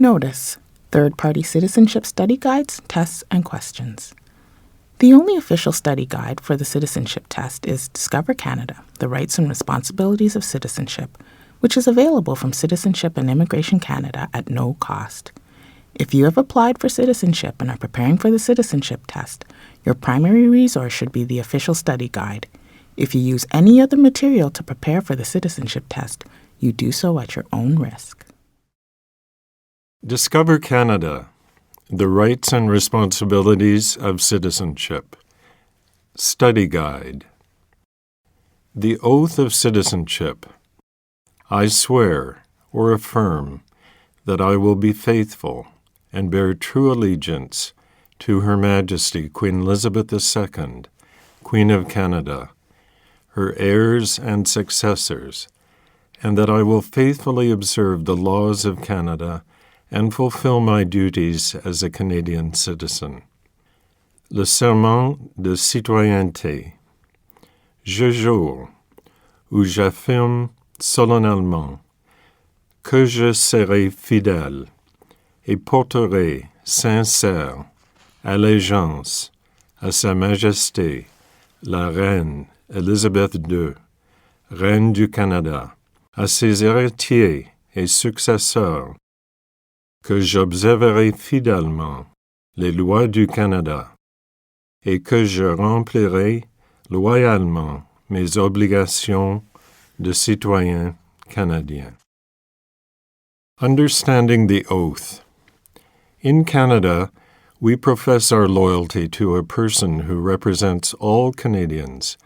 Notice: third-party citizenship study guides, tests, and questions. The only official study guide for the citizenship test is Discover Canada, The Rights and Responsibilities of Citizenship, which is available from Citizenship and Immigration Canada at no cost. If you have applied for citizenship and are preparing for the citizenship test, your primary resource should be the official study guide. If you use any other material to prepare for the citizenship test, you do so at your own risk. Discover Canada, The Rights and Responsibilities of Citizenship. Study Guide. The Oath of Citizenship. I swear, or affirm, that I will be faithful and bear true allegiance to Her Majesty Queen Elizabeth II, Queen of Canada, her heirs and successors, and that I will faithfully observe the laws of Canada and fulfill my duties as a Canadian citizen. Le serment de citoyenneté. Je jure, ou j'affirme solennellement, que je serai fidèle et porterai sincère allégeance à Sa Majesté, la Reine Élisabeth II, Reine du Canada, à ses héritiers et successeurs, que j'observerai fidèlement les lois du Canada et que je remplirai loyalement mes obligations de citoyen canadien. Understanding the Oath. In Canada, we profess our loyalty to a person who represents all Canadians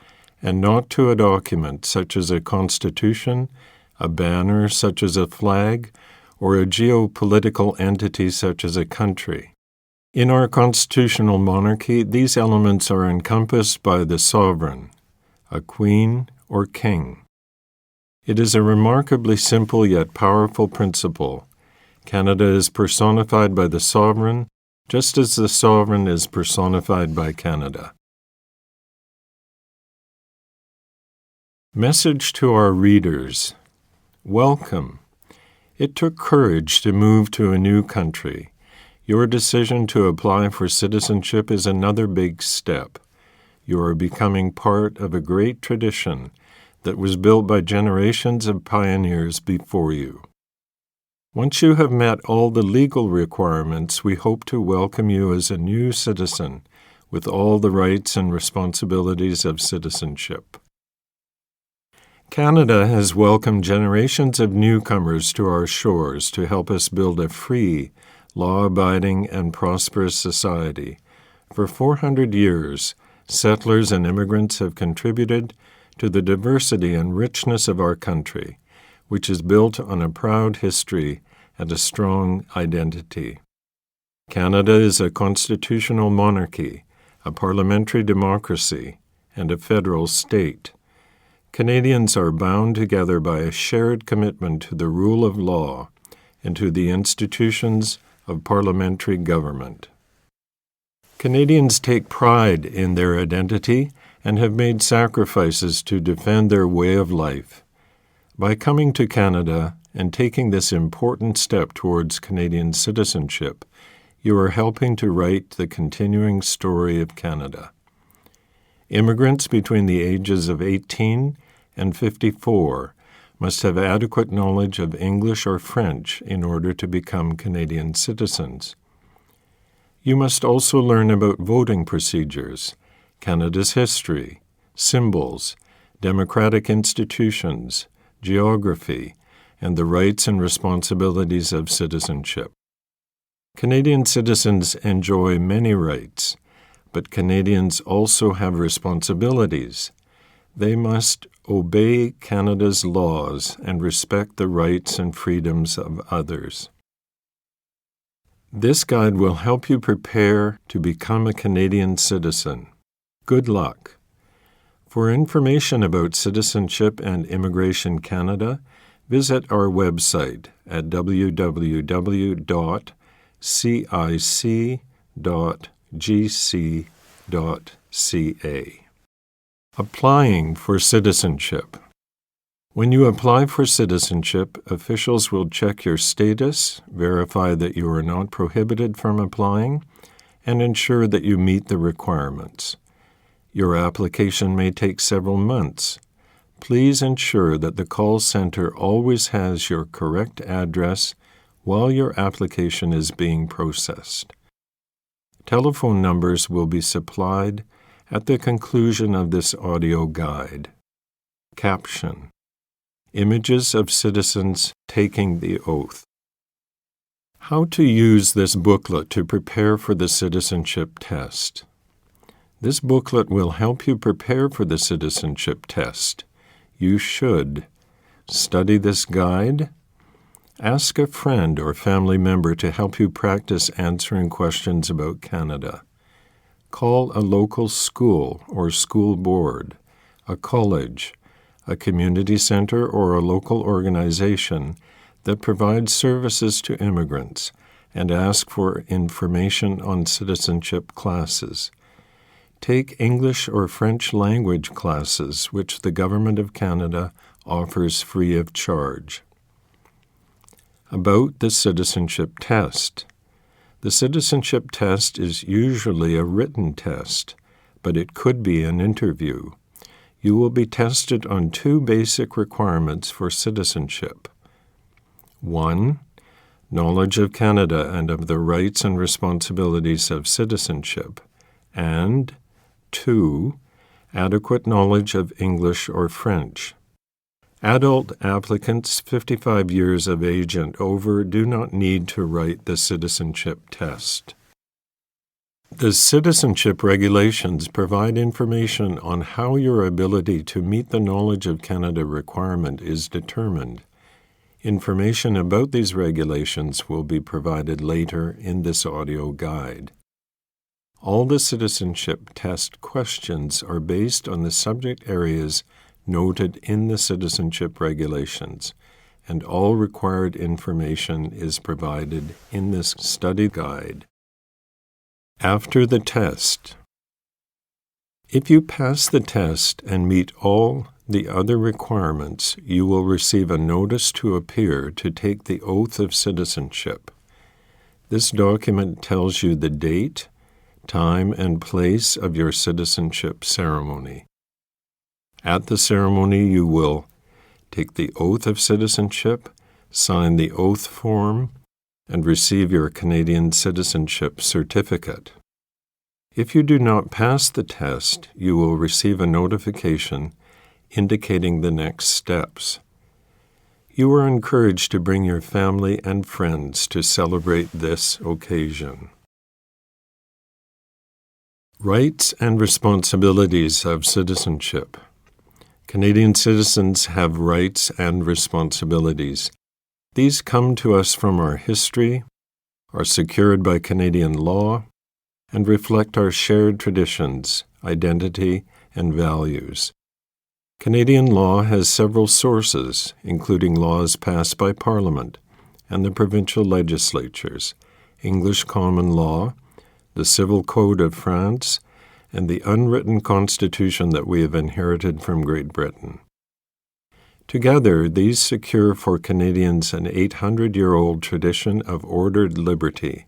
and not to a document such as a constitution, a banner such as a flag, or a geopolitical entity such as a country. In our constitutional monarchy, these elements are encompassed by the sovereign, a queen or king. It is a remarkably simple yet powerful principle. Canada is personified by the sovereign, just as the sovereign is personified by Canada. Message to our readers. Welcome. It took courage to move to a new country. Your decision to apply for citizenship is another big step. You are becoming part of a great tradition that was built by generations of pioneers before you. Once you have met all the legal requirements, we hope to welcome you as a new citizen with all the rights and responsibilities of citizenship. Canada has welcomed generations of newcomers to our shores to help us build a free, law-abiding, and prosperous society. For 400 years, settlers and immigrants have contributed to the diversity and richness of our country, which is built on a proud history and a strong identity. Canada is a constitutional monarchy, a parliamentary democracy, and a federal state. Canadians are bound together by a shared commitment to the rule of law and to the institutions of parliamentary government. Canadians take pride in their identity and have made sacrifices to defend their way of life. By coming to Canada and taking this important step towards Canadian citizenship, you are helping to write the continuing story of Canada. Immigrants between the ages of 18 and 54 must have adequate knowledge of English or French in order to become Canadian citizens. You must also learn about voting procedures, Canada's history, symbols, democratic institutions, geography, and the rights and responsibilities of citizenship. Canadian citizens enjoy many rights, but Canadians also have responsibilities. They must obey Canada's laws and respect the rights and freedoms of others. This guide will help you prepare to become a Canadian citizen. Good luck. For information about Citizenship and Immigration Canada, visit our website at www.cic.gc.ca. Applying for citizenship. When you apply for citizenship, officials will check your status, verify that you are not prohibited from applying, and ensure that you meet the requirements. Your application may take several months. Please ensure that the call center always has your correct address while your application is being processed. Telephone numbers will be supplied at the conclusion of this audio guide. Caption: Images of citizens taking the oath. How to use this booklet to prepare for the citizenship test. This booklet will help you prepare for the citizenship test. You should study this guide, ask a friend or family member to help you practice answering questions about Canada, call a local school or school board, a college, a community center, or a local organization that provides services to immigrants, and ask for information on citizenship classes. Take English or French language classes, which the Government of Canada offers free of charge. About the citizenship test. The citizenship test is usually a written test, but it could be an interview. You will be tested on two basic requirements for citizenship. 1. Knowledge of Canada and of the rights and responsibilities of citizenship. And 2. Adequate knowledge of English or French. Adult applicants 55 years of age and over do not need to write the citizenship test. The citizenship regulations provide information on how your ability to meet the Knowledge of Canada requirement is determined. Information about these regulations will be provided later in this audio guide. All the citizenship test questions are based on the subject areas noted in the citizenship regulations, and all required information is provided in this study guide. After the test. If you pass the test and meet all the other requirements, you will receive a notice to appear to take the oath of citizenship. This document tells you the date, time, and place of your citizenship ceremony. At the ceremony, you will take the oath of citizenship, sign the oath form, and receive your Canadian citizenship certificate. If you do not pass the test, you will receive a notification indicating the next steps. You are encouraged to bring your family and friends to celebrate this occasion. Rights and responsibilities of citizenship. Canadian citizens have rights and responsibilities. These come to us from our history, are secured by Canadian law, and reflect our shared traditions, identity, and values. Canadian law has several sources, including laws passed by Parliament and the provincial legislatures, English common law, the Civil Code of France, and the unwritten constitution that we have inherited from Great Britain. Together, these secure for Canadians an 800-year-old tradition of ordered liberty,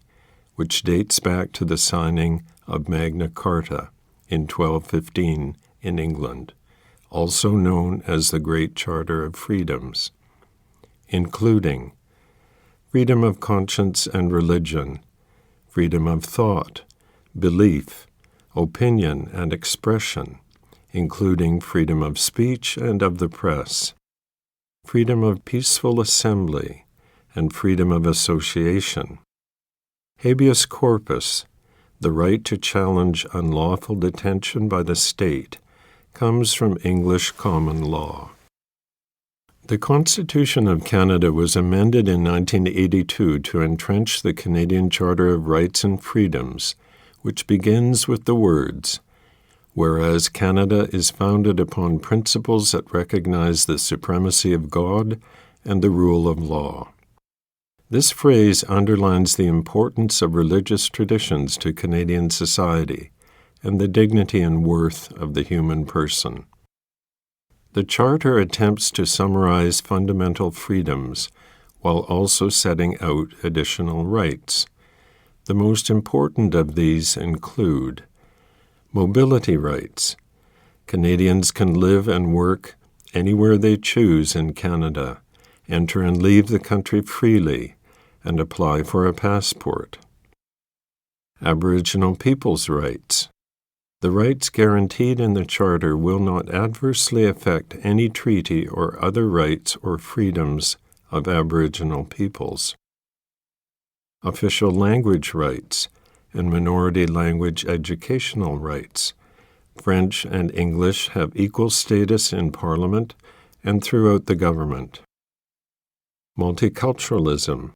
which dates back to the signing of Magna Carta in 1215 in England, also known as the Great Charter of Freedoms, including freedom of conscience and religion, freedom of thought, belief, opinion, and expression, including freedom of speech and of the press, freedom of peaceful assembly, and freedom of association. Habeas corpus, the right to challenge unlawful detention by the state, comes from English common law. The Constitution of Canada was amended in 1982 to entrench the Canadian Charter of Rights and Freedoms, which begins with the words, "Whereas Canada is founded upon principles that recognize the supremacy of God and the rule of law." This phrase underlines the importance of religious traditions to Canadian society and the dignity and worth of the human person. The Charter attempts to summarize fundamental freedoms while also setting out additional rights. The most important of these include mobility rights. Canadians can live and work anywhere they choose in Canada, enter and leave the country freely, and apply for a passport. Aboriginal people's rights. The rights guaranteed in the Charter will not adversely affect any treaty or other rights or freedoms of Aboriginal peoples. Official language rights and minority language educational rights. French and English have equal status in Parliament and throughout the government. Multiculturalism.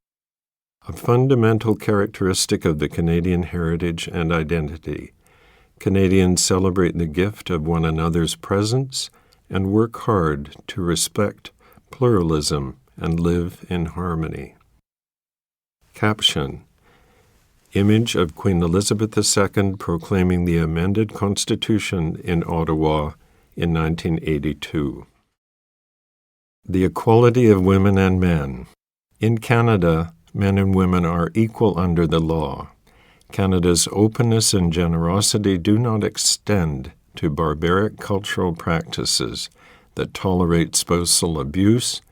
A fundamental characteristic of the Canadian heritage and identity. Canadians celebrate the gift of one another's presence and work hard to respect pluralism and live in harmony. Caption: Image of Queen Elizabeth II proclaiming the amended Constitution in Ottawa in 1982. The equality of women and men. In Canada, men and women are equal under the law. Canada's openness and generosity do not extend to barbaric cultural practices that tolerate spousal abuse,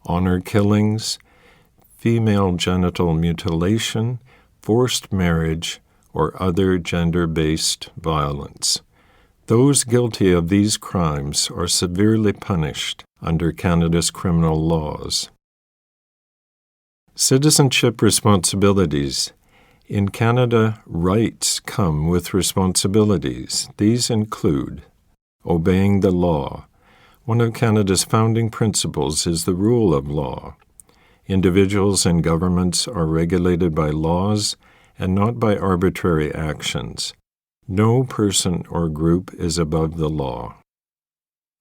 honor killings, female genital mutilation, forced marriage, or other gender-based violence. Those guilty of these crimes are severely punished under Canada's criminal laws. Citizenship responsibilities. In Canada, rights come with responsibilities. These include obeying the law. One of Canada's founding principles is the rule of law. Individuals and governments are regulated by laws and not by arbitrary actions. No person or group is above the law.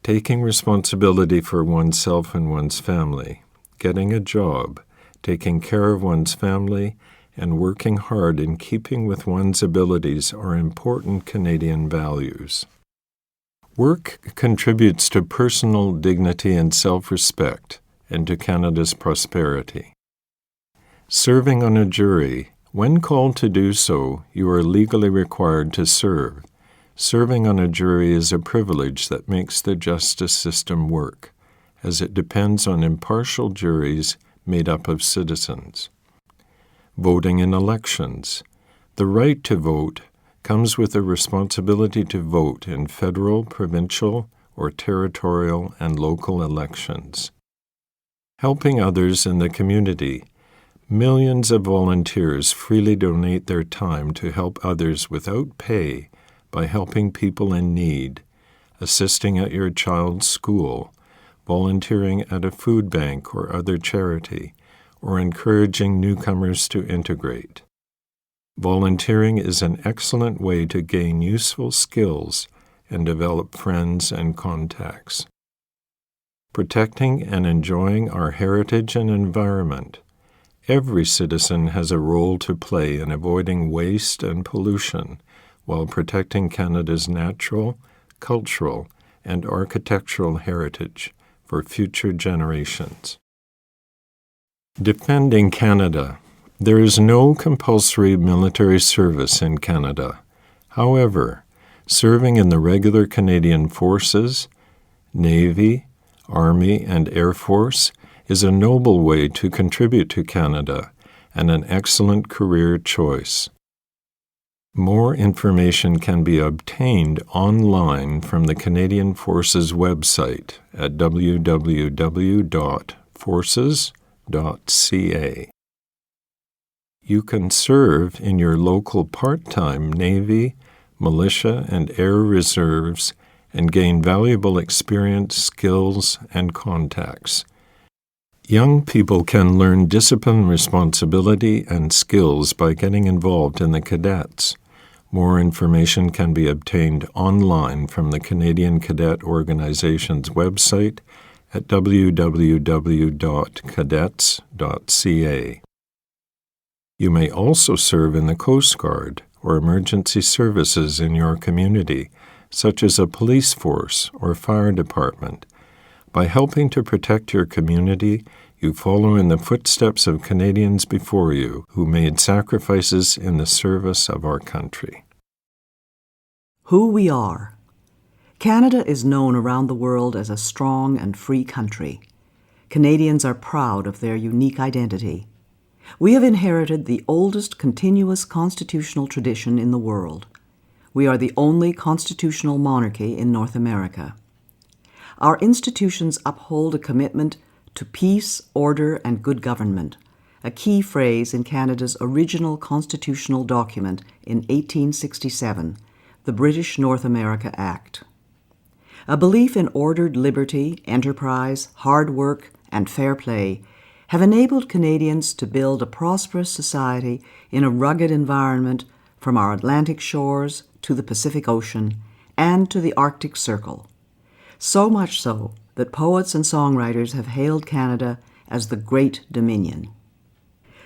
Taking responsibility for oneself and one's family, getting a job, taking care of one's family, and working hard in keeping with one's abilities are important Canadian values. Work contributes to personal dignity and self-respect and to Canada's prosperity. Serving on a jury. When called to do so, you are legally required to serve. Serving on a jury is a privilege that makes the justice system work, as it depends on impartial juries made up of citizens. Voting in elections. The right to vote comes with a responsibility to vote in federal, provincial, or territorial and local elections. Helping others in the community. Millions of volunteers freely donate their time to help others without pay by helping people in need, assisting at your child's school, volunteering at a food bank or other charity, or encouraging newcomers to integrate. Volunteering is an excellent way to gain useful skills and develop friends and contacts. Protecting and enjoying our heritage and environment. Every citizen has a role to play in avoiding waste and pollution while protecting Canada's natural, cultural, and architectural heritage for future generations. Defending Canada. There is no compulsory military service in Canada. However, serving in the regular Canadian Forces, Navy, Army, and Air Force is a noble way to contribute to Canada and an excellent career choice. More information can be obtained online from the Canadian Forces website at www.forces.ca. You can serve in your local part-time Navy, militia, and air reserves and gain valuable experience, skills, and contacts. Young people can learn discipline, responsibility, and skills by getting involved in the cadets. More information can be obtained online from the Canadian Cadet Organization's website at www.cadets.ca. You may also serve in the Coast Guard or emergency services in your community, such as a police force or fire department. By helping to protect your community, you follow in the footsteps of Canadians before you who made sacrifices in the service of our country. Who we are. Canada is known around the world as a strong and free country. Canadians are proud of their unique identity. We have inherited the oldest continuous constitutional tradition in the world. We are the only constitutional monarchy in North America. Our institutions uphold a commitment to peace, order, and good government, a key phrase in Canada's original constitutional document in 1867, the British North America Act. A belief in ordered liberty, enterprise, hard work, and fair play have enabled Canadians to build a prosperous society in a rugged environment from our Atlantic shores to the Pacific Ocean and to the Arctic Circle. So much so that poets and songwriters have hailed Canada as the Great Dominion.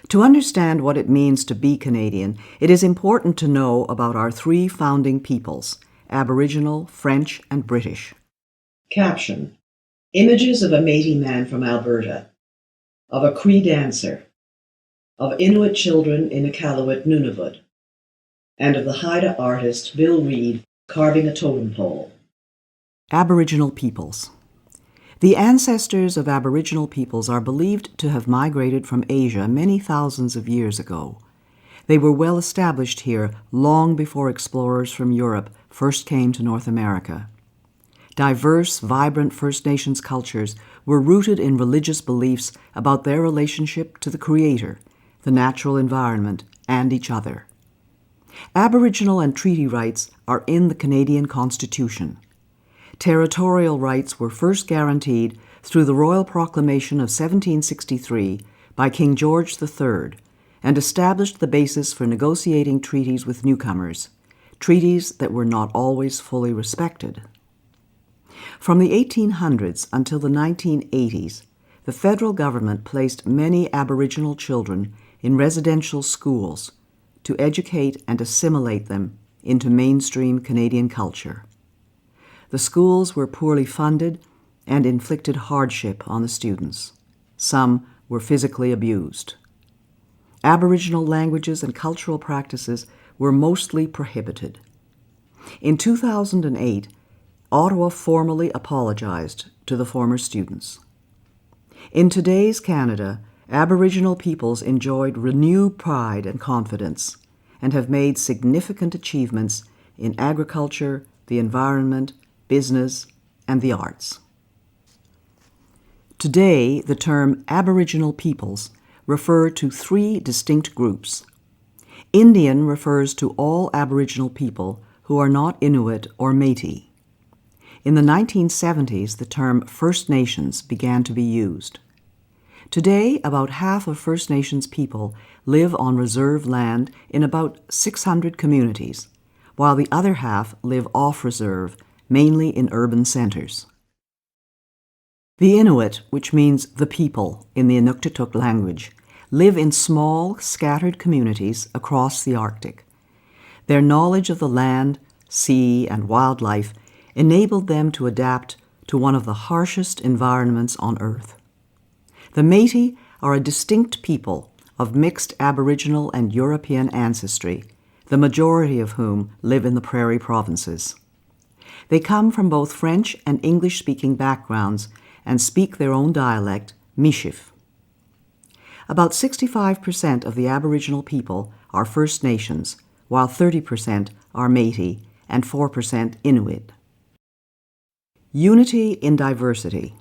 To understand what it means to be Canadian, it is important to know about our three founding peoples, Aboriginal, French, and British. Caption: Images of a Métis man from Alberta, of a Cree dancer, of Inuit children in Iqaluit, Nunavut, and of the Haida artist Bill Reid carving a totem pole. Aboriginal peoples. The ancestors of Aboriginal peoples are believed to have migrated from Asia many thousands of years ago. They were well established here long before explorers from Europe first came to North America. Diverse, vibrant First Nations cultures were rooted in religious beliefs about their relationship to the Creator, the natural environment, and each other. Aboriginal and treaty rights are in the Canadian Constitution. Territorial rights were first guaranteed through the Royal Proclamation of 1763 by King George III and established the basis for negotiating treaties with newcomers, treaties that were not always fully respected. From the 1800s until the 1980s, the federal government placed many Aboriginal children in residential schools to educate and assimilate them into mainstream Canadian culture. The schools were poorly funded and inflicted hardship on the students. Some were physically abused. Aboriginal languages and cultural practices were mostly prohibited. In 2008, Ottawa formally apologized to the former students. In today's Canada, Aboriginal peoples enjoyed renewed pride and confidence and have made significant achievements in agriculture, the environment, business, and the arts. Today, the term Aboriginal peoples refer to three distinct groups. Indian refers to all Aboriginal people who are not Inuit or Métis. In the 1970s, the term First Nations began to be used. Today, about half of First Nations people live on reserve land in about 600 communities, while the other half live off-reserve, mainly in urban centers. The Inuit, which means the people in the Inuktitut language, live in small, scattered communities across the Arctic. Their knowledge of the land, sea, and wildlife enabled them to adapt to one of the harshest environments on Earth. The Métis are a distinct people of mixed Aboriginal and European ancestry, the majority of whom live in the prairie provinces. They come from both French and English-speaking backgrounds and speak their own dialect, Michif. About 65% of the Aboriginal people are First Nations, while 30% are Métis and 4% Inuit. Unity in diversity.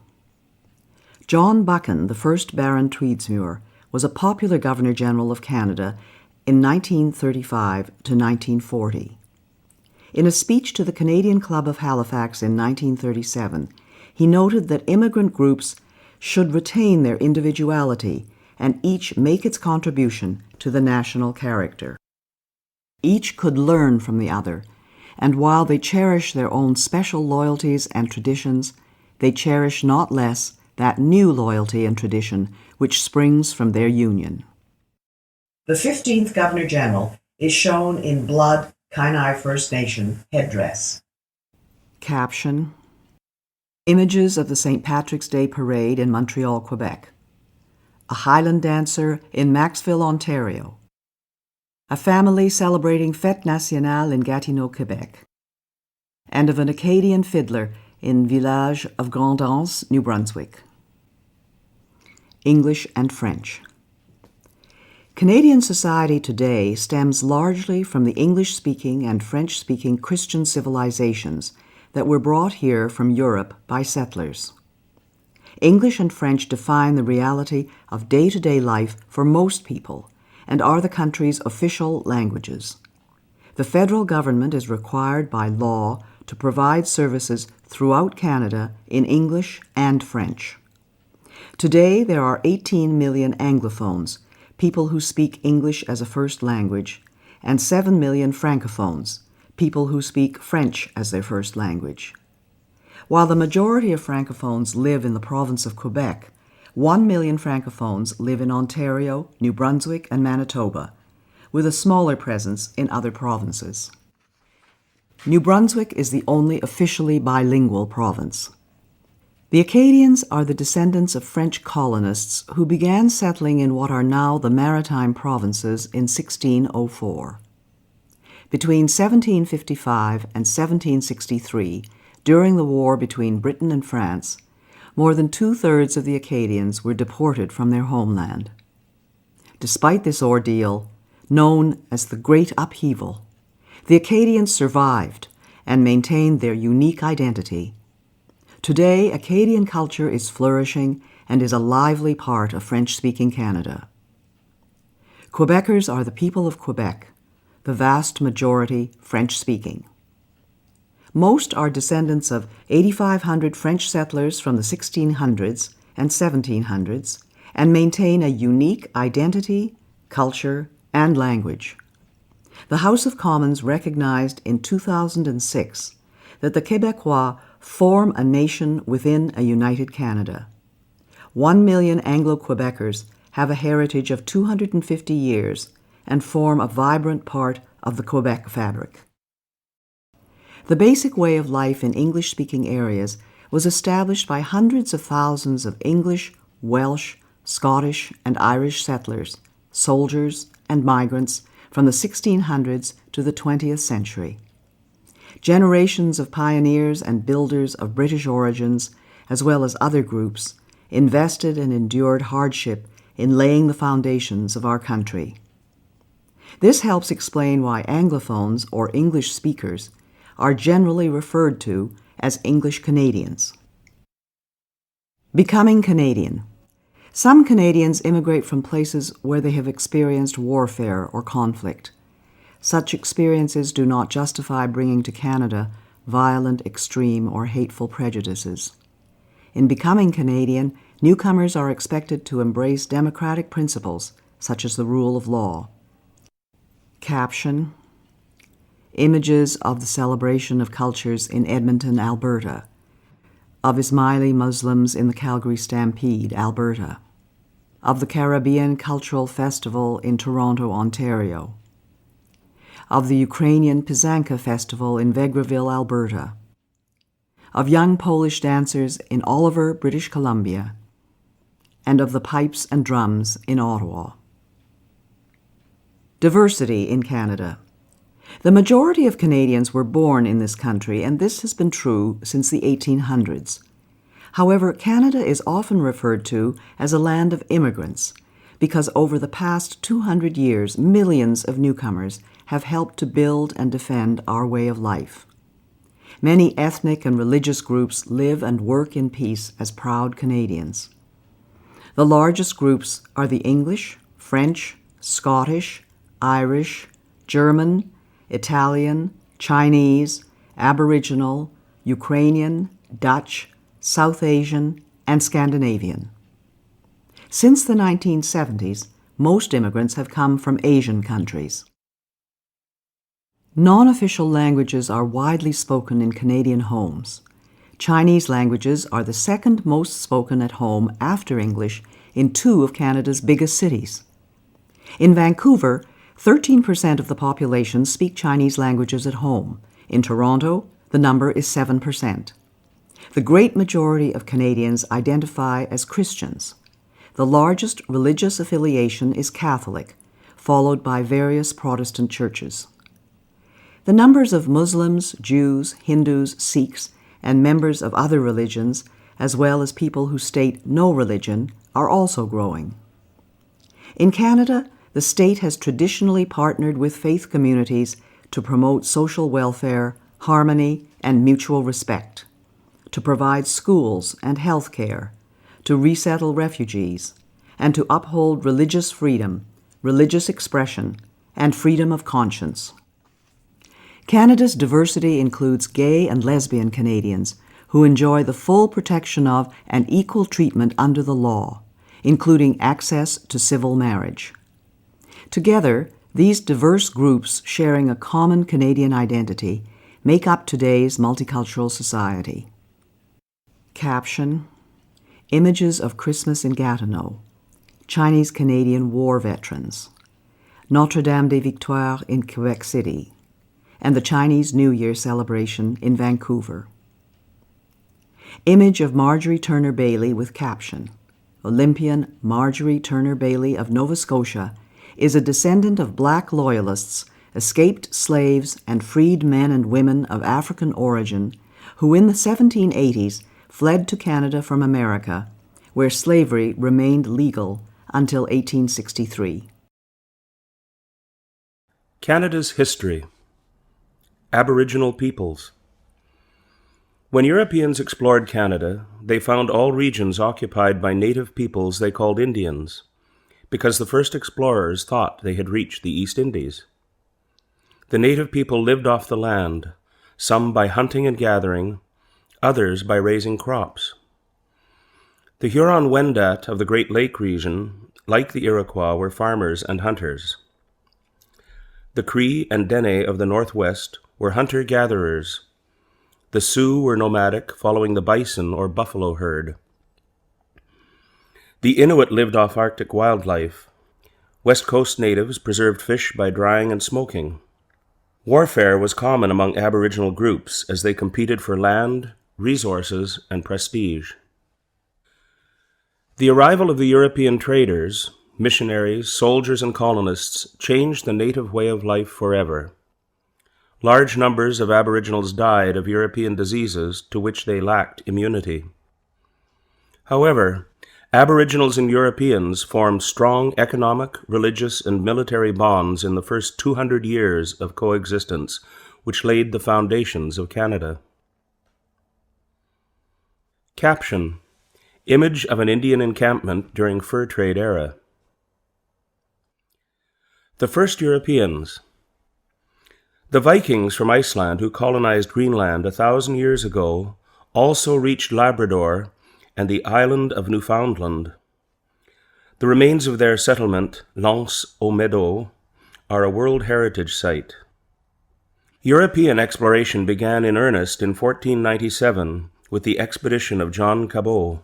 John Buchan, the first Baron Tweedsmuir, was a popular Governor-General of Canada in 1935 to 1940. In a speech to the Canadian Club of Halifax in 1937, he noted that immigrant groups should retain their individuality and each make its contribution to the national character. Each could learn from the other, and while they cherish their own special loyalties and traditions, they cherish not less that new loyalty and tradition which springs from their union. The 15th Governor-General is shown in blood Kainai First Nation headdress. Caption: Images of the St. Patrick's Day Parade in Montreal, Quebec. A Highland dancer in Maxville, Ontario. A family celebrating Fête Nationale in Gatineau, Quebec. And of an Acadian fiddler in village of Grand'Anse, New Brunswick. English and French. Canadian society today stems largely from the English-speaking and French-speaking Christian civilizations that were brought here from Europe by settlers. English and French define the reality of day-to-day life for most people and are the country's official languages. The federal government is required by law to provide services throughout Canada in English and French. Today, there are 18 million Anglophones, people who speak English as a first language, and 7 million Francophones, people who speak French as their first language. While the majority of Francophones live in the province of Quebec, 1 million Francophones live in Ontario, New Brunswick, and Manitoba, with a smaller presence in other provinces. New Brunswick is the only officially bilingual province. The Acadians are the descendants of French colonists who began settling in what are now the Maritime Provinces in 1604. Between 1755 and 1763, during the war between Britain and France, more than two-thirds of the Acadians were deported from their homeland. Despite this ordeal, known as the Great Upheaval, the Acadians survived and maintained their unique identity. Today, Acadian culture is flourishing and is a lively part of French-speaking Canada. Quebecers are the people of Quebec, the vast majority French-speaking. Most are descendants of 8,500 French settlers from the 1600s and 1700s and maintain a unique identity, culture, and language. The House of Commons recognized in 2006 that the Québécois form a nation within a united Canada. 1 million Anglo-Quebecers have a heritage of 250 years and form a vibrant part of the Quebec fabric. The basic way of life in English-speaking areas was established by hundreds of thousands of English, Welsh, Scottish, and Irish settlers, soldiers, and migrants from the 1600s to the 20th century. Generations of pioneers and builders of British origins, as well as other groups, invested and endured hardship in laying the foundations of our country. This helps explain why Anglophones, or English speakers, are generally referred to as English Canadians. Becoming Canadian. Some Canadians immigrate from places where they have experienced warfare or conflict. Such experiences do not justify bringing to Canada violent, extreme, or hateful prejudices. In becoming Canadian, newcomers are expected to embrace democratic principles such as the rule of law. Caption: Images of the celebration of cultures in Edmonton, Alberta, of Ismaili Muslims in the Calgary Stampede, Alberta, of the Caribbean Cultural Festival in Toronto, Ontario, of the Ukrainian Pysanka Festival in Vegreville, Alberta, of young Polish dancers in Oliver, British Columbia, and of the pipes and drums in Ottawa. Diversity in Canada. The majority of Canadians were born in this country, and this has been true since the 1800s. However, Canada is often referred to as a land of immigrants because over the past 200 years, millions of newcomers have helped to build and defend our way of life. Many ethnic and religious groups live and work in peace as proud Canadians. The largest groups are the English, French, Scottish, Irish, German, Italian, Chinese, Aboriginal, Ukrainian, Dutch, South Asian, and Scandinavian. Since the 1970s, most immigrants have come from Asian countries. Non-official languages are widely spoken in Canadian homes. Chinese languages are the second most spoken at home after English in 2 of Canada's biggest cities. In Vancouver, 13% of the population speak Chinese languages at home. In Toronto, the number is 7%. The great majority of Canadians identify as Christians. The largest religious affiliation is Catholic, followed by various Protestant churches. The numbers of Muslims, Jews, Hindus, Sikhs, and members of other religions, as well as people who state no religion, are also growing. In Canada, the state has traditionally partnered with faith communities to promote social welfare, harmony, and mutual respect, to provide schools and health care, to resettle refugees, and to uphold religious freedom, religious expression, and freedom of conscience. Canada's diversity includes gay and lesbian Canadians who enjoy the full protection of and equal treatment under the law, including access to civil marriage. Together, these diverse groups sharing a common Canadian identity make up today's multicultural society. Caption: Images of Christmas in Gatineau, Chinese-Canadian War Veterans, Notre-Dame-des-Victoires in Quebec City, and the Chinese New Year celebration in Vancouver. Image of Marjorie Turner Bailey with caption: Olympian Marjorie Turner Bailey of Nova Scotia is a descendant of Black Loyalists, escaped slaves, and freed men and women of African origin who in the 1780s fled to Canada from America, where slavery remained legal until 1863. Canada's history. Aboriginal peoples. When Europeans explored Canada, they found all regions occupied by native peoples they called Indians, because the first explorers thought they had reached the East Indies. The native people lived off the land, some by hunting and gathering, others by raising crops. The Huron-Wendat of the Great Lake region, like the Iroquois, were farmers and hunters. The Cree and Dene of the Northwest were hunter-gatherers. The Sioux were nomadic, following the bison or buffalo herd. The Inuit lived off Arctic wildlife. West Coast natives preserved fish by drying and smoking. Warfare was common among Aboriginal groups as they competed for land, resources, and prestige. The arrival of the European traders, missionaries, soldiers, and colonists changed the native way of life forever. Large numbers of Aboriginals died of European diseases to which they lacked immunity. However, Aboriginals and Europeans formed strong economic, religious, and military bonds in the first 200 years of coexistence, which laid the foundations of Canada. Caption: Image of an Indian encampment during fur trade era. The first Europeans. The Vikings from Iceland who colonized Greenland 1,000 years ago also reached Labrador and the island of Newfoundland. The remains of their settlement, L'Anse aux Meadows, are a World Heritage Site. European exploration began in earnest in 1497 with the expedition of John Cabot,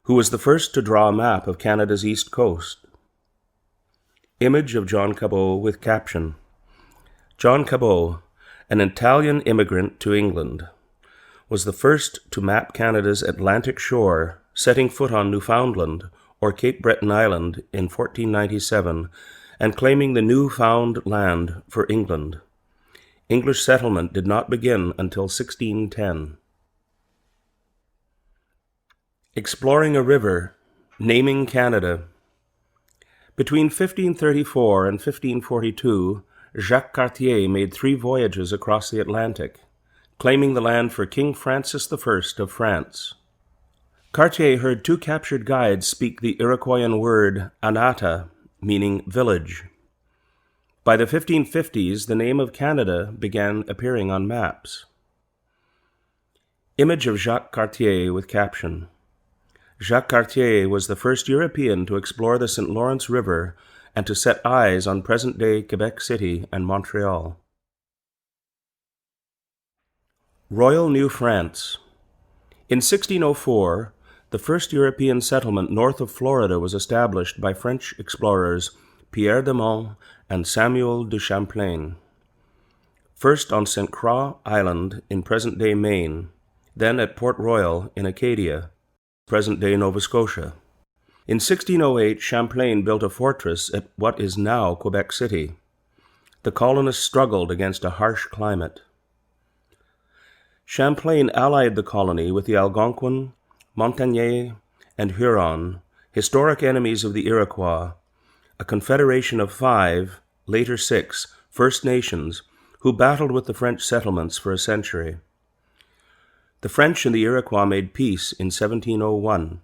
who was the first to draw a map of Canada's east coast. Image of John Cabot with caption: John Cabot, an Italian immigrant to England, was the first to map Canada's Atlantic shore, setting foot on Newfoundland, or Cape Breton Island, in 1497, and claiming the new-found land for England. English settlement did not begin until 1610. Exploring a river, naming Canada. Between 1534 and 1542, Jacques Cartier made 3 voyages across the Atlantic, claiming the land for King Francis I of France. Cartier heard 2 captured guides speak the Iroquoian word Anata, meaning village. By the 1550s, the name of Canada began appearing on maps. Image of Jacques Cartier with caption: Jacques Cartier was the first European to explore the St. Lawrence River and to set eyes on present-day Quebec City and Montreal. Royal New France. In 1604, the first European settlement north of Florida was established by French explorers Pierre de Monts and Samuel de Champlain. First on St. Croix Island in present-day Maine, then at Port Royal in Acadia, present-day Nova Scotia. In 1608, Champlain built a fortress at what is now Quebec City. The colonists struggled against a harsh climate. Champlain allied the colony with the Algonquin, Montagnais, and Huron, historic enemies of the Iroquois, a confederation of 5, later 6, First Nations who battled with the French settlements for a century. The French and the Iroquois made peace in 1701.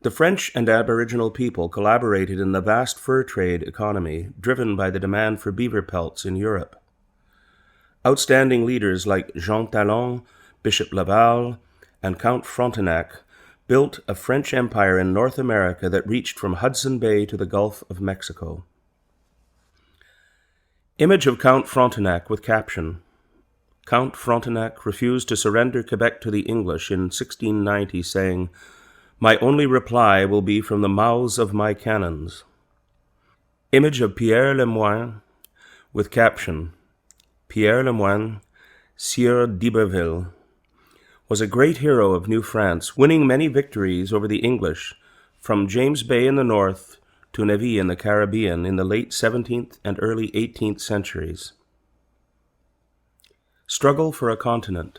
The French and Aboriginal people collaborated in the vast fur trade economy driven by the demand for beaver pelts in Europe. Outstanding leaders like Jean Talon, Bishop Laval, and Count Frontenac built a French empire in North America that reached from Hudson Bay to the Gulf of Mexico. Image of Count Frontenac with caption. Count Frontenac refused to surrender Quebec to the English in 1690, saying, "My only reply will be from the mouths of my cannons." Image of Pierre Le Moyne with caption. Pierre Le Moyne, Sieur d'Iberville, was a great hero of New France, winning many victories over the English from James Bay in the north to Navy in the Caribbean in the late 17th and early 18th centuries. Struggle for a continent.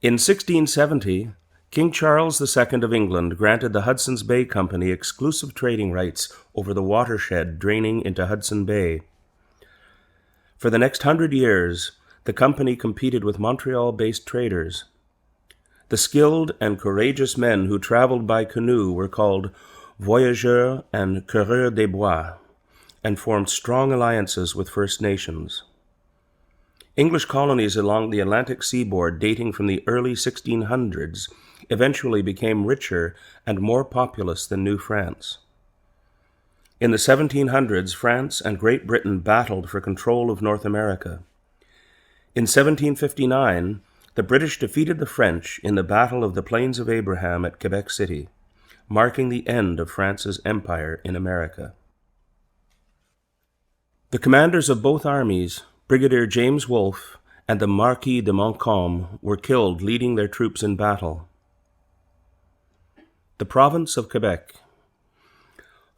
In 1670, King Charles II of England granted the Hudson's Bay Company exclusive trading rights over the watershed draining into Hudson Bay. For the next 100 years, the company competed with Montreal-based traders. The skilled and courageous men who traveled by canoe were called voyageurs and coureurs des bois, and formed strong alliances with First Nations. English colonies along the Atlantic seaboard dating from the early 1600s eventually became richer and more populous than New France. In the 1700s, France and Great Britain battled for control of North America. In 1759, the British defeated the French in the Battle of the Plains of Abraham at Quebec City, marking the end of France's empire in America. The commanders of both armies, Brigadier James Wolfe and the Marquis de Montcalm, were killed leading their troops in battle. The province of Quebec.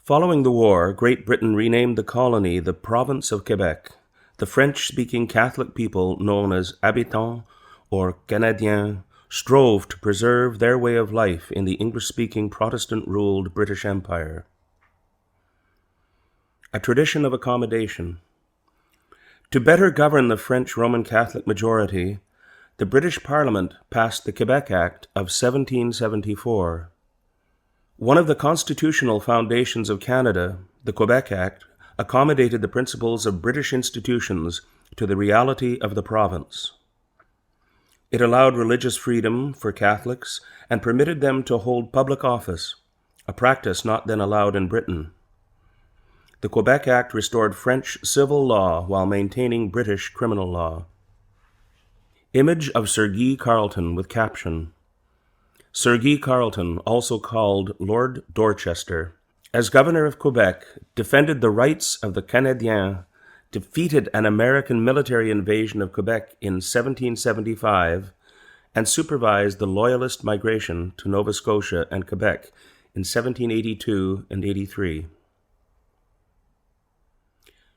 Following the war, Great Britain renamed the colony the Province of Quebec. The French-speaking Catholic people, known as habitants or Canadiens, strove to preserve their way of life in the English-speaking Protestant-ruled British Empire. A tradition of accommodation. To better govern the French Roman Catholic majority, the British Parliament passed the Quebec Act of 1774. One of the constitutional foundations of Canada, the Quebec Act, accommodated the principles of British institutions to the reality of the province. It allowed religious freedom for Catholics and permitted them to hold public office, a practice not then allowed in Britain. The Quebec Act restored French civil law while maintaining British criminal law. Image of Sir Guy Carleton with caption. Sir Guy Carleton, also called Lord Dorchester, as governor of Quebec, defended the rights of the Canadiens, defeated an American military invasion of Quebec in 1775, and supervised the Loyalist migration to Nova Scotia and Quebec in 1782 and 83.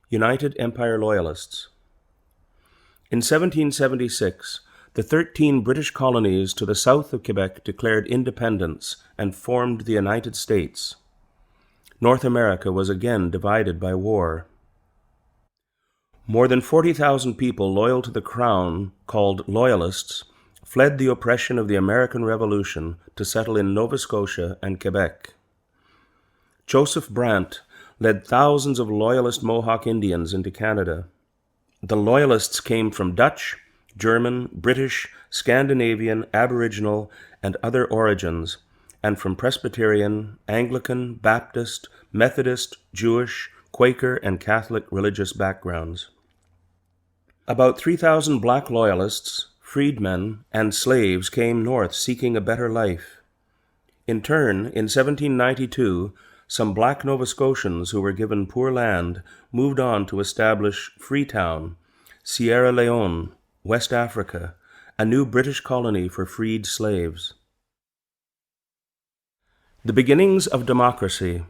United Empire Loyalists. In 1776, the 13 British colonies to the south of Quebec declared independence and formed the United States. North America was again divided by war. More than 40,000 people loyal to the Crown, called Loyalists, fled the oppression of the American Revolution to settle in Nova Scotia and Quebec. Joseph Brant led thousands of Loyalist Mohawk Indians into Canada. The Loyalists came from Dutch, German, British, Scandinavian, Aboriginal, and other origins, and from Presbyterian, Anglican, Baptist, Methodist, Jewish, Quaker, and Catholic religious backgrounds. About 3,000 black Loyalists, freedmen, and slaves came north seeking a better life. In turn, in 1792, some black Nova Scotians who were given poor land moved on to establish Freetown, Sierra Leone, West Africa, a new British colony for freed slaves. The beginnings of democracy.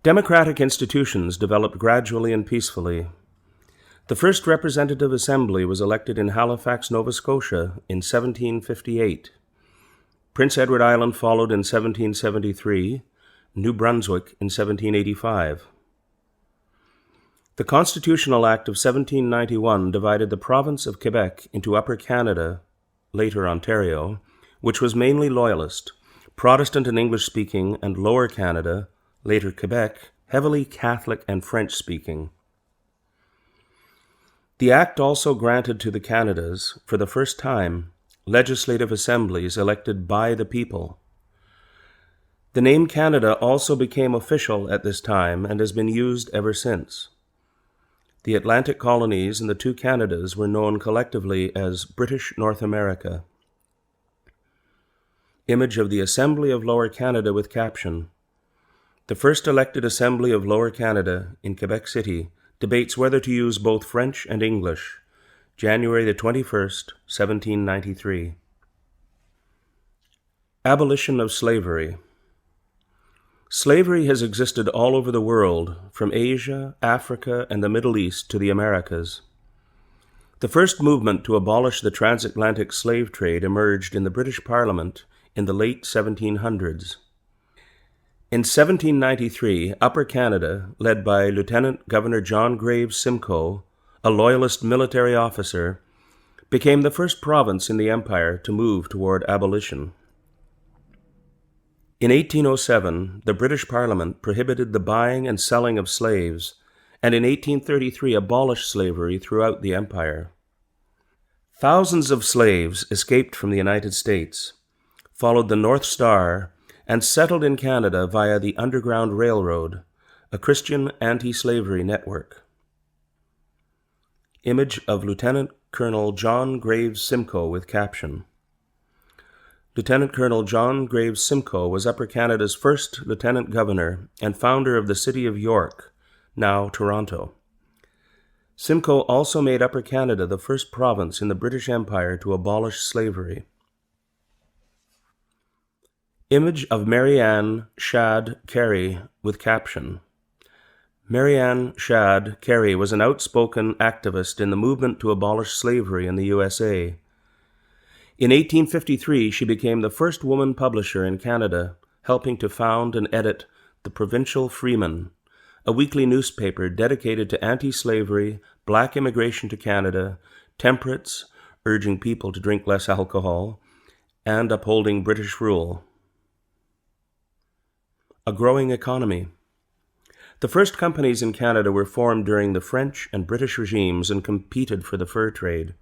Democratic institutions developed gradually and peacefully. The first representative assembly was elected in Halifax, Nova Scotia in 1758. Prince Edward Island followed in 1773, New Brunswick in 1785. The Constitutional Act of 1791 divided the province of Quebec into Upper Canada, later Ontario, which was mainly Loyalist, Protestant and English-speaking, and Lower Canada, later Quebec, heavily Catholic and French-speaking. The Act also granted to the Canadas, for the first time, legislative assemblies elected by the people. The name Canada also became official at this time and has been used ever since. The Atlantic colonies and the two Canadas were known collectively as British North America. Image of the Assembly of Lower Canada with caption. The first elected Assembly of Lower Canada in Quebec City debates whether to use both French and English. January the 21st, 1793. Abolition of slavery. Slavery has existed all over the world, from Asia, Africa, and the Middle East to the Americas. The first movement to abolish the transatlantic slave trade emerged in the British Parliament in the late 1700s. In 1793, Upper Canada, led by Lieutenant Governor John Graves Simcoe, a Loyalist military officer, became the first province in the Empire to move toward abolition. In 1807, the British Parliament prohibited the buying and selling of slaves, and in 1833 abolished slavery throughout the Empire. Thousands of slaves escaped from the United States, followed the North Star, and settled in Canada via the Underground Railroad, a Christian anti-slavery network. Image of Lieutenant Colonel John Graves Simcoe with caption. Lieutenant Colonel John Graves Simcoe was Upper Canada's first Lieutenant Governor and founder of the city of York, now Toronto. Simcoe also made Upper Canada the first province in the British Empire to abolish slavery. Image of Marianne Shadd Carey with caption. Marianne Shadd Carey was an outspoken activist in the movement to abolish slavery in the USA. In 1853, she became the first woman publisher in Canada, helping to found and edit the Provincial Freeman, a weekly newspaper dedicated to anti-slavery, black immigration to Canada, temperance, urging people to drink less alcohol, and upholding British rule. A growing economy. The first companies in Canada were formed during the French and British regimes and competed for the fur trade.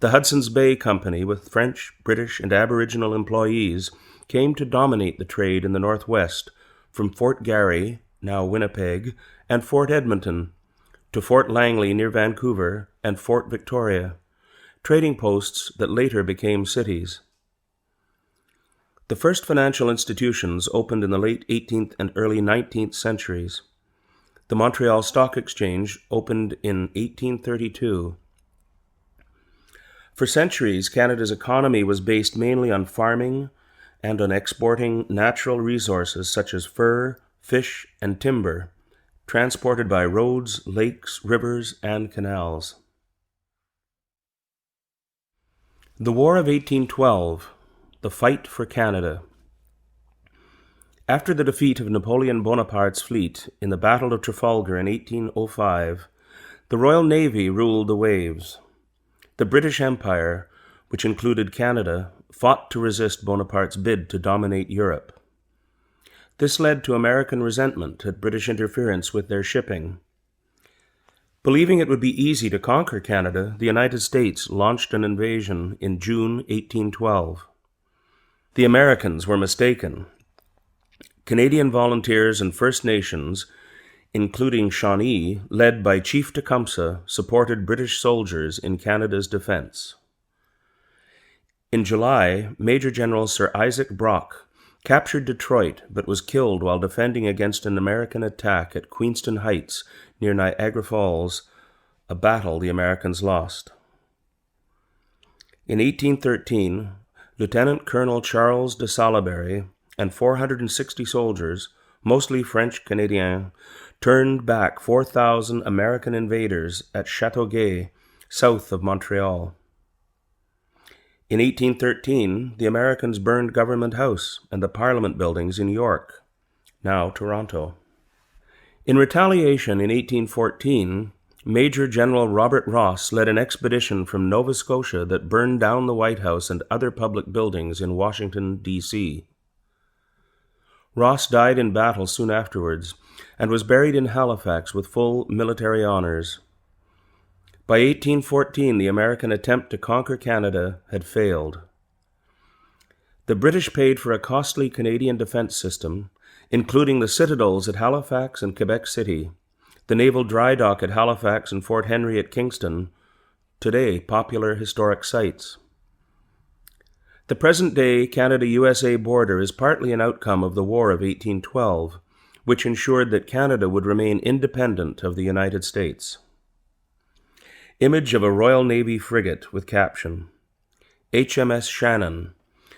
The Hudson's Bay Company, with French, British, and Aboriginal employees, came to dominate the trade in the Northwest, from Fort Garry, now Winnipeg, and Fort Edmonton, to Fort Langley near Vancouver and Fort Victoria, trading posts that later became cities. The first financial institutions opened in the late 18th and early 19th centuries. The Montreal Stock Exchange opened in 1832. For centuries, Canada's economy was based mainly on farming and on exporting natural resources such as fur, fish, and timber, transported by roads, lakes, rivers, and canals. The War of 1812. The Fight for Canada. After the defeat of Napoleon Bonaparte's fleet in the Battle of Trafalgar in 1805, the Royal Navy ruled the waves. The British Empire, which included Canada, fought to resist Bonaparte's bid to dominate Europe. This led to American resentment at British interference with their shipping. Believing it would be easy to conquer Canada, the United States launched an invasion in June 1812. The Americans were mistaken. Canadian volunteers and First Nations, including Shawnee, led by Chief Tecumseh, supported British soldiers in Canada's defense. In July, Major General Sir Isaac Brock captured Detroit but was killed while defending against an American attack at Queenston Heights near Niagara Falls, a battle the Americans lost. In 1813, Lieutenant Colonel Charles de Salaberry and 460 soldiers, mostly French Canadiens, turned back 4,000 American invaders at Châteauguay, south of Montreal. In 1813, the Americans burned Government House and the Parliament buildings in York, now Toronto. In retaliation in 1814, Major General Robert Ross led an expedition from Nova Scotia that burned down the White House and other public buildings in Washington, D.C. Ross died in battle soon afterwards and was buried in Halifax with full military honors. By 1814, the American attempt to conquer Canada had failed. The British paid for a costly Canadian defense system, including the citadels at Halifax and Quebec City, the naval dry dock at Halifax and Fort Henry at Kingston, today popular historic sites. The present-day Canada-USA border is partly an outcome of the War of 1812, which ensured that Canada would remain independent of the United States. Image of a Royal Navy frigate with caption, HMS Shannon,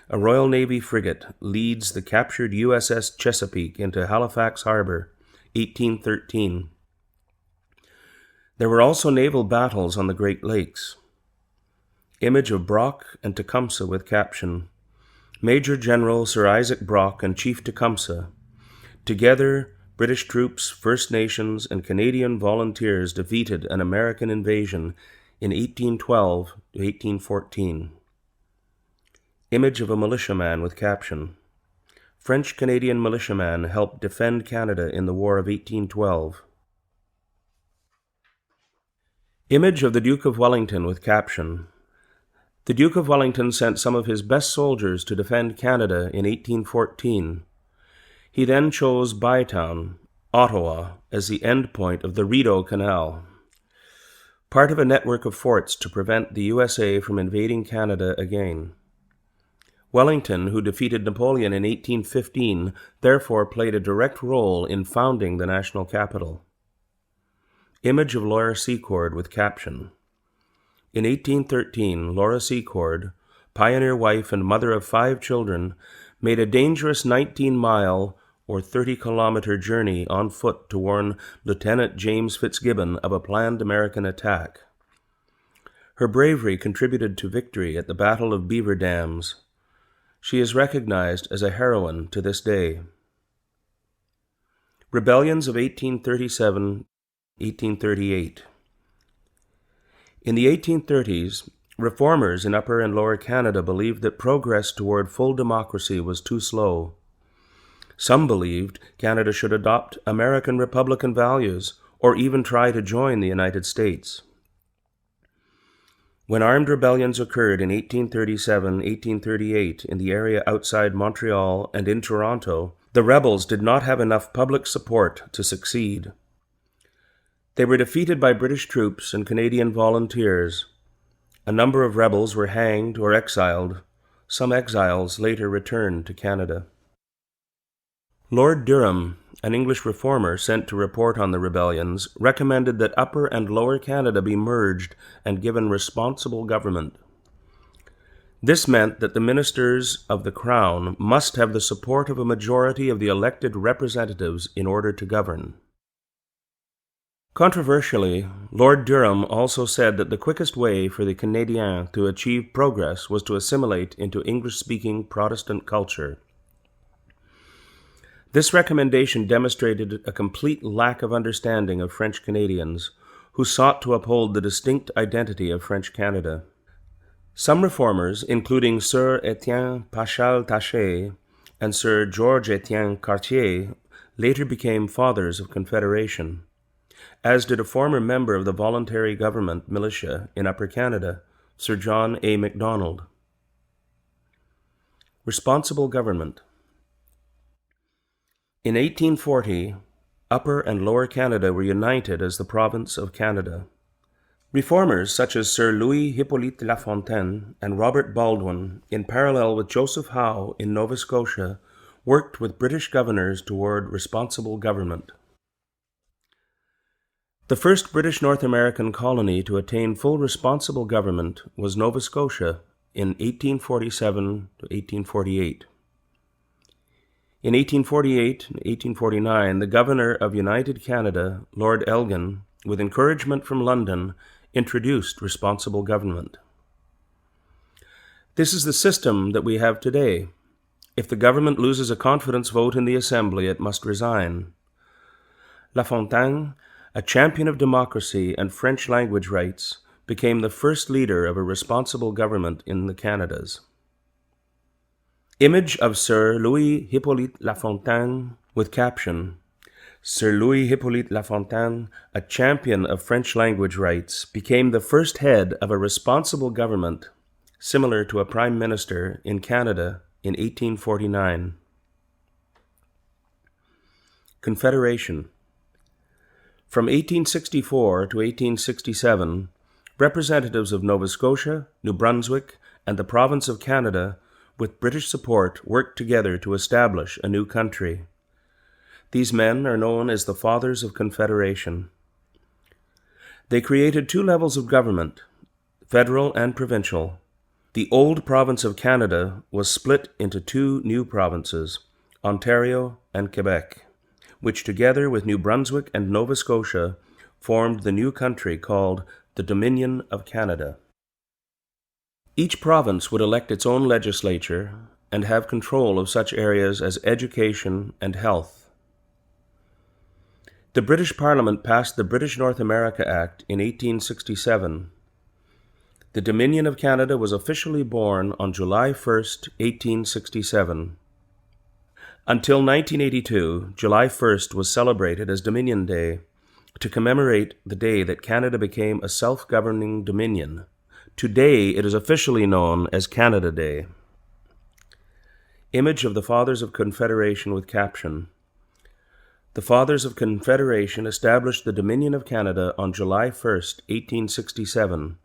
a Royal Navy frigate, leads the captured USS Chesapeake into Halifax Harbor, 1813. There were also naval battles on the Great Lakes. Image of Brock and Tecumseh with caption, Major General Sir Isaac Brock and Chief Tecumseh. Together, British troops, First Nations, and Canadian volunteers defeated an American invasion in 1812 to 1814. Image of a militiaman with caption, French-Canadian militiaman helped defend Canada in the War of 1812. Image of the Duke of Wellington with caption, The Duke of Wellington sent some of his best soldiers to defend Canada in 1814. He then chose Bytown, Ottawa, as the end point of the Rideau Canal, part of a network of forts to prevent the USA from invading Canada again. Wellington, who defeated Napoleon in 1815, therefore played a direct role in founding the national capital. Image of Laura Secord with caption, In 1813, Laura Secord, pioneer wife and mother of 5 children, made a dangerous 19-mile or 30-kilometer journey on foot to warn Lieutenant James Fitzgibbon of a planned American attack. Her bravery contributed to victory at the Battle of Beaver Dams. She is recognized as a heroine to this day. Rebellions of 1837-1838. In the 1830s, reformers in Upper and Lower Canada believed that progress toward full democracy was too slow. Some believed Canada should adopt American Republican values or even try to join the United States. When armed rebellions occurred in 1837-1838 in the area outside Montreal and in Toronto, the rebels did not have enough public support to succeed. They were defeated by British troops and Canadian volunteers. A number of rebels were hanged or exiled. Some exiles later returned to Canada. Lord Durham, an English reformer sent to report on the rebellions, recommended that Upper and Lower Canada be merged and given responsible government. This meant that the ministers of the Crown must have the support of a majority of the elected representatives in order to govern. Controversially, Lord Durham also said that the quickest way for the Canadiens to achieve progress was to assimilate into English-speaking Protestant culture. This recommendation demonstrated a complete lack of understanding of French Canadians, who sought to uphold the distinct identity of French Canada. Some reformers, including Sir Etienne Paschal Taché and Sir Georges Etienne Cartier, later became fathers of Confederation, as did a former member of the voluntary government militia in Upper Canada, Sir John A. Macdonald. Responsible government. In 1840, Upper and Lower Canada were united as the province of Canada. Reformers such as Sir Louis Hippolyte Lafontaine and Robert Baldwin, in parallel with Joseph Howe in Nova Scotia, worked with British governors toward responsible government. The first British North American colony to attain full responsible government was Nova Scotia in 1847 to 1848. In 1848 and 1849, the Governor of United Canada, Lord Elgin, with encouragement from London, introduced responsible government. This is the system that we have today. If the government loses a confidence vote in the Assembly, it must resign. La Fontaine, a champion of democracy and French language rights, became the first leader of a responsible government in the Canadas. Image of Sir Louis Hippolyte La Fontaine with caption, Sir Louis Hippolyte La Fontaine, a champion of French language rights, became the first head of a responsible government, similar to a prime minister, in Canada in 1849. Confederation. From 1864 to 1867, representatives of Nova Scotia, New Brunswick, and the province of Canada, with British support, worked together to establish a new country. These men are known as the Fathers of Confederation. They created two levels of government, federal and provincial. The old province of Canada was split into two new provinces, Ontario and Quebec, which together with New Brunswick and Nova Scotia formed the new country called the Dominion of Canada. Each province would elect its own legislature and have control of such areas as education and health. The British Parliament passed the British North America Act in 1867. The Dominion of Canada was officially born on July 1, 1867. Until 1982, July 1st was celebrated as Dominion Day, to commemorate the day that Canada became a self-governing dominion. Today, it is officially known as Canada Day. Image of the Fathers of Confederation with caption, The Fathers of Confederation established the Dominion of Canada on July 1, 1867,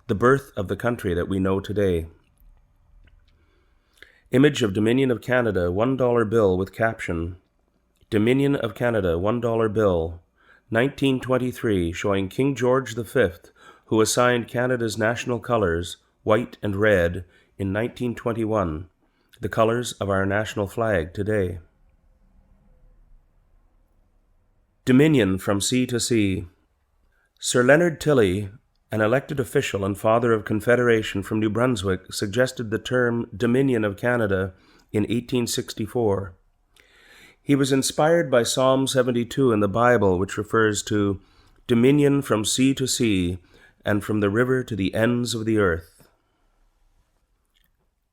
the birth of the country that we know today. Image of Dominion of Canada $1 bill with caption, Dominion of Canada $1 bill, 1923, showing King George V, who assigned Canada's national colors, white and red, in 1921, the colors of our national flag today. Dominion from sea to sea. Sir Leonard Tilley, an elected official and father of Confederation from New Brunswick, suggested the term Dominion of Canada in 1864. He was inspired by Psalm 72 in the Bible, which refers to dominion from sea to sea and from the river to the ends of the earth.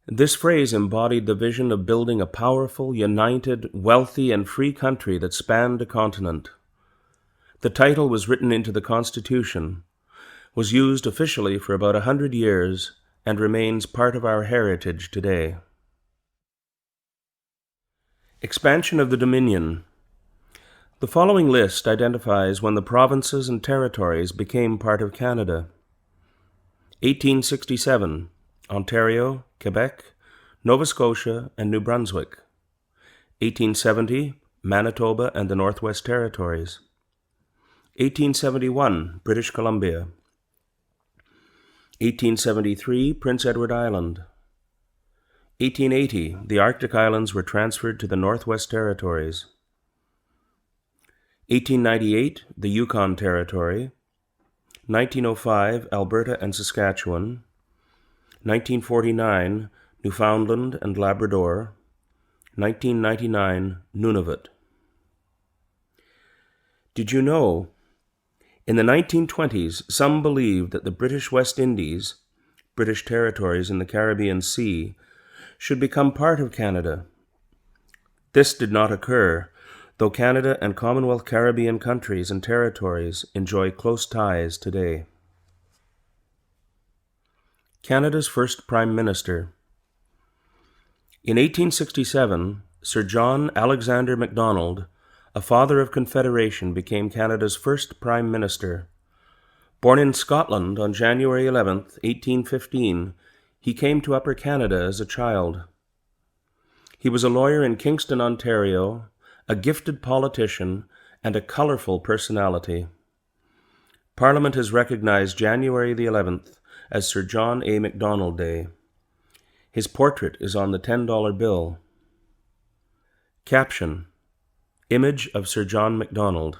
This phrase embodied the vision of building a powerful, united, wealthy, and free country that spanned a continent. The title was written into the Constitution, was used officially for about 100 years, and remains part of our heritage today. Expansion of the Dominion. The following list identifies when the provinces and territories became part of Canada. 1867, Ontario, Quebec, Nova Scotia, and New Brunswick. 1870, Manitoba and the Northwest Territories. 1871, British Columbia. 1873, Prince Edward Island. 1880, the Arctic Islands were transferred to the Northwest Territories. 1898, the Yukon Territory. 1905, Alberta and Saskatchewan. 1949, Newfoundland and Labrador. 1999, Nunavut. Did you know? In the 1920s, some believed that the British West Indies, British territories in the Caribbean Sea, should become part of Canada. This did not occur, though Canada and Commonwealth Caribbean countries and territories enjoy close ties today. Canada's first Prime Minister. In 1867, Sir John Alexander Macdonald, a father of Confederation, became Canada's first Prime Minister. Born in Scotland on January 11, 1815, he came to Upper Canada as a child. He was a lawyer in Kingston, Ontario, a gifted politician, and a colorful personality. Parliament has recognized January the 11th as Sir John A. Macdonald Day. His portrait is on the $10 bill. Caption: Image of Sir John Macdonald.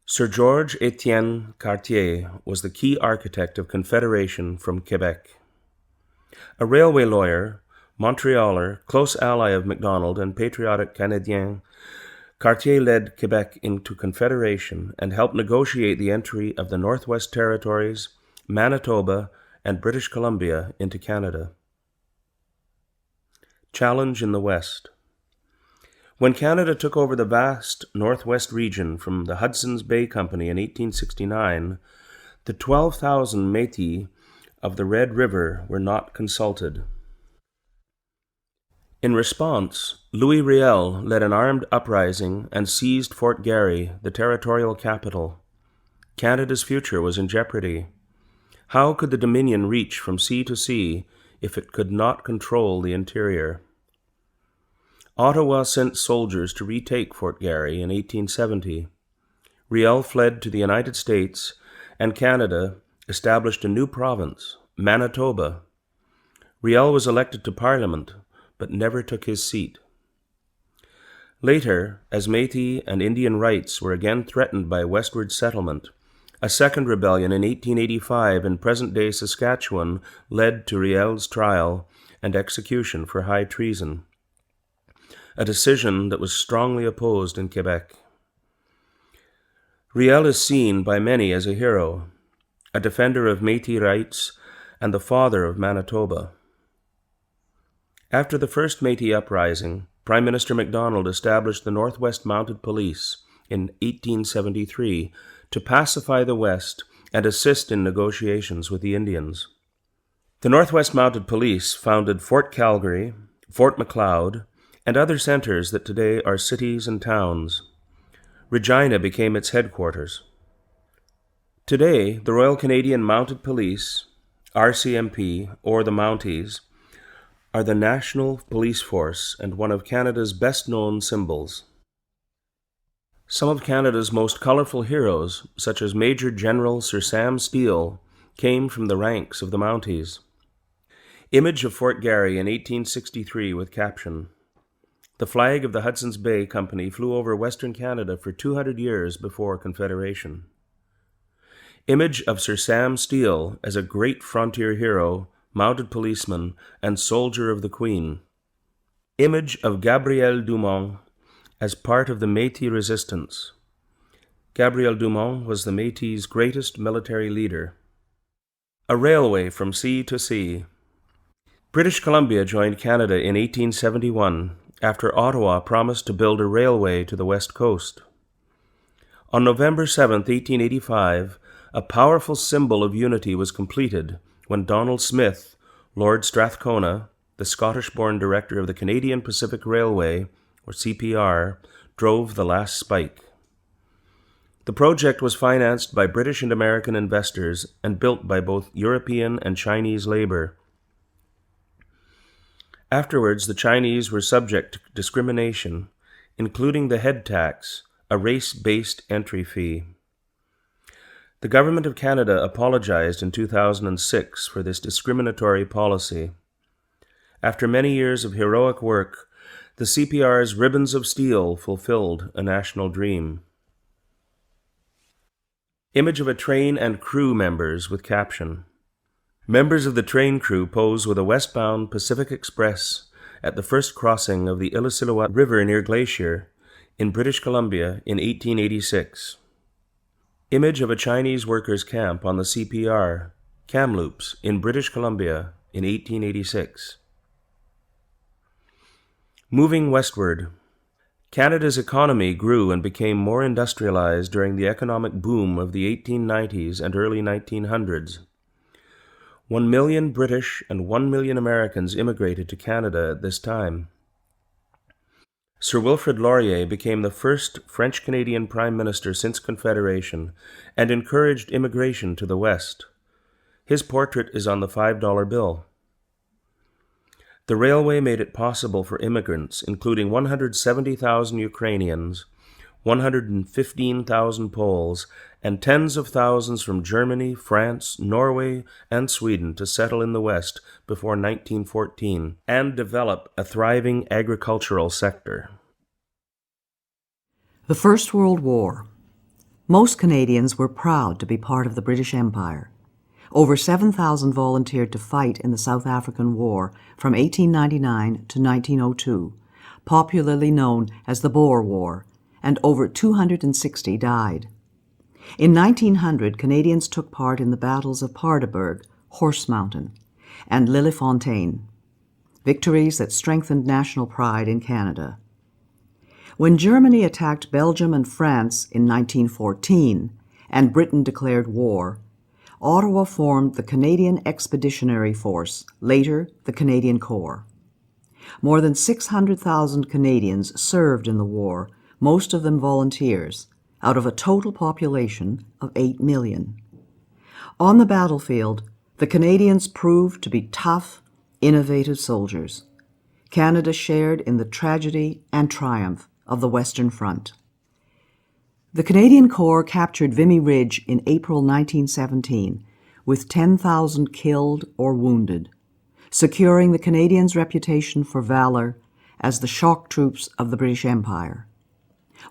Sir George Etienne Cartier was the key architect of Confederation from Quebec. A railway lawyer, Montrealer, close ally of Macdonald and patriotic Canadien, Cartier led Quebec into Confederation and helped negotiate the entry of the Northwest Territories, Manitoba, and British Columbia into Canada. Challenge in the West. When Canada took over the vast Northwest region from the Hudson's Bay Company in 1869, the 12,000 Métis of the Red River were not consulted. In response, Louis Riel led an armed uprising and seized Fort Garry, the territorial capital. Canada's future was in jeopardy. How could the Dominion reach from sea to sea if it could not control the interior? Ottawa sent soldiers to retake Fort Garry in 1870. Riel fled to the United States, and Canada established a new province, Manitoba. Riel was elected to Parliament, but never took his seat. Later, as Métis and Indian rights were again threatened by westward settlement, a second rebellion in 1885 in present-day Saskatchewan led to Riel's trial and execution for high treason, a decision that was strongly opposed in Quebec. Riel is seen by many as a hero, a defender of Métis rights and the father of Manitoba. After the first Métis uprising, Prime Minister Macdonald established the Northwest Mounted Police in 1873 to pacify the West and assist in negotiations with the Indians. The Northwest Mounted Police founded Fort Calgary, Fort Macleod, and other centers that today are cities and towns. Regina became its headquarters. Today, the Royal Canadian Mounted Police, RCMP, or the Mounties, are the national police force and one of Canada's best-known symbols. Some of Canada's most colourful heroes, such as Major General Sir Sam Steele, came from the ranks of the Mounties. Image of Fort Garry in 1863 with caption: The flag of the Hudson's Bay Company flew over Western Canada for 200 years before Confederation. Image of Sir Sam Steele as a great frontier hero, mounted policeman, and soldier of the Queen. Image of Gabriel Dumont as part of the Métis resistance. Gabriel Dumont was the Métis' greatest military leader. A railway from sea to sea. British Columbia joined Canada in 1871 after Ottawa promised to build a railway to the west coast. On November 7, 1885, a powerful symbol of unity was completed when Donald Smith, Lord Strathcona, the Scottish-born director of the Canadian Pacific Railway, or CPR, drove the last spike. The project was financed by British and American investors and built by both European and Chinese labor. Afterwards, the Chinese were subject to discrimination, including the head tax, a race-based entry fee. The Government of Canada apologized in 2006 for this discriminatory policy. After many years of heroic work, the CPR's ribbons of steel fulfilled a national dream. Image of a train and crew members with caption: Members of the train crew pose with a westbound Pacific Express at the first crossing of the Illecillewaet River near Glacier in British Columbia in 1886. Image of a Chinese workers' camp on the CPR, Kamloops, in British Columbia in 1886. Moving westward. Canada's economy grew and became more industrialized during the economic boom of the 1890s and early 1900s. 1 million British and 1 million Americans immigrated to Canada at this time. Sir Wilfrid Laurier became the first French-Canadian Prime Minister since Confederation and encouraged immigration to the West. His portrait is on the $5 bill. The railway made it possible for immigrants, including 170,000 Ukrainians, 115,000 Poles, and tens of thousands from Germany, France, Norway, and Sweden to settle in the West before 1914 and develop a thriving agricultural sector. The First World War. Most Canadians were proud to be part of the British Empire. Over 7,000 volunteered to fight in the South African War from 1899 to 1902, popularly known as the Boer War, and over 260 died. In 1900, Canadians took part in the battles of Paardeberg, Horse Mountain, and Lillefontaine, victories that strengthened national pride in Canada. When Germany attacked Belgium and France in 1914 and Britain declared war, Ottawa formed the Canadian Expeditionary Force, later the Canadian Corps. More than 600,000 Canadians served in the war, most of them volunteers, out of a total population of 8 million. On the battlefield, the Canadians proved to be tough, innovative soldiers. Canada shared in the tragedy and triumph of the Western Front. The Canadian Corps captured Vimy Ridge in April 1917, with 10,000 killed or wounded, securing the Canadians' reputation for valor as the shock troops of the British Empire.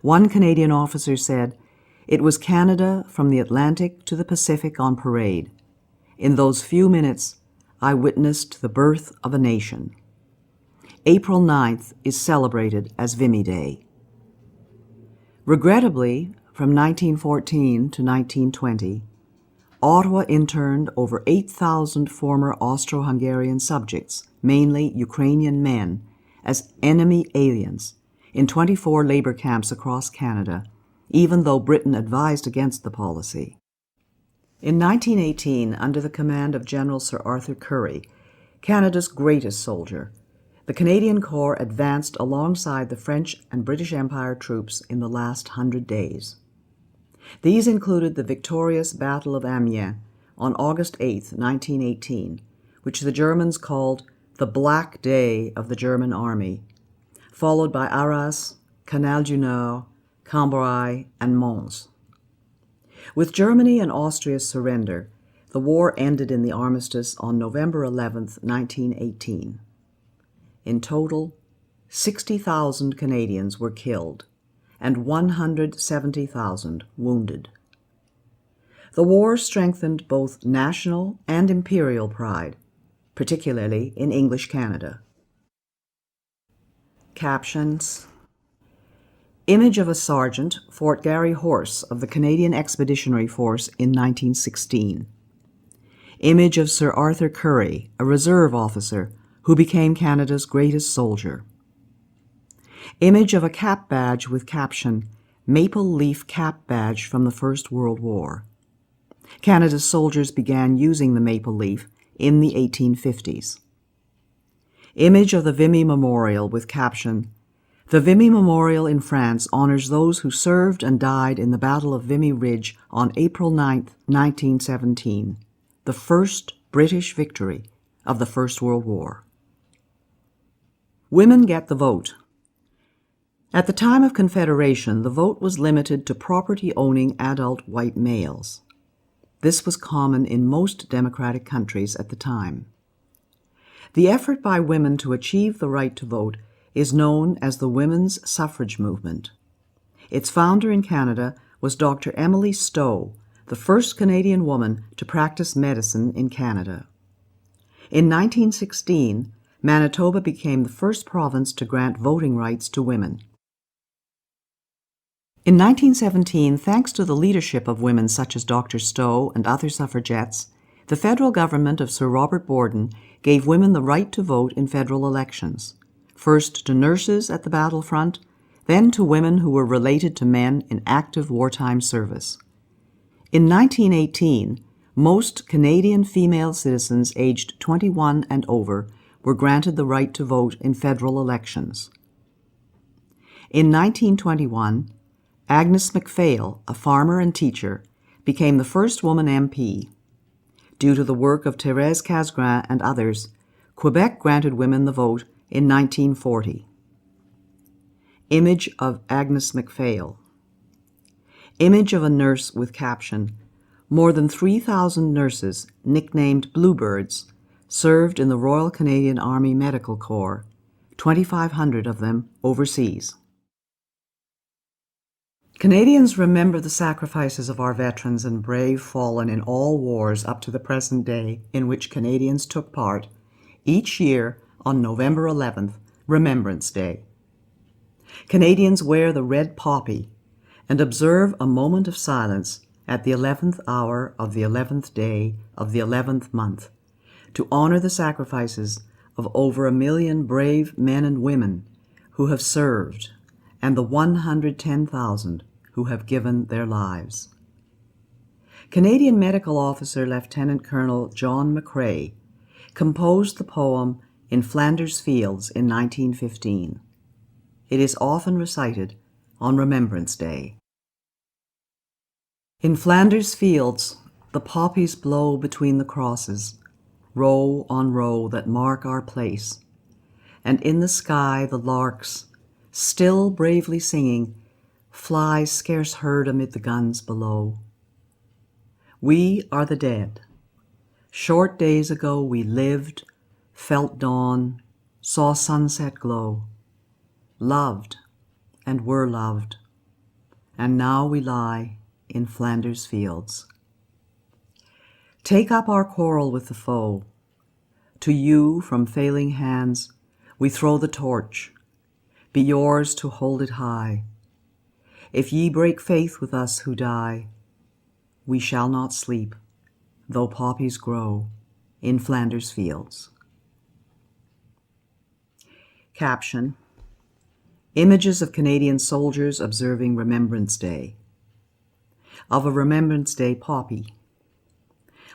One Canadian officer said, "It was Canada from the Atlantic to the Pacific on parade. In those few minutes, I witnessed the birth of a nation." April 9th is celebrated as Vimy Day. Regrettably, from 1914 to 1920, Ottawa interned over 8,000 former Austro-Hungarian subjects, mainly Ukrainian men, as enemy aliens in 24 labor camps across Canada, even though Britain advised against the policy. In 1918, under the command of General Sir Arthur Currie, Canada's greatest soldier, the Canadian Corps advanced alongside the French and British Empire troops in the last 100 days. These included the victorious Battle of Amiens on August 8, 1918, which the Germans called the Black Day of the German Army, followed by Arras, Canal du Nord, Cambrai, and Mons. With Germany and Austria's surrender, the war ended in the armistice on November 11, 1918. In total, 60,000 Canadians were killed and 170,000 wounded. The war strengthened both national and imperial pride, particularly in English Canada. Captions: Image of a sergeant, Fort Garry Horse of the Canadian Expeditionary Force in 1916. Image of Sir Arthur Currie, a reserve officer who became Canada's greatest soldier. Image of a cap badge with caption, "Maple Leaf Cap Badge from the First World War." Canada's soldiers began using the maple leaf in the 1850s. Image of the Vimy Memorial with caption, "The Vimy Memorial in France honors those who served and died in the Battle of Vimy Ridge on April 9, 1917, the first British victory of the First World War." Women get the vote. At the time of Confederation, the vote was limited to property-owning adult white males. This was common in most democratic countries at the time. The effort by women to achieve the right to vote is known as the women's suffrage movement. Its founder in Canada was Dr. Emily Stowe, the first Canadian woman to practice medicine in Canada. In 1916, Manitoba became the first province to grant voting rights to women. In 1917, thanks to the leadership of women such as Dr. Stowe and other suffragettes, the federal government of Sir Robert Borden gave women the right to vote in federal elections, first to nurses at the battlefront, then to women who were related to men in active wartime service. In 1918, most Canadian female citizens aged 21 and over were granted the right to vote in federal elections. In 1921, Agnes MacPhail, a farmer and teacher, became the first woman MP. Due to the work of Thérèse Casgrain and others, Quebec granted women the vote in 1940. Image of Agnes MacPhail. Image of a nurse with caption, more than 3,000 nurses, nicknamed Bluebirds, served in the Royal Canadian Army Medical Corps, 2,500 of them overseas. Canadians remember the sacrifices of our veterans and brave fallen in all wars up to the present day in which Canadians took part, each year on November 11th, Remembrance Day. Canadians wear the red poppy and observe a moment of silence at the 11th hour of the 11th day of the 11th month to honor the sacrifices of over 1 million brave men and women who have served and the 110,000 who have given their lives. Canadian Medical Officer Lieutenant Colonel John McCrae composed the poem In Flanders Fields in 1915. It is often recited on Remembrance Day. In Flanders fields, the poppies blow between the crosses, row on row that mark our place, and in the sky the larks, still bravely singing, fly scarce heard amid the guns below. We are the dead. Short days ago we lived, felt dawn, saw sunset glow, loved and were loved, and now we lie in Flanders fields. Take up our quarrel with the foe. To you from failing hands we throw the torch. Be yours to hold it high. If ye break faith with us who die, we shall not sleep, though poppies grow in Flanders fields. Caption: Images of Canadian soldiers observing Remembrance Day. Of a Remembrance Day poppy.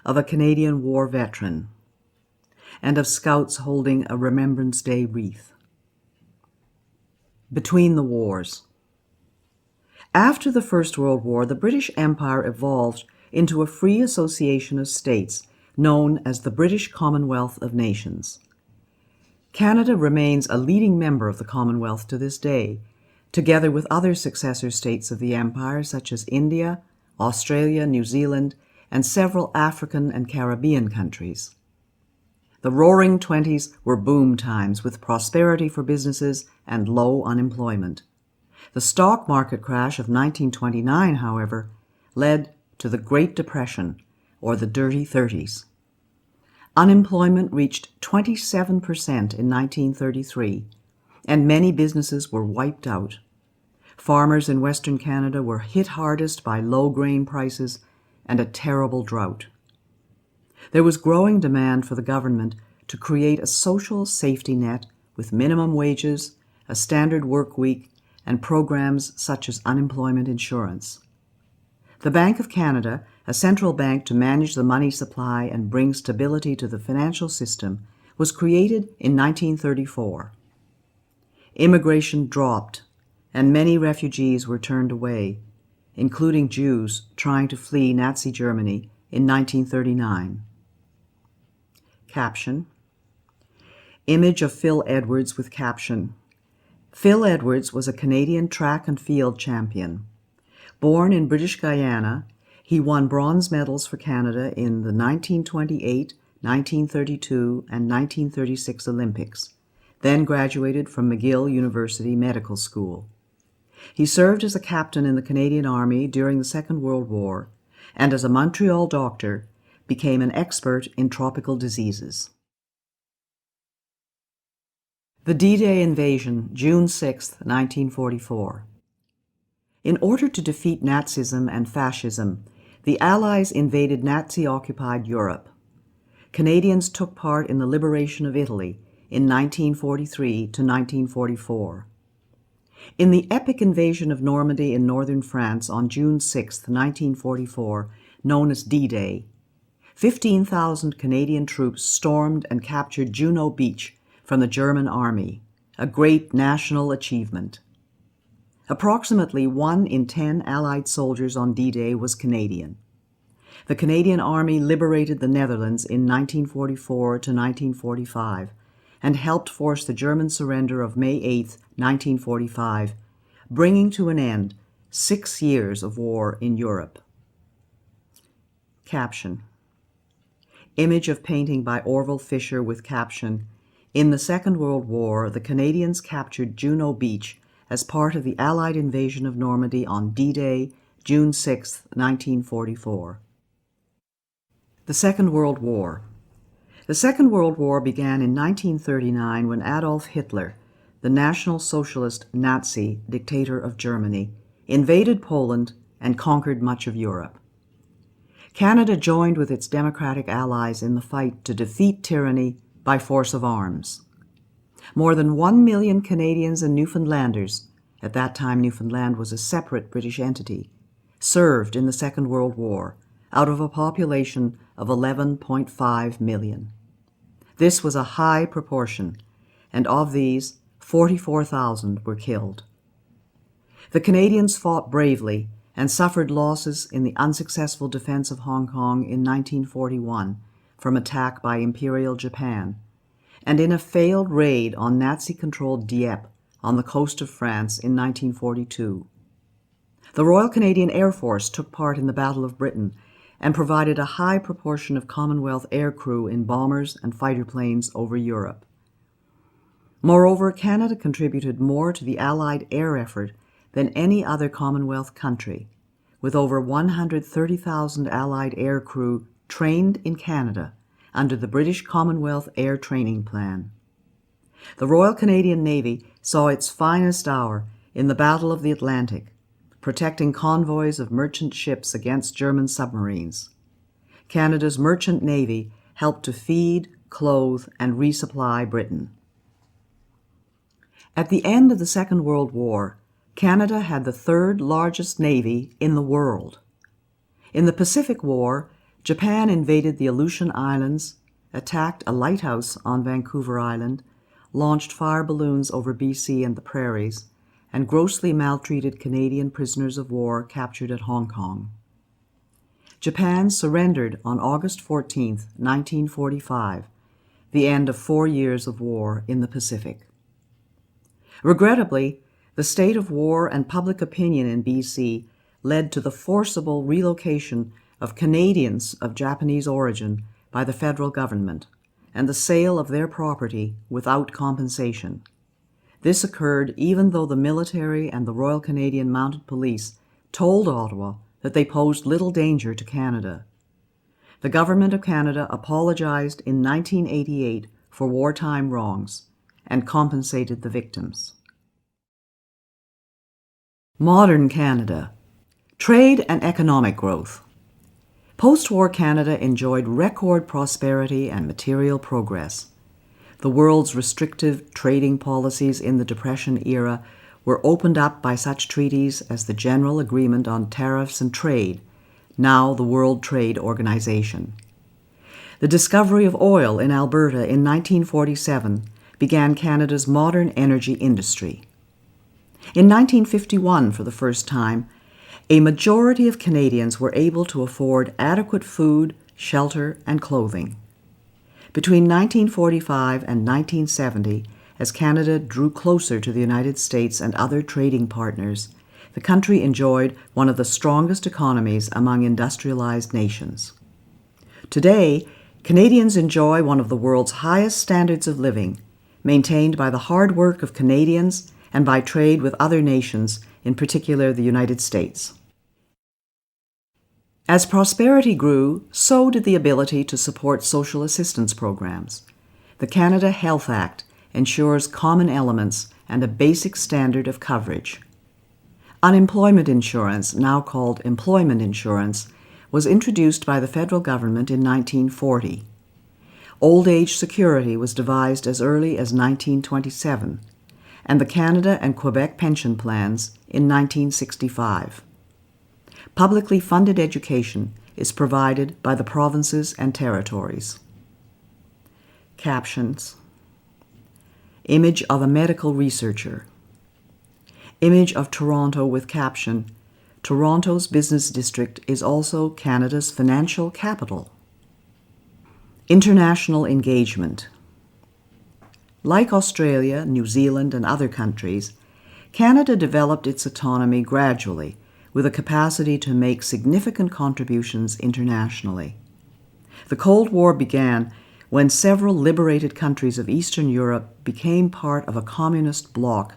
Of a Canadian War veteran. And of scouts holding a Remembrance Day wreath. Between the wars. After the First World War, the British Empire evolved into a free association of states known as the British Commonwealth of Nations. Canada remains a leading member of the Commonwealth to this day, together with other successor states of the Empire such as India, Australia, New Zealand, and several African and Caribbean countries. The Roaring Twenties were boom times with prosperity for businesses and low unemployment. The stock market crash of 1929, however, led to the Great Depression, or the Dirty 30s. Unemployment reached 27% in 1933, and many businesses were wiped out. Farmers in Western Canada were hit hardest by low grain prices and a terrible drought. There was growing demand for the government to create a social safety net with minimum wages, a standard work week, and programs such as unemployment insurance. The Bank of Canada, a central bank to manage the money supply and bring stability to the financial system, was created in 1934. Immigration dropped, and many refugees were turned away, including Jews trying to flee Nazi Germany in 1939. Caption: Image of Phil Edwards with caption: Phil Edwards was a Canadian track and field champion. Born in British Guyana, he won bronze medals for Canada in the 1928, 1932, and 1936 Olympics, then graduated from McGill University Medical School. He served as a captain in the Canadian Army during the Second World War, and as a Montreal doctor, became an expert in tropical diseases. The D-Day invasion, June 6, 1944. In order to defeat Nazism and fascism, the Allies invaded Nazi-occupied Europe. Canadians took part in the liberation of Italy in 1943 to 1944. In the epic invasion of Normandy in northern France on June 6, 1944, known as D-Day, 15,000 Canadian troops stormed and captured Juno Beach from the German army, a great national achievement. Approximately 1 in 10 Allied soldiers on D-Day was Canadian. The Canadian Army liberated the Netherlands in 1944 to 1945 and helped force the German surrender of May 8, 1945, bringing to an end 6 years of war in Europe. Caption. Image of painting by Orville Fisher with caption, "In the Second World War, the Canadians captured Juno Beach as part of the Allied invasion of Normandy on D-Day, June 6, 1944. The Second World War. The Second World War began in 1939 when Adolf Hitler, the National Socialist Nazi dictator of Germany, invaded Poland and conquered much of Europe. Canada joined with its democratic allies in the fight to defeat tyranny by force of arms. More than 1 million Canadians and Newfoundlanders, at that time Newfoundland was a separate British entity, served in the Second World War, out of a population of 11.5 million. This was a high proportion, and of these, 44,000 were killed. The Canadians fought bravely and suffered losses in the unsuccessful defense of Hong Kong in 1941 from attack by Imperial Japan, and in a failed raid on Nazi-controlled Dieppe on the coast of France in 1942. The Royal Canadian Air Force took part in the Battle of Britain and provided a high proportion of Commonwealth aircrew in bombers and fighter planes over Europe. Moreover, Canada contributed more to the Allied air effort than any other Commonwealth country, with over 130,000 Allied aircrew trained in Canada under the British Commonwealth Air Training Plan. The Royal Canadian Navy saw its finest hour in the Battle of the Atlantic, protecting convoys of merchant ships against German submarines. Canada's merchant navy helped to feed, clothe, and resupply Britain. At the end of the Second World War, Canada had the third largest navy in the world. In the Pacific War, Japan invaded the Aleutian Islands, attacked a lighthouse on Vancouver Island, launched fire balloons over BC and the prairies, and grossly maltreated Canadian prisoners of war captured at Hong Kong. Japan surrendered on August 14, 1945, the end of 4 years of war in the Pacific. Regrettably, the state of war and public opinion in BC led to the forcible relocation of Canadians of Japanese origin by the federal government and the sale of their property without compensation. This occurred even though the military and the Royal Canadian Mounted Police told Ottawa that they posed little danger to Canada. The Government of Canada apologized in 1988 for wartime wrongs and compensated the victims. Modern Canada. Trade and economic growth. Post-war Canada enjoyed record prosperity and material progress. The world's restrictive trading policies in the Depression era were opened up by such treaties as the General Agreement on Tariffs and Trade, now the World Trade Organization. The discovery of oil in Alberta in 1947 began Canada's modern energy industry. In 1951, for the first time, a majority of Canadians were able to afford adequate food, shelter, and clothing. Between 1945 and 1970, as Canada drew closer to the United States and other trading partners, the country enjoyed one of the strongest economies among industrialized nations. Today, Canadians enjoy one of the world's highest standards of living, maintained by the hard work of Canadians and by trade with other nations, in particular the United States. As prosperity grew, so did the ability to support social assistance programs. The Canada Health Act ensures common elements and a basic standard of coverage. Unemployment insurance, now called employment insurance, was introduced by the federal government in 1940. Old age security was devised as early as 1927, and the Canada and Quebec pension plans in 1965. Publicly funded education is provided by the provinces and territories. Captions. Image of a medical researcher. Image of Toronto with caption, "Toronto's business district is also Canada's financial capital." International engagement. Like Australia, New Zealand, and other countries, Canada developed its autonomy gradually with a capacity to make significant contributions internationally. The Cold War began when several liberated countries of Eastern Europe became part of a communist bloc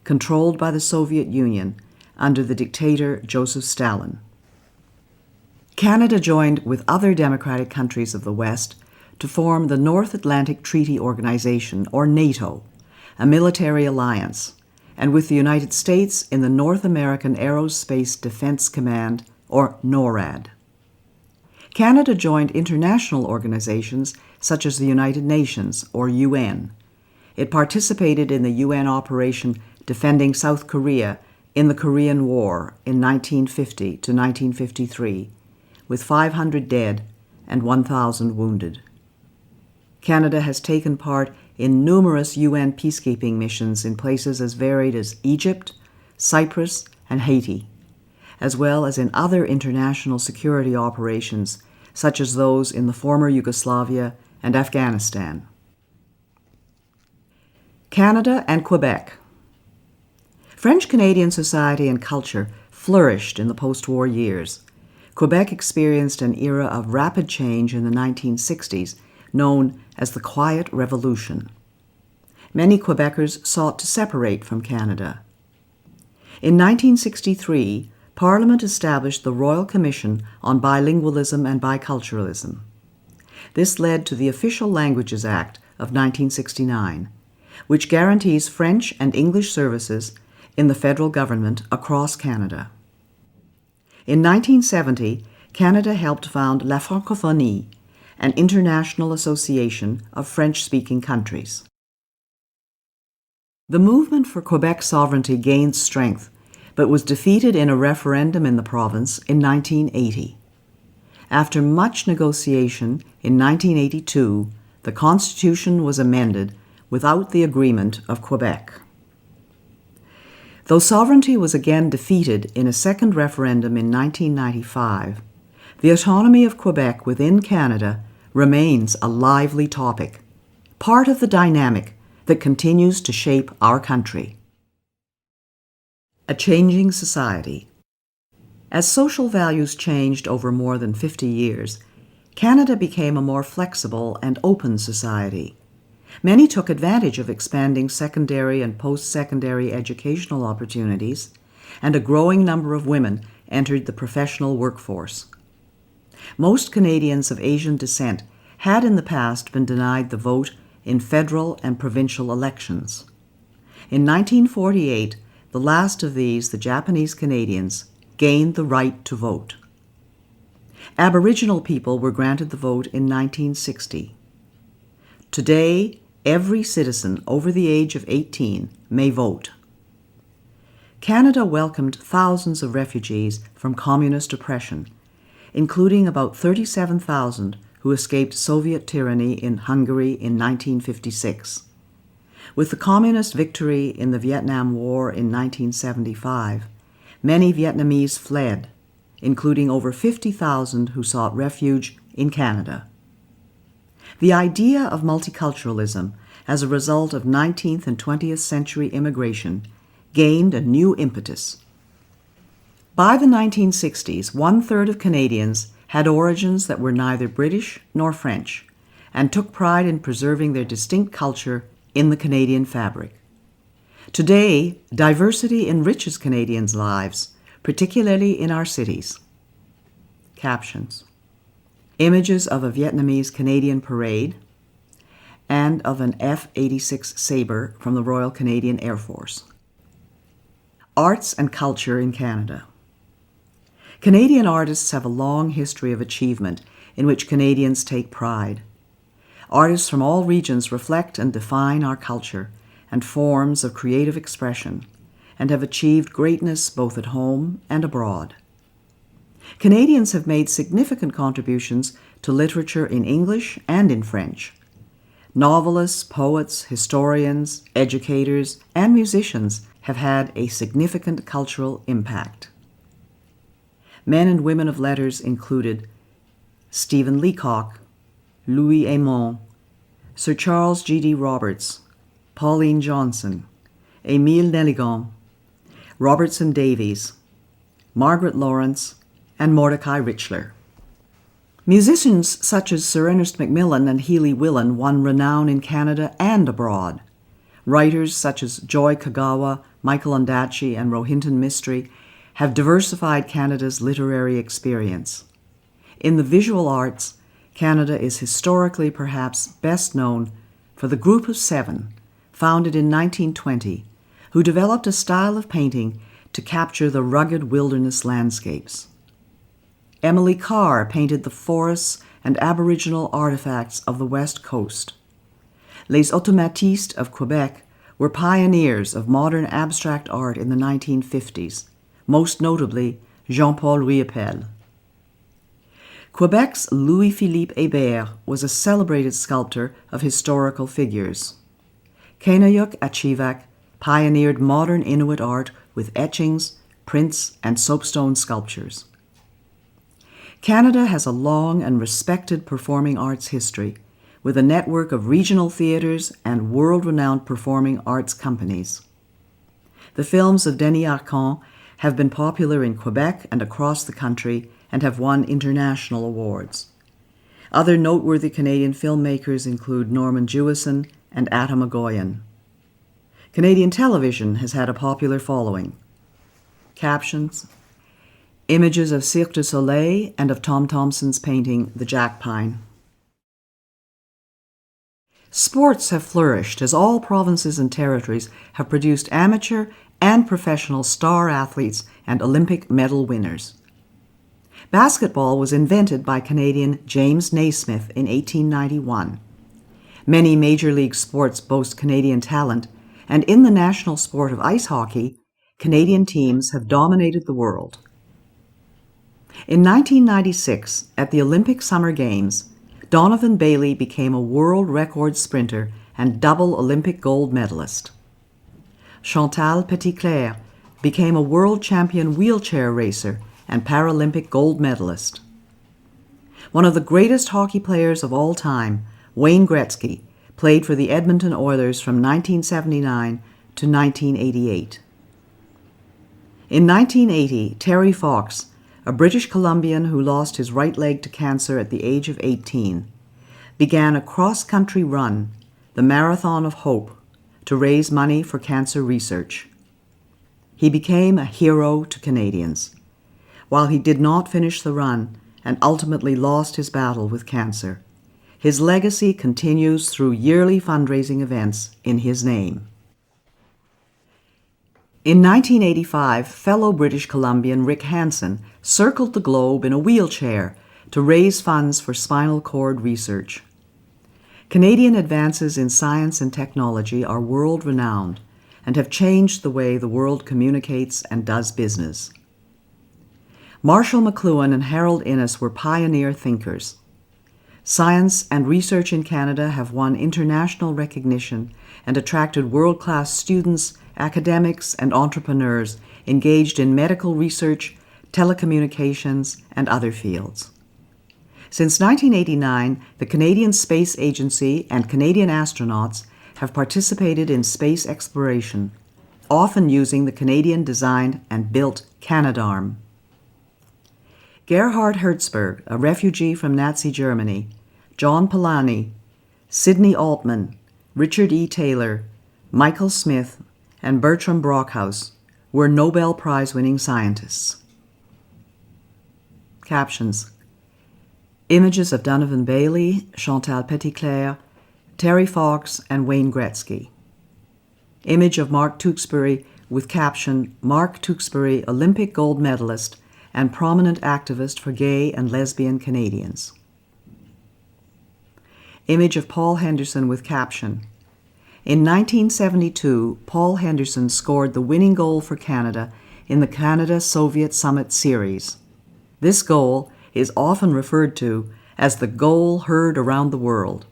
controlled by the Soviet Union under the dictator Joseph Stalin. Canada joined with other democratic countries of the West to form the North Atlantic Treaty Organization, or NATO, a military alliance, and with the United States in the North American Aerospace Defense Command, or NORAD. Canada joined international organizations such as the United Nations, or UN. It participated in the UN operation defending South Korea in the Korean War in 1950 to 1953, with 500 dead and 1,000 wounded. Canada has taken part in numerous UN peacekeeping missions in places as varied as Egypt, Cyprus, and Haiti, as well as in other international security operations such as those in the former Yugoslavia and Afghanistan. Canada and Quebec. French-Canadian society and culture flourished in the post-war years. Quebec experienced an era of rapid change in the 1960s, known as the Quiet Revolution. Many Quebecers sought to separate from Canada. In 1963, Parliament established the Royal Commission on Bilingualism and Biculturalism. This led to the Official Languages Act of 1969, which guarantees French and English services in the federal government across Canada. In 1970, Canada helped found La Francophonie, an international association of French-speaking countries. The movement for Quebec sovereignty gained strength, but was defeated in a referendum in the province in 1980. After much negotiation, in 1982, the Constitution was amended without the agreement of Quebec. Though sovereignty was again defeated in a second referendum in 1995, the autonomy of Quebec within Canada remains a lively topic, part of the dynamic that continues to shape our country. A changing society. As social values changed over more than 50 years, Canada became a more flexible and open society. Many took advantage of expanding secondary and post-secondary educational opportunities, and a growing number of women entered the professional workforce. Most Canadians of Asian descent had in the past been denied the vote in federal and provincial elections. In 1948, the last of these, the Japanese Canadians, gained the right to vote. Aboriginal people were granted the vote in 1960. Today, every citizen over the age of 18 may vote. Canada welcomed thousands of refugees from communist oppression, including about 37,000 who escaped Soviet tyranny in Hungary in 1956. With the communist victory in the Vietnam War in 1975, many Vietnamese fled, including over 50,000 who sought refuge in Canada. The idea of multiculturalism as a result of 19th and 20th century immigration gained a new impetus. By the 1960s, 1/3 of Canadians had origins that were neither British nor French, and took pride in preserving their distinct culture in the Canadian fabric. Today, diversity enriches Canadians' lives, particularly in our cities. Captions. Images of a Vietnamese Canadian parade and of an F-86 Sabre from the Royal Canadian Air Force. Arts and culture in Canada. Canadian artists have a long history of achievement in which Canadians take pride. Artists from all regions reflect and define our culture and forms of creative expression, and have achieved greatness both at home and abroad. Canadians have made significant contributions to literature in English and in French. Novelists, poets, historians, educators, and musicians have had a significant cultural impact. Men and women of letters included Stephen Leacock, Louis Aymon, Sir Charles G.D. Roberts, Pauline Johnson, Émile Nelligan, Robertson Davies, Margaret Lawrence, and Mordecai Richler. Musicians such as Sir Ernest Macmillan and Healy Willan won renown in Canada and abroad. Writers such as Joy Kagawa, Michael Ondaatje, and Rohinton Mistry have diversified Canada's literary experience. In the visual arts, Canada is historically perhaps best known for the Group of Seven, founded in 1920, who developed a style of painting to capture the rugged wilderness landscapes. Emily Carr painted the forests and Aboriginal artifacts of the West Coast. Les Automatistes of Quebec were pioneers of modern abstract art in the 1950s, most notably Jean-Paul Riopelle. Quebec's Louis-Philippe Hébert was a celebrated sculptor of historical figures. Kainayuk Achivak pioneered modern Inuit art with etchings, prints, and soapstone sculptures. Canada has a long and respected performing arts history, with a network of regional theatres and world-renowned performing arts companies. The films of Denis Arcand have been popular in Quebec and across the country and have won international awards. Other noteworthy Canadian filmmakers include Norman Jewison and Atta Magoyan. Canadian television has had a popular following. Captions: images of Cirque du Soleil and of Tom Thomson's painting The Jack Pine. Sports have flourished as all provinces and territories have produced amateur and professional star athletes and Olympic medal winners. Basketball was invented by Canadian James Naismith in 1891. Many major league sports boast Canadian talent, and in the national sport of ice hockey, Canadian teams have dominated the world. In 1996, at the Olympic Summer Games, Donovan Bailey became a world record sprinter and double Olympic gold medalist. Chantal Petitclerc became a world champion wheelchair racer and Paralympic gold medalist. One of the greatest hockey players of all time, Wayne Gretzky, played for the Edmonton Oilers from 1979 to 1988. In 1980, Terry Fox, a British Columbian who lost his right leg to cancer at the age of 18, began a cross-country run, the Marathon of Hope, to raise money for cancer research. He became a hero to Canadians. While he did not finish the run and ultimately lost his battle with cancer, his legacy continues through yearly fundraising events in his name. In 1985, fellow British Columbian Rick Hansen circled the globe in a wheelchair to raise funds for spinal cord research. Canadian advances in science and technology are world-renowned and have changed the way the world communicates and does business. Marshall McLuhan and Harold Innis were pioneer thinkers. Science and research in Canada have won international recognition and attracted world-class students, academics, and entrepreneurs engaged in medical research, telecommunications, and other fields. Since 1989, the Canadian Space Agency and Canadian astronauts have participated in space exploration, often using the Canadian-designed and built Canadarm. Gerhard Hertzberg, a refugee from Nazi Germany, John Polanyi, Sidney Altman, Richard E. Taylor, Michael Smith, and Bertram Brockhaus were Nobel Prize-winning scientists. Captions: images of Donovan Bailey, Chantal Petitclerc, Terry Fox, and Wayne Gretzky. Image of Mark Tewksbury with caption, Mark Tewksbury, Olympic gold medalist and prominent activist for gay and lesbian Canadians. Image of Paul Henderson with caption, in 1972, Paul Henderson scored the winning goal for Canada in the Canada-Soviet Summit Series. This goal is often referred to as the goal heard around the world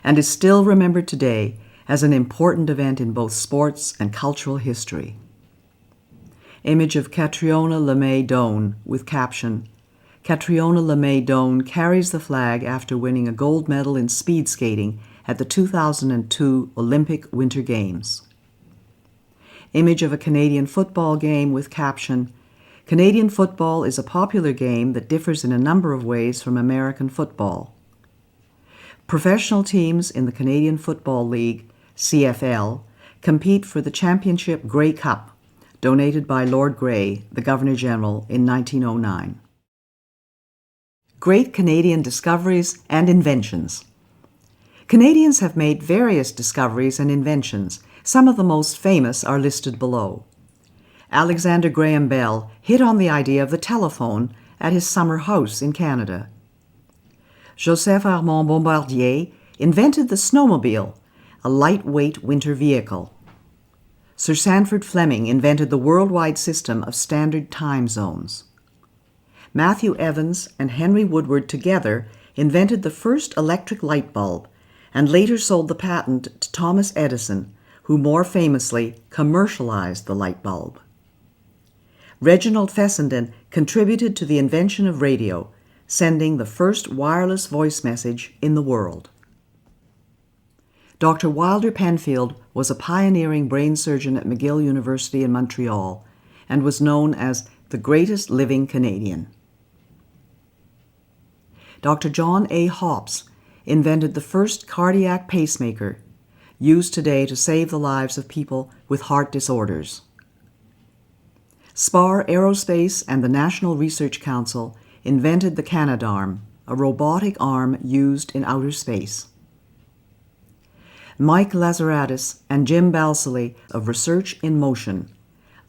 and is still remembered today as an important event in both sports and cultural history. Image of Catriona LeMay Doan with caption, Catriona LeMay Doan carries the flag after winning a gold medal in speed skating at the 2002 Olympic Winter Games. Image of a Canadian football game with caption, Canadian football is a popular game that differs in a number of ways from American football. Professional teams in the Canadian Football League, CFL, compete for the Championship Grey Cup, donated by Lord Grey, the Governor-General, in 1909. Great Canadian discoveries and inventions. Canadians have made various discoveries and inventions. Some of the most famous are listed below. Alexander Graham Bell hit on the idea of the telephone at his summer house in Canada. Joseph Armand Bombardier invented the snowmobile, a lightweight winter vehicle. Sir Sandford Fleming invented the worldwide system of standard time zones. Matthew Evans and Henry Woodward together invented the first electric light bulb and later sold the patent to Thomas Edison, who more famously commercialized the light bulb. Reginald Fessenden contributed to the invention of radio, sending the first wireless voice message in the world. Dr. Wilder Penfield was a pioneering brain surgeon at McGill University in Montreal and was known as the greatest living Canadian. Dr. John A. Hopps invented the first cardiac pacemaker, used today to save the lives of people with heart disorders. Spar Aerospace and the National Research Council invented the Canadarm, a robotic arm used in outer space. Mike Lazaradis and Jim Balsillie of Research in Motion,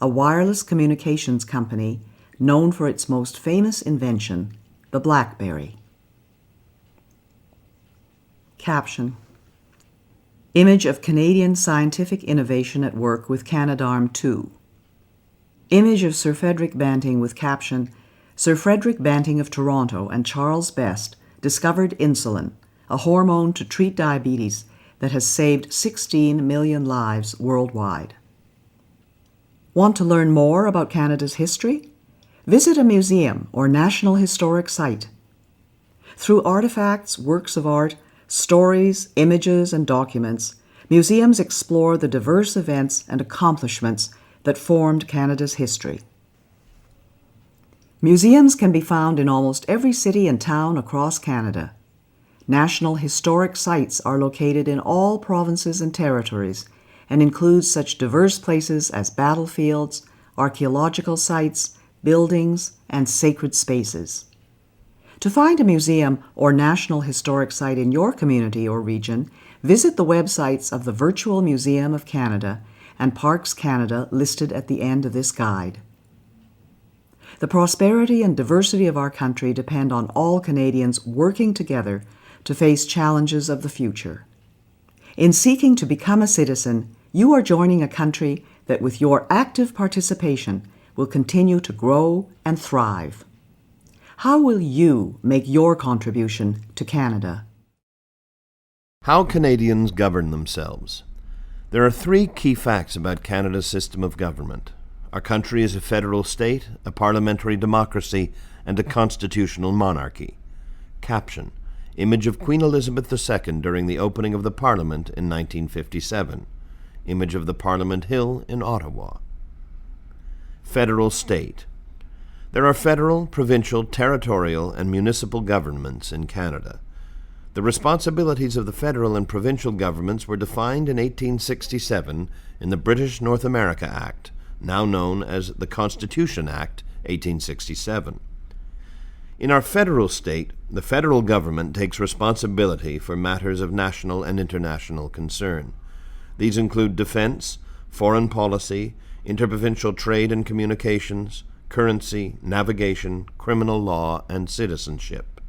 a wireless communications company known for its most famous invention, the BlackBerry. Caption: Image of Canadian scientific innovation at work with Canadarm 2. Image of Sir Frederick Banting with caption: Sir Frederick Banting of Toronto and Charles Best discovered insulin, a hormone to treat diabetes that has saved 16 million lives worldwide. Want to learn more about Canada's history? Visit a museum or national historic site. Through artifacts, works of art, stories, images, and documents, museums explore the diverse events and accomplishments that formed Canada's history. Museums can be found in almost every city and town across Canada. National historic sites are located in all provinces and territories and include such diverse places as battlefields, archaeological sites, buildings, and sacred spaces. To find a museum or national historic site in your community or region, visit the websites of the Virtual Museum of Canada and Parks Canada listed at the end of this guide. The prosperity and diversity of our country depend on all Canadians working together to face challenges of the future. In seeking to become a citizen, you are joining a country that with your active participation will continue to grow and thrive. How will you make your contribution to Canada? How Canadians govern themselves. There are three key facts about Canada's system of government. Our country is a federal state, a parliamentary democracy, and a constitutional monarchy. Caption: Image of Queen Elizabeth II during the opening of the Parliament in 1957. Image of the Parliament Hill in Ottawa. Federal state. There are federal, provincial, territorial, and municipal governments in Canada. The responsibilities of the federal and provincial governments were defined in 1867 in the British North America Act, now known as the Constitution Act, 1867. In our federal state, the federal government takes responsibility for matters of national and international concern. These include defense, foreign policy, interprovincial trade and communications, currency, navigation, criminal law, and citizenship.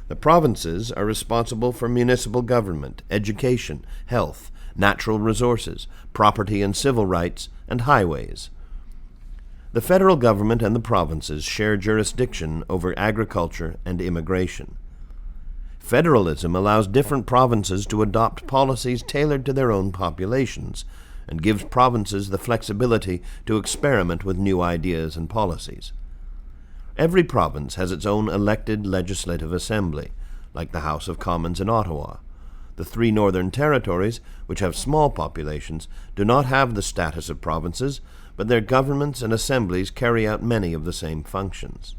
The provinces are responsible for municipal government, education, health, natural resources, property and civil rights, and highways. The federal government and the provinces share jurisdiction over agriculture and immigration. Federalism allows different provinces to adopt policies tailored to their own populations and gives provinces the flexibility to experiment with new ideas and policies. Every province has its own elected legislative assembly, like the House of Commons in Ottawa. The three northern territories, which have small populations, do not have the status of provinces, but their governments and assemblies carry out many of the same functions.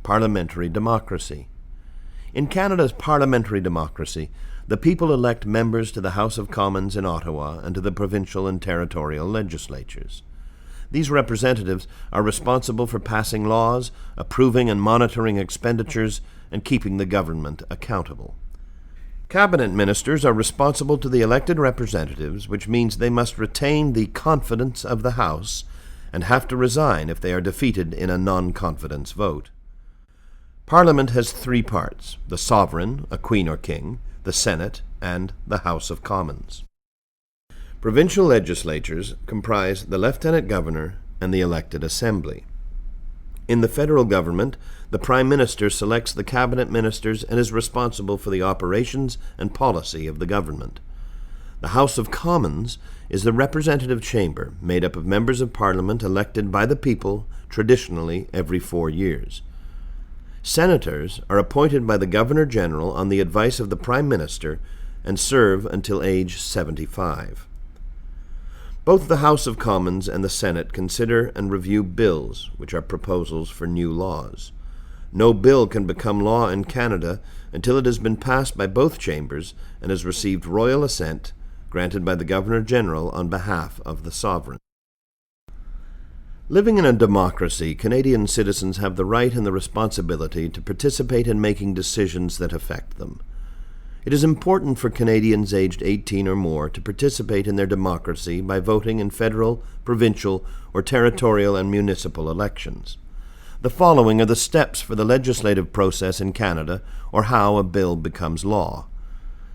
Parliamentary democracy. In Canada's parliamentary democracy, the people elect members to the House of Commons in Ottawa and to the provincial and territorial legislatures. These representatives are responsible for passing laws, approving and monitoring expenditures, and keeping the government accountable. Cabinet ministers are responsible to the elected representatives, which means they must retain the confidence of the House and have to resign if they are defeated in a non-confidence vote. Parliament has three parts: the sovereign, a queen or king, the Senate, and the House of Commons. Provincial legislatures comprise the lieutenant governor and the elected assembly. In the federal government, the Prime Minister selects the cabinet ministers and is responsible for the operations and policy of the government. The House of Commons is the representative chamber made up of members of Parliament elected by the people, traditionally every 4 years. Senators are appointed by the Governor-General on the advice of the Prime Minister and serve until age 75. Both the House of Commons and the Senate consider and review bills, which are proposals for new laws. No bill can become law in Canada until it has been passed by both chambers and has received royal assent, granted by the Governor-General on behalf of the sovereign. Living in a democracy, Canadian citizens have the right and the responsibility to participate in making decisions that affect them. It is important for Canadians aged 18 or more to participate in their democracy by voting in federal, provincial, or territorial and municipal elections. The following are the steps for the legislative process in Canada, or how a bill becomes law.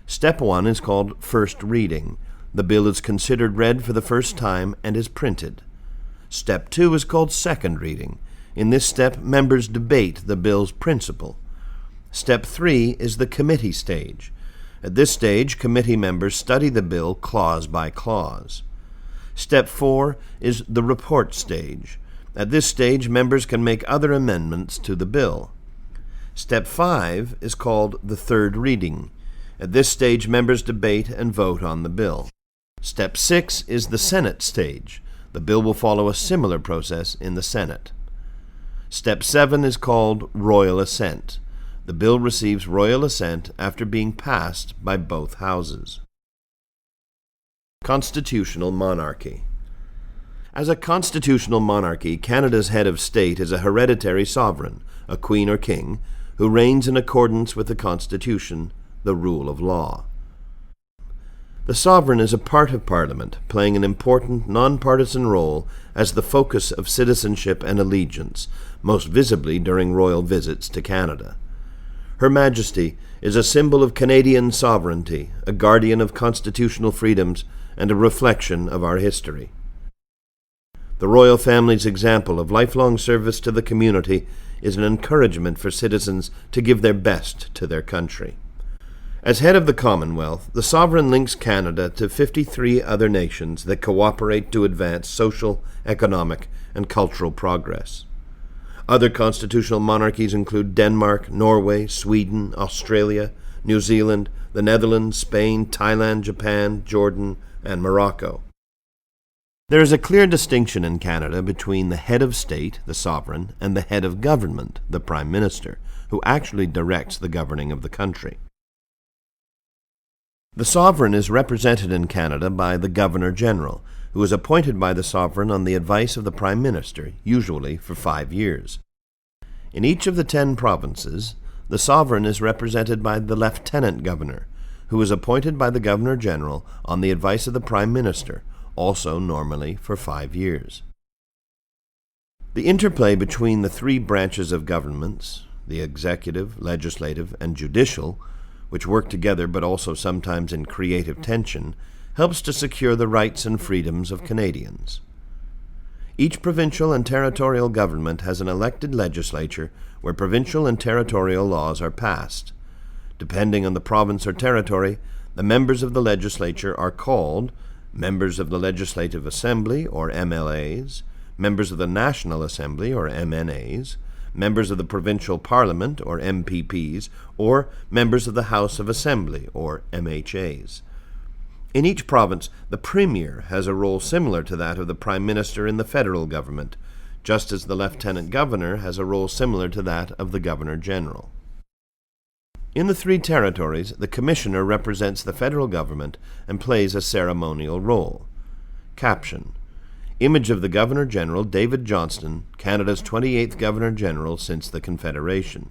Step 1 is called first reading. The bill is considered read for the first time and is printed. Step 2 is called second reading. In this step, members debate the bill's principle. Step 3 is the committee stage. At this stage, committee members study the bill clause by clause. Step 4 is the report stage. At this stage, members can make other amendments to the bill. Step 5 is called the third reading. At this stage, members debate and vote on the bill. Step 6 is the Senate stage. The bill will follow a similar process in the Senate. Step 7 is called royal assent. The bill receives royal assent after being passed by both houses. Constitutional monarchy. As a constitutional monarchy, Canada's head of state is a hereditary sovereign, a queen or king, who reigns in accordance with the Constitution, the rule of law. The sovereign is a part of Parliament, playing an important non-partisan role as the focus of citizenship and allegiance, most visibly during royal visits to Canada. Her Majesty is a symbol of Canadian sovereignty, a guardian of constitutional freedoms, and a reflection of our history. The royal family's example of lifelong service to the community is an encouragement for citizens to give their best to their country. As head of the Commonwealth, the sovereign links Canada to 53 other nations that cooperate to advance social, economic, and cultural progress. Other constitutional monarchies include Denmark, Norway, Sweden, Australia, New Zealand, the Netherlands, Spain, Thailand, Japan, Jordan, and Morocco. There is a clear distinction in Canada between the head of state, the sovereign, and the head of government, the Prime Minister, who actually directs the governing of the country. The sovereign is represented in Canada by the Governor-General, who is appointed by the sovereign on the advice of the Prime Minister, usually for 5 years. In each of the 10 provinces, the sovereign is represented by the Lieutenant Governor, who is appointed by the Governor-General on the advice of the Prime Minister, also normally for 5 years. The interplay between the 3 branches of governments, the executive, legislative, and judicial, which work together but also sometimes in creative tension, helps to secure the rights and freedoms of Canadians. Each provincial and territorial government has an elected legislature where provincial and territorial laws are passed. Depending on the province or territory, the members of the legislature are called members of the Legislative Assembly, or MLAs, members of the National Assembly, or MNAs, members of the Provincial Parliament, or MPPs, or members of the House of Assembly, or MHAs. In each province, the Premier has a role similar to that of the Prime Minister in the federal government, just as the Lieutenant Governor has a role similar to that of the Governor-General. In the three territories, the Commissioner represents the federal government and plays a ceremonial role. Caption: Image of the Governor-General David Johnston, Canada's 28th Governor-General since the Confederation.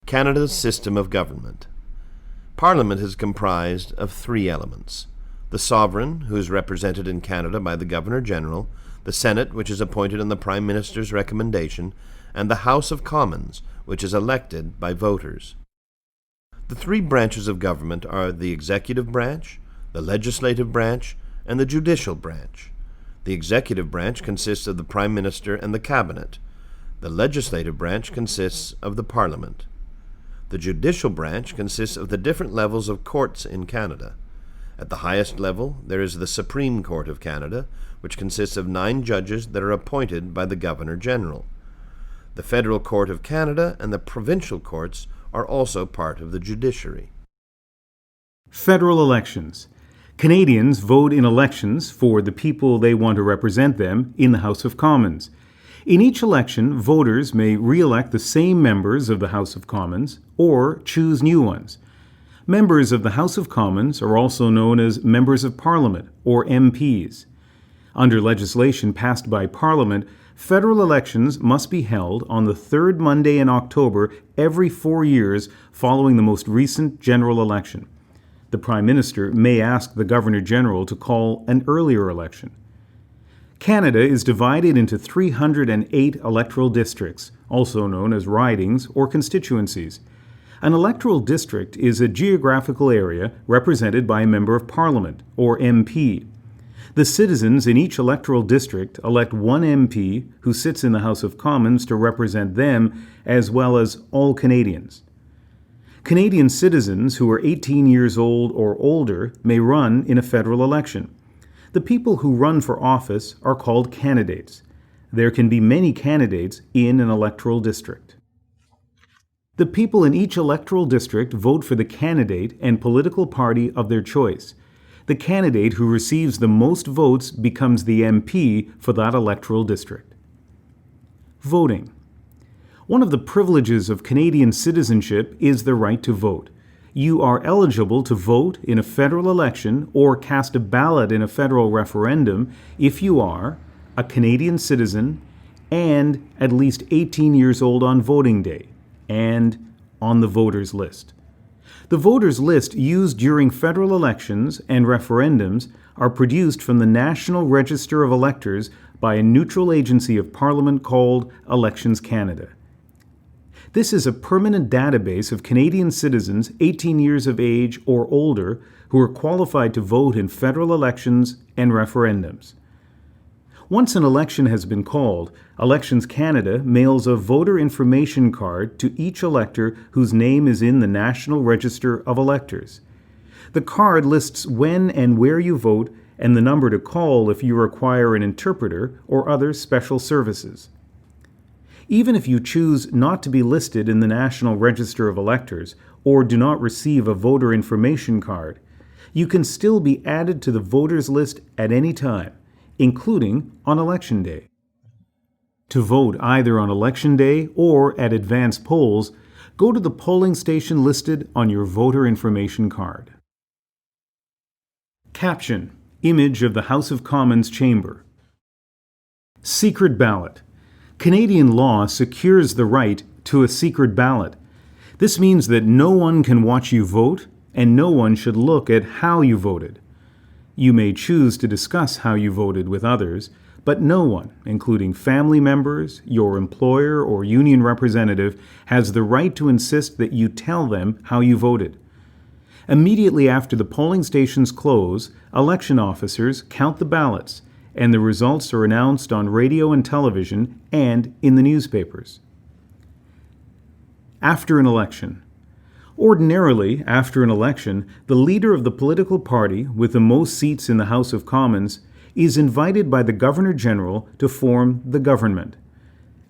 Canada's system of government. Parliament is comprised of three elements: the Sovereign, who is represented in Canada by the Governor-General, the Senate, which is appointed on the Prime Minister's recommendation, and the House of Commons, which is elected by voters. The three branches of government are the executive branch, the legislative branch, and the judicial branch. The executive branch consists of the Prime Minister and the Cabinet. The legislative branch consists of the Parliament. The judicial branch consists of the different levels of courts in Canada. At the highest level, there is the Supreme Court of Canada, which consists of 9 judges that are appointed by the Governor-General. The Federal Court of Canada and the provincial courts are also part of the judiciary. Federal elections. Canadians vote in elections for the people they want to represent them in the House of Commons. In each election, voters may re-elect the same members of the House of Commons or choose new ones. Members of the House of Commons are also known as Members of Parliament, or MPs. Under legislation passed by Parliament, federal elections must be held on the third Monday in October every 4 years following the most recent general election. The Prime Minister may ask the Governor-General to call an earlier election. Canada is divided into 308 electoral districts, also known as ridings or constituencies. An electoral district is a geographical area represented by a Member of Parliament, or MP. The citizens in each electoral district elect one MP who sits in the House of Commons to represent them, as well as all Canadians. Canadian citizens who are 18 years old or older may run in a federal election. The people who run for office are called candidates. There can be many candidates in an electoral district. The people in each electoral district vote for the candidate and political party of their choice. The candidate who receives the most votes becomes the MP for that electoral district. Voting. One of the privileges of Canadian citizenship is the right to vote. You are eligible to vote in a federal election or cast a ballot in a federal referendum if you are a Canadian citizen and at least 18 years old on voting day and on the voters list. The voters list used during federal elections and referendums are produced from the National Register of Electors by a neutral agency of Parliament called Elections Canada. This is a permanent database of Canadian citizens 18 years of age or older who are qualified to vote in federal elections and referendums. Once an election has been called, Elections Canada mails a voter information card to each elector whose name is in the National Register of Electors. The card lists when and where you vote and the number to call if you require an interpreter or other special services. Even if you choose not to be listed in the National Register of Electors or do not receive a voter information card, you can still be added to the voters list at any time, including on Election Day. To vote either on Election Day or at advance polls, go to the polling station listed on your voter information card. Caption: Image of the House of Commons chamber. Secret ballot. Canadian law secures the right to a secret ballot. This means that no one can watch you vote, and no one should look at how you voted. You may choose to discuss how you voted with others, but no one, including family members, your employer, or union representative, has the right to insist that you tell them how you voted. Immediately after the polling stations close, election officers count the ballots, and the results are announced on radio and television and in the newspapers. After an election. Ordinarily, after an election, the leader of the political party with the most seats in the House of Commons is invited by the Governor-General to form the government.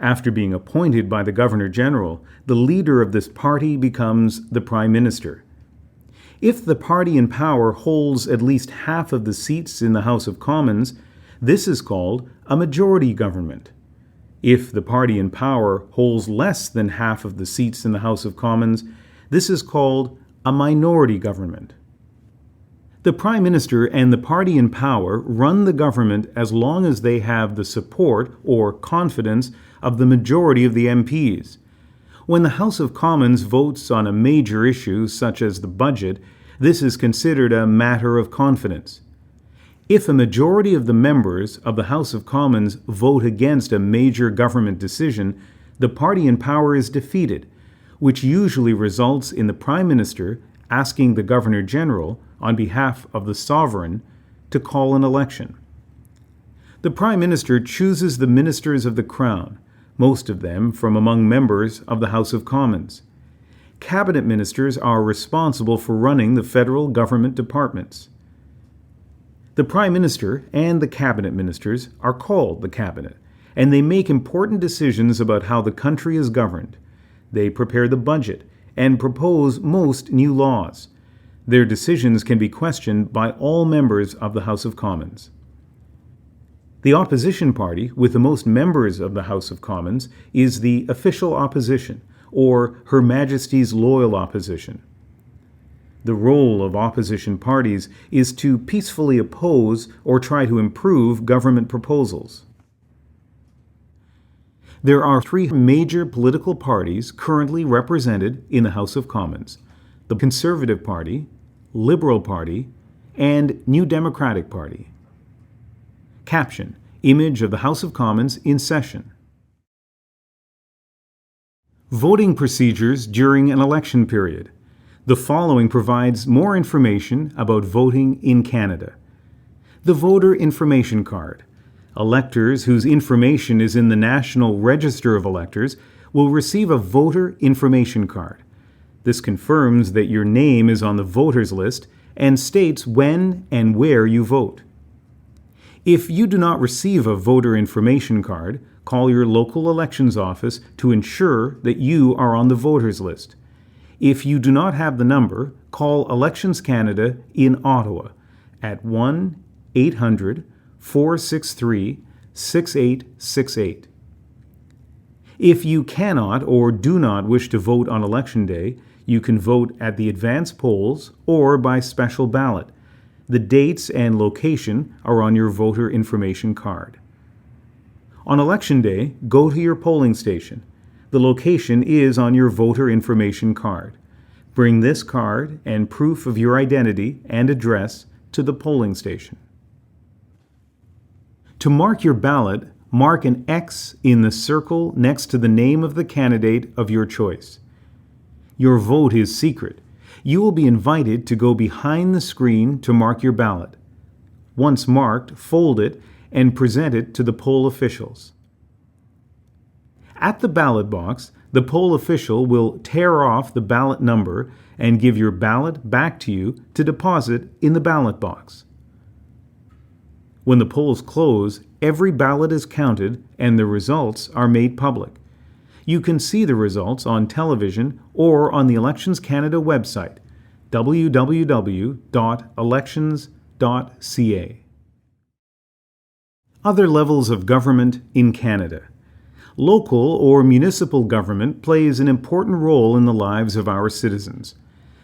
After being appointed by the Governor-General, the leader of this party becomes the Prime Minister. If the party in power holds at least half of the seats in the House of Commons, this is called a majority government. If the party in power holds less than half of the seats in the House of Commons, this is called a minority government. The Prime Minister and the party in power run the government as long as they have the support or confidence of the majority of the MPs. When the House of Commons votes on a major issue such as the budget, this is considered a matter of confidence. If a majority of the members of the House of Commons vote against a major government decision, the party in power is defeated, which usually results in the Prime Minister asking the Governor-General, on behalf of the sovereign, to call an election. The Prime Minister chooses the ministers of the Crown, most of them from among members of the House of Commons. Cabinet ministers are responsible for running the federal government departments. The Prime Minister and the Cabinet ministers are called the Cabinet, and they make important decisions about how the country is governed. They prepare the budget and propose most new laws. Their decisions can be questioned by all members of the House of Commons. The opposition party, with the most members of the House of Commons, is the official opposition, or Her Majesty's loyal opposition. The role of opposition parties is to peacefully oppose or try to improve government proposals. There are three major political parties currently represented in the House of Commons: the Conservative Party, Liberal Party, and New Democratic Party. Caption: Image of the House of Commons in session. Voting procedures during an election period. The following provides more information about voting in Canada. The Voter Information Card. Electors whose information is in the National Register of Electors will receive a Voter Information Card. This confirms that your name is on the voters list and states when and where you vote. If you do not receive a Voter Information Card, call your local elections office to ensure that you are on the voters list. If you do not have the number, call Elections Canada in Ottawa at 1-800-463-6868. If you cannot or do not wish to vote on Election Day, you can vote at the advance polls or by special ballot. The dates and location are on your voter information card. On Election Day, go to your polling station. The location is on your voter information card. Bring this card and proof of your identity and address to the polling station. To mark your ballot, mark an X in the circle next to the name of the candidate of your choice. Your vote is secret. You will be invited to go behind the screen to mark your ballot. Once marked, fold it and present it to the poll officials. At the ballot box, the poll official will tear off the ballot number and give your ballot back to you to deposit in the ballot box. When the polls close, every ballot is counted and the results are made public. You can see the results on television or on the Elections Canada website, www.elections.ca. Other levels of government in Canada. Local or municipal government plays an important role in the lives of our citizens.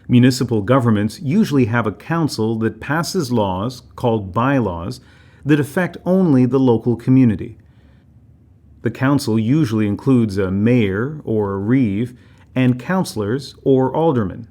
Municipal governments usually have a council that passes laws, called bylaws, that affect only the local community. The council usually includes a mayor or a reeve and councillors or aldermen.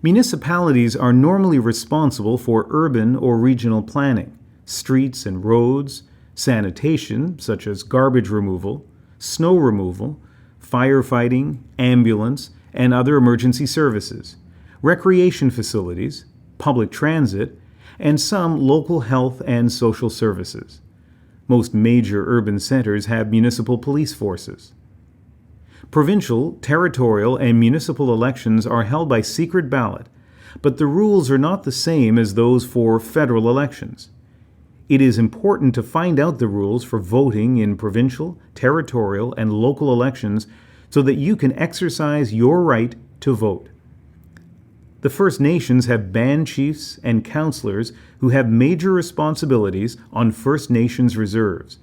Municipalities are normally responsible for urban or regional planning, streets and roads, sanitation, such as garbage removal, snow removal, firefighting, ambulance, and other emergency services, recreation facilities, public transit, and some local health and social services. Most major urban centers have municipal police forces. Provincial, territorial, and municipal elections are held by secret ballot, but the rules are not the same as those for federal elections. It is important to find out the rules for voting in provincial, territorial, and local elections so that you can exercise your right to vote. The First Nations have band chiefs and councillors who have major responsibilities on First Nations reserves,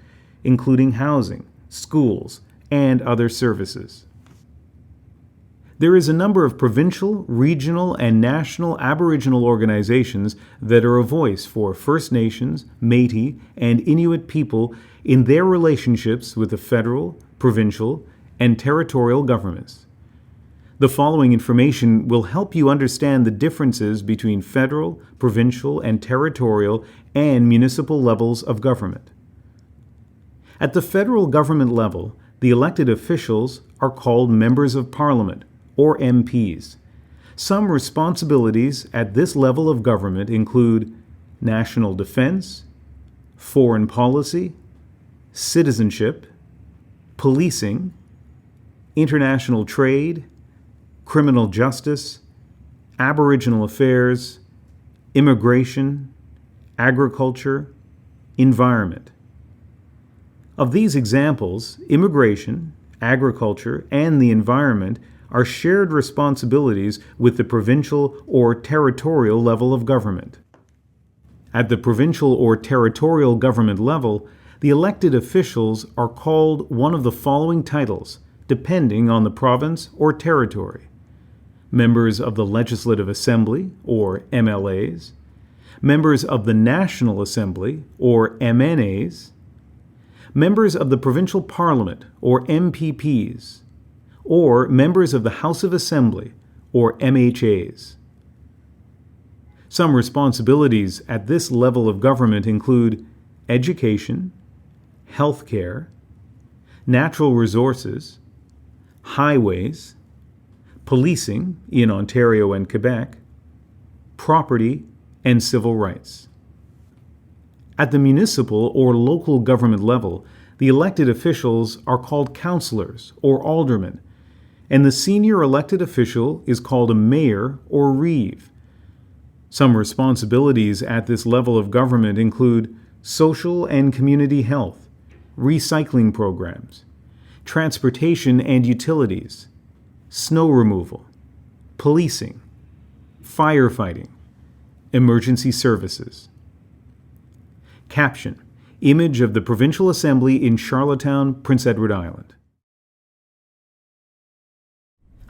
including housing, schools, and other services. There is a number of provincial, regional, and national Aboriginal organizations that are a voice for First Nations, Métis, and Inuit people in their relationships with the federal, provincial, and territorial governments. The following information will help you understand the differences between federal, provincial, and territorial and municipal levels of government. At the federal government level, the elected officials are called Members of Parliament, or MPs. Some responsibilities at this level of government include national defense, foreign policy, citizenship, policing, international trade, criminal justice, Aboriginal affairs, immigration, agriculture, environment. Of these examples, immigration, agriculture, and the environment are shared responsibilities with the provincial or territorial level of government. At the provincial or territorial government level, the elected officials are called one of the following titles, depending on the province or territory: members of the Legislative Assembly, or MLAs, members of the National Assembly, or MNAs, members of the Provincial Parliament, or MPPs, or members of the House of Assembly, or MHAs. Some responsibilities at this level of government include education, healthcare, natural resources, highways, policing in Ontario and Quebec, property, and civil rights. At the municipal or local government level, the elected officials are called councillors or aldermen, and the senior elected official is called a mayor or reeve. Some responsibilities at this level of government include social and community health, recycling programs, transportation and utilities, snow removal, policing, firefighting, emergency services. Caption: Image of the Provincial Assembly in Charlottetown, Prince Edward Island.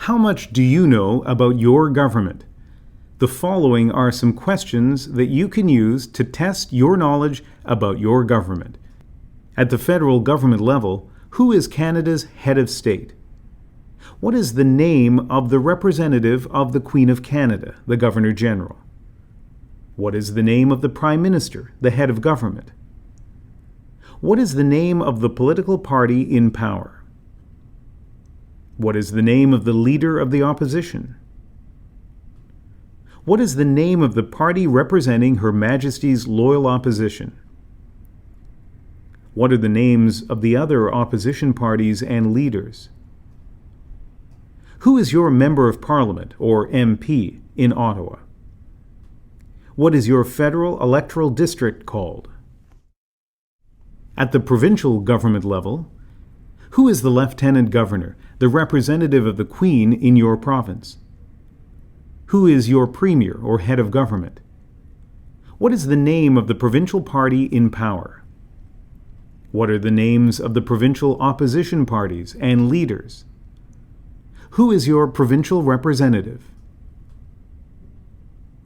How much do you know about your government? The following are some questions that you can use to test your knowledge about your government. At the federal government level, who is Canada's head of state? What is the name of the representative of the Queen of Canada, the Governor General? What is the name of the Prime Minister, the head of government? What is the name of the political party in power? What is the name of the leader of the opposition? What is the name of the party representing Her Majesty's loyal opposition? What are the names of the other opposition parties and leaders? Who is your Member of Parliament, or MP, in Ottawa? What is your federal electoral district called? At the provincial government level, who is the Lieutenant Governor, the representative of the Queen in your province? Who is your Premier or head of government? What is the name of the provincial party in power? What are the names of the provincial opposition parties and leaders? Who is your provincial representative?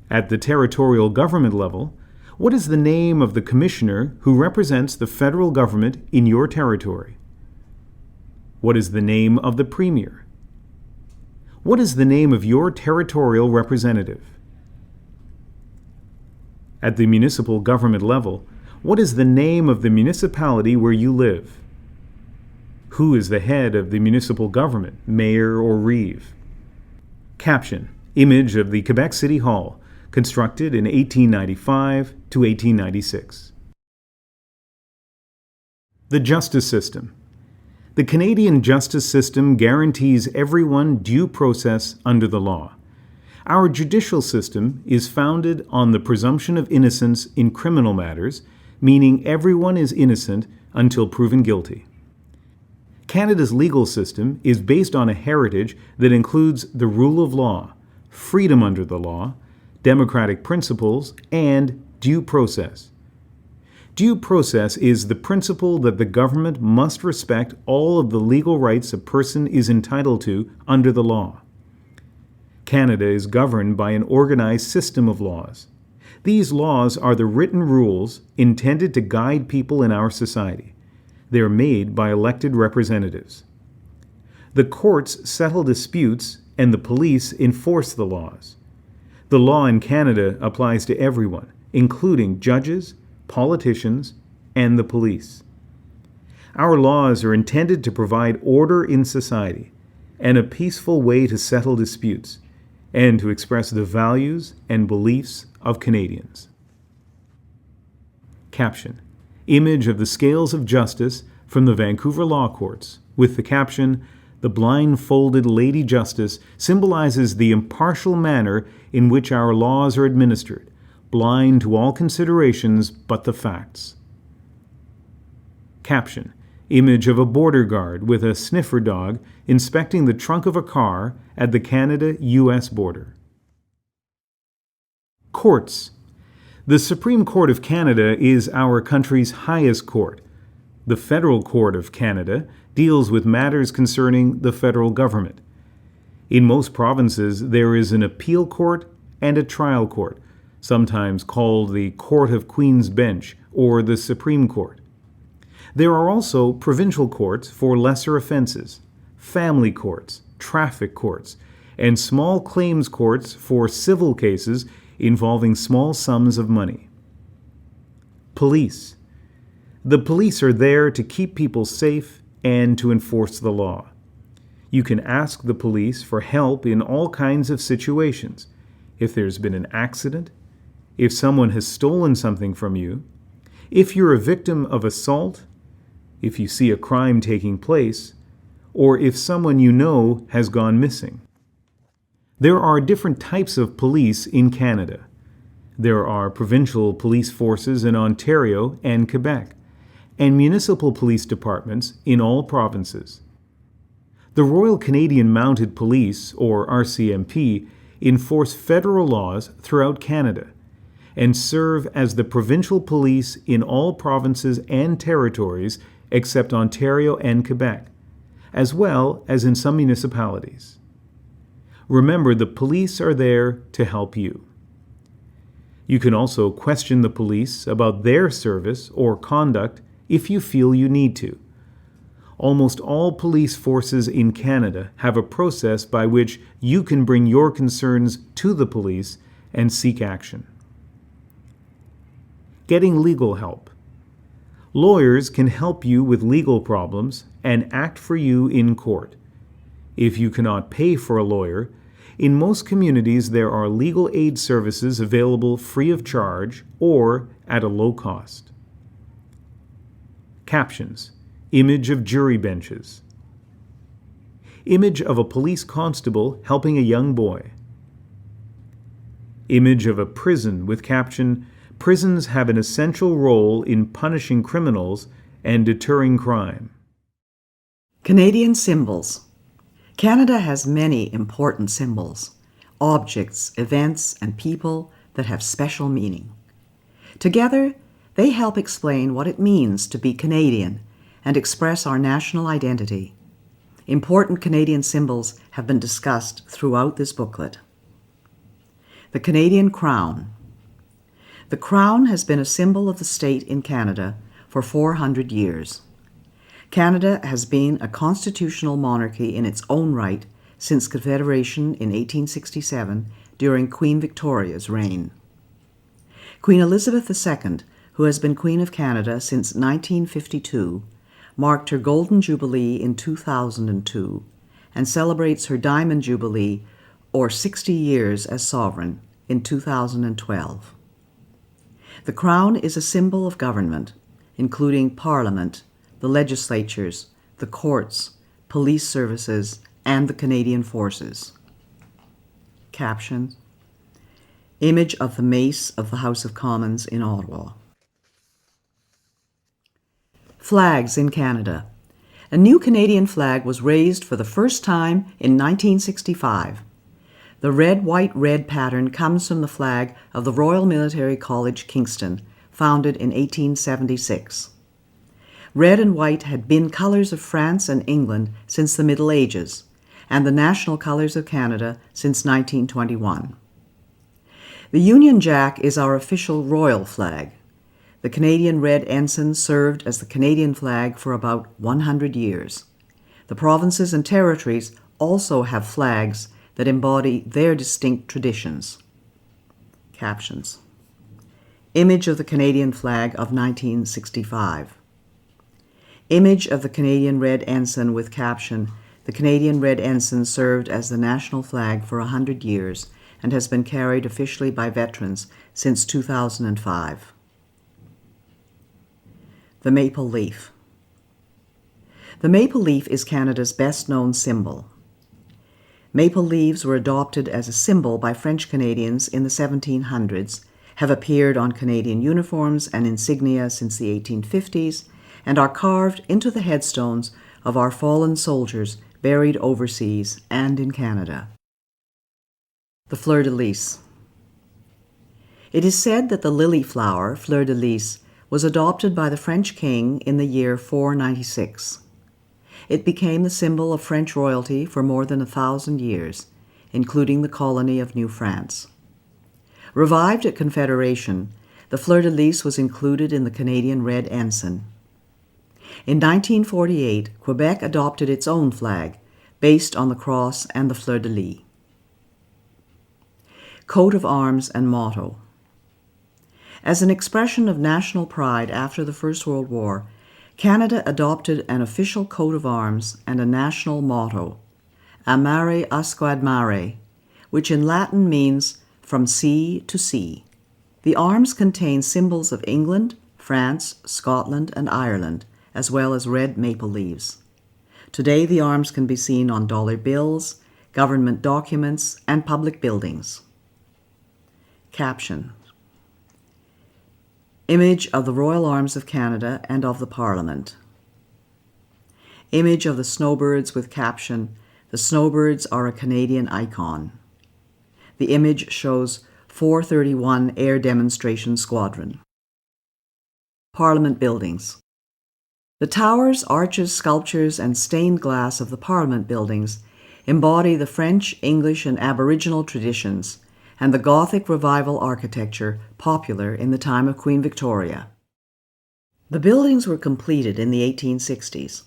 At the territorial government level, what is the name of the commissioner who represents the federal government in your territory? What is the name of the premier? What is the name of your territorial representative? At the municipal government level, what is the name of the municipality where you live? Who is the head of the municipal government, mayor or reeve? Caption: Image of the Quebec City Hall, constructed in 1895 to 1896. The justice system. The Canadian justice system guarantees everyone due process under the law. Our judicial system is founded on the presumption of innocence in criminal matters, meaning everyone is innocent until proven guilty. Canada's legal system is based on a heritage that includes the rule of law, freedom under the law, democratic principles, and due process. Due process is the principle that the government must respect all of the legal rights a person is entitled to under the law. Canada is governed by an organized system of laws. These laws are the written rules intended to guide people in our society. They are made by elected representatives. The courts settle disputes and the police enforce the laws. The law in Canada applies to everyone, including judges, politicians, and the police. Our laws are intended to provide order in society and a peaceful way to settle disputes and to express the values and beliefs of Canadians. Caption: Image of the scales of justice from the Vancouver Law Courts, with the caption, "The blindfolded Lady Justice symbolizes the impartial manner in which our laws are administered, blind to all considerations but the facts." Caption: Image of a border guard with a sniffer dog inspecting the trunk of a car at the Canada-US border. Courts. The Supreme Court of Canada is our country's highest court. The Federal Court of Canada deals with matters concerning the federal government. In most provinces, there is an appeal court and a trial court, sometimes called the Court of Queen's Bench or the Supreme Court. There are also provincial courts for lesser offenses, family courts, traffic courts, and small claims courts for civil cases involving small sums of money. Police. The police are there to keep people safe and to enforce the law. You can ask the police for help in all kinds of situations. If there's been an accident, if someone has stolen something from you, if you're a victim of assault, if you see a crime taking place, or if someone you know has gone missing. There are different types of police in Canada. There are provincial police forces in Ontario and Quebec, and municipal police departments in all provinces. The Royal Canadian Mounted Police, or RCMP, enforce federal laws throughout Canada and serve as the provincial police in all provinces and territories except Ontario and Quebec, as well as in some municipalities. Remember, the police are there to help you. You can also question the police about their service or conduct if you feel you need to. Almost all police forces in Canada have a process by which you can bring your concerns to the police and seek action. Getting legal help. Lawyers can help you with legal problems and act for you in court. If you cannot pay for a lawyer, in most communities there are legal aid services available free of charge or at a low cost. Captions. Image of jury benches. Image of a police constable helping a young boy. Image of a prison with caption, "Prisons have an essential role in punishing criminals and deterring crime." Canadian symbols. Canada has many important symbols, objects, events, and people that have special meaning. Together, they help explain what it means to be Canadian and express our national identity. Important Canadian symbols have been discussed throughout this booklet. The Canadian Crown. The Crown has been a symbol of the state in Canada for 400 years. Canada has been a constitutional monarchy in its own right since Confederation in 1867 during Queen Victoria's reign. Queen Elizabeth II, who has been Queen of Canada since 1952, marked her Golden Jubilee in 2002 and celebrates her Diamond Jubilee, or 60 years as sovereign, in 2012. The Crown is a symbol of government, including Parliament, the legislatures, the courts, police services, and the Canadian Forces. Caption. Image of the Mace of the House of Commons in Ottawa. Flags in Canada. A new Canadian flag was raised for the first time in 1965. The red, white, red pattern comes from the flag of the Royal Military College, Kingston, founded in 1876. Red and white had been colors of France and England since the Middle Ages, and the national colors of Canada since 1921. The Union Jack is our official royal flag. The Canadian red ensign served as the Canadian flag for about 100 years. The provinces and territories also have flags that embody their distinct traditions. Captions. Image of the Canadian flag of 1965. Image of the Canadian red ensign with caption, "The Canadian red ensign served as the national flag for 100 years and has been carried officially by veterans since 2005. The maple leaf. The maple leaf is Canada's best-known symbol. Maple leaves were adopted as a symbol by French Canadians in the 1700s, have appeared on Canadian uniforms and insignia since the 1850s, and are carved into the headstones of our fallen soldiers buried overseas and in Canada. The fleur-de-lis. It is said that the lily flower, fleur-de-lis, was adopted by the French king in the year 496. It became the symbol of French royalty for more than 1,000 years, including the colony of New France. Revived at Confederation, the fleur-de-lis was included in the Canadian red ensign. In 1948, Quebec adopted its own flag, based on the cross and the fleur-de-lis. Coat of arms and motto. As an expression of national pride after the First World War, Canada adopted an official coat of arms and a national motto, A mare usquad mare, which in Latin means from sea to sea. The arms contain symbols of England, France, Scotland, and Ireland, as well as red maple leaves. Today, the arms can be seen on dollar bills, government documents, and public buildings. Caption. Image of the Royal Arms of Canada and of the Parliament. Image of the snowbirds with caption, "The snowbirds are a Canadian icon." The image shows 431 Air Demonstration Squadron. Parliament buildings. The towers, arches, sculptures, and stained glass of the Parliament buildings embody the French, English, and Aboriginal traditions and the Gothic Revival architecture popular in the time of Queen Victoria. The buildings were completed in the 1860s.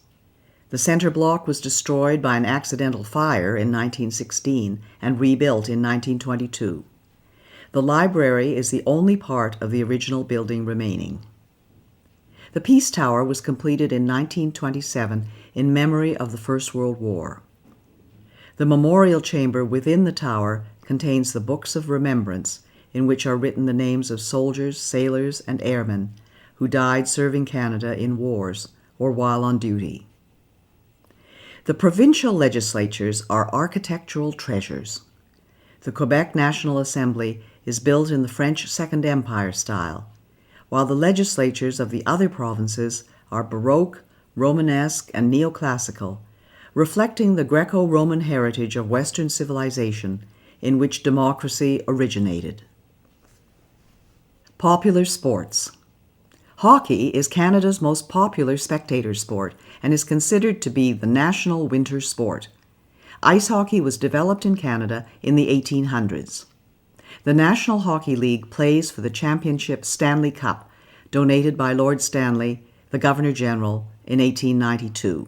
The center block was destroyed by an accidental fire in 1916 and rebuilt in 1922. The library is the only part of the original building remaining. The Peace Tower was completed in 1927 in memory of the First World War. The memorial chamber within the tower contains the Books of Remembrance, in which are written the names of soldiers, sailors, and airmen who died serving Canada in wars or while on duty. The provincial legislatures are architectural treasures. The Quebec National Assembly is built in the French Second Empire style, while the legislatures of the other provinces are Baroque, Romanesque, and neoclassical, reflecting the Greco-Roman heritage of Western civilization in which democracy originated. Popular sports. Hockey is Canada's most popular spectator sport and is considered to be the national winter sport. Ice hockey was developed in Canada in the 1800s. The National Hockey League plays for the Championship Stanley Cup, donated by Lord Stanley, the Governor-General, in 1892.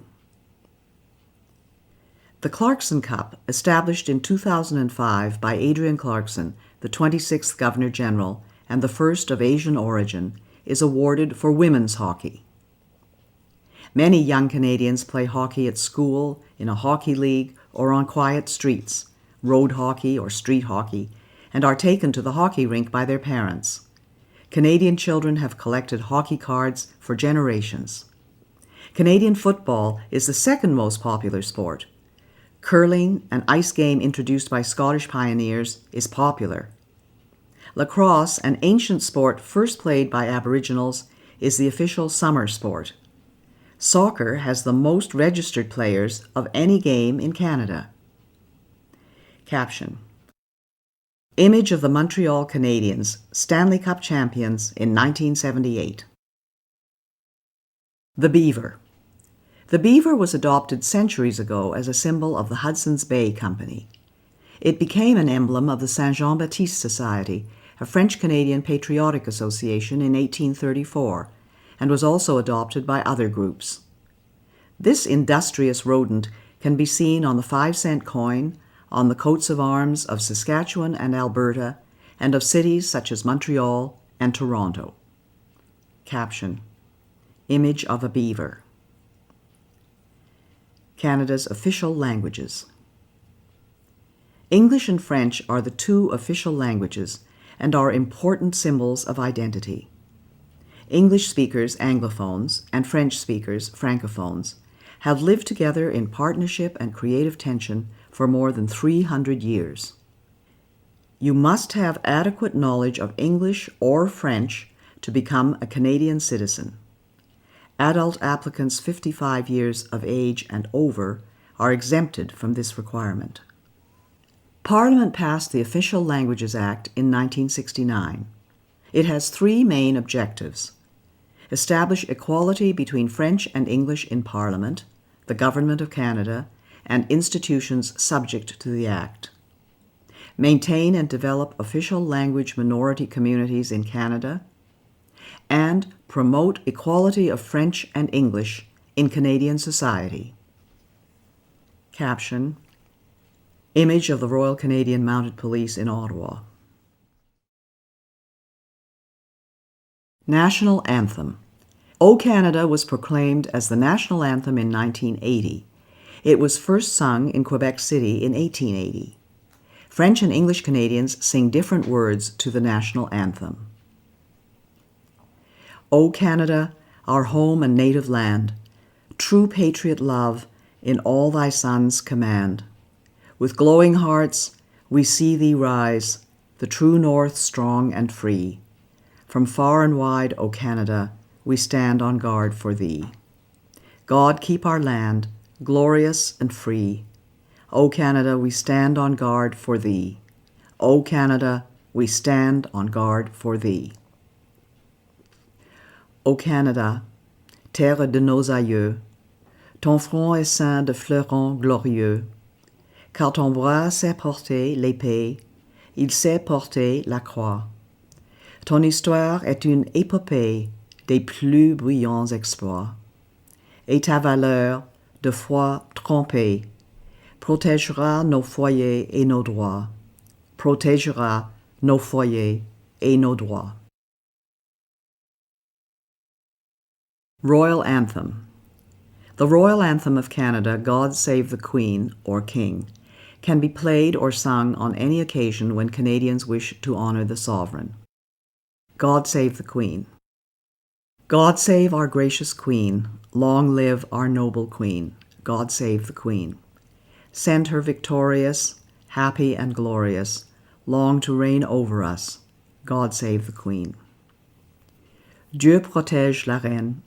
The Clarkson Cup, established in 2005 by Adrian Clarkson, the 26th Governor-General and the first of Asian origin, is awarded for women's hockey. Many young Canadians play hockey at school, in a hockey league, or on quiet streets, road hockey or street hockey, and are taken to the hockey rink by their parents. Canadian children have collected hockey cards for generations. Canadian football is the second most popular sport. Curling, an ice game introduced by Scottish pioneers, is popular. Lacrosse, an ancient sport first played by Aboriginals, is the official summer sport. Soccer has the most registered players of any game in Canada. Caption. Image of the Montreal Canadiens, Stanley Cup champions in 1978. The beaver. The beaver was adopted centuries ago as a symbol of the Hudson's Bay Company. It became an emblem of the Saint Jean-Baptiste Society, a French-Canadian patriotic association in 1834, and was also adopted by other groups. This industrious rodent can be seen on the 5-cent coin, on the coats of arms of Saskatchewan and Alberta, and of cities such as Montreal and Toronto. Caption: Image of a beaver. Canada's official languages. English and French are the two official languages and are important symbols of identity. English speakers, Anglophones, and French speakers, Francophones, have lived together in partnership and creative tension for more than 300 years. You must have adequate knowledge of English or French to become a Canadian citizen. Adult applicants 55 years of age and over are exempted from this requirement. Parliament passed the Official Languages Act in 1969. It has three main objectives: establish equality between French and English in Parliament, the Government of Canada, and institutions subject to the Act; maintain and develop official language minority communities in Canada; and promote equality of French and English in Canadian society. Caption: Image of the Royal Canadian Mounted Police in Ottawa. National Anthem. O Canada was proclaimed as the national anthem in 1980. It was first sung in Quebec City in 1880. French and English Canadians sing different words to the national anthem. O Canada, our home and native land, true patriot love in all thy sons command. With glowing hearts we see thee rise, the true north strong and free. From far and wide, O Canada, we stand on guard for thee. God keep our land, glorious and free. O Canada, we stand on guard for thee. O Canada, we stand on guard for thee. O Canada, terre de nos aïeux, ton front est ceint de fleurons glorieux, car ton bras sait porter l'épée, il sait porter la croix. Ton histoire est une épopée des plus brillants exploits, et ta valeur, de foi trompée, protégera nos foyers et nos droits, protégera nos foyers et nos droits. Royal Anthem. The Royal Anthem of Canada, God Save the Queen, or King, can be played or sung on any occasion when Canadians wish to honor the sovereign. God Save the Queen. God save our gracious Queen, long live our noble Queen, God save the Queen. Send her victorious, happy and glorious, long to reign over us, God save the Queen. Dieu protège la reine.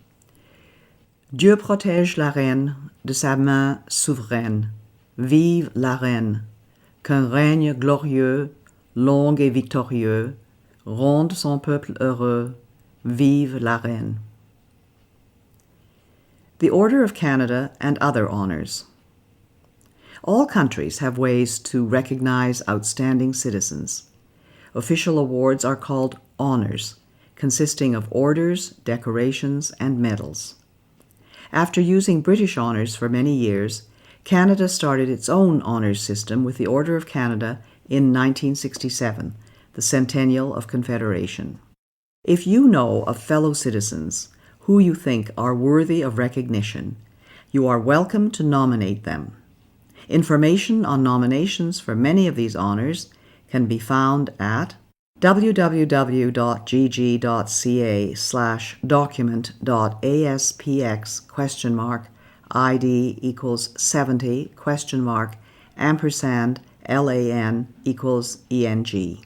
Dieu protège la reine de sa main souveraine. Vive la reine, qu'un règne glorieux, long et victorieux, ronde son peuple heureux. Vive la reine. The Order of Canada and other honors. All countries have ways to recognize outstanding citizens. Official awards are called honors, consisting of orders, decorations, and medals. After using British honors for many years, Canada started its own honors system with the Order of Canada in 1967, the centennial of Confederation. If you know of fellow citizens who you think are worthy of recognition, you are welcome to nominate them. Information on nominations for many of these honors can be found at www.gg.ca/document.aspx?ID = 70 $LAN = ENG.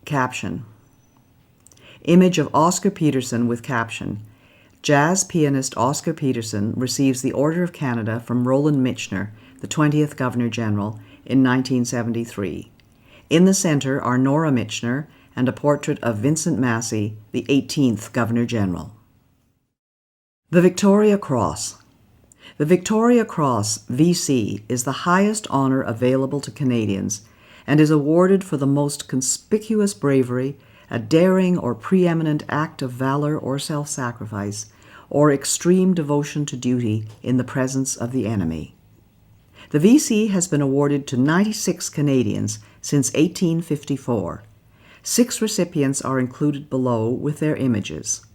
Caption. Image of Oscar Peterson with caption: Jazz pianist Oscar Peterson receives the Order of Canada from Roland Michener, the 20th Governor-General, in 1973. In the center are Nora Michener and a portrait of Vincent Massey, the 18th Governor General. The Victoria Cross. The Victoria Cross, VC, is the highest honor available to Canadians and is awarded for the most conspicuous bravery, a daring or preeminent act of valor or self-sacrifice, or extreme devotion to duty in the presence of the enemy. The VC has been awarded to 96 Canadians since 1854. 6 recipients are included below with their images.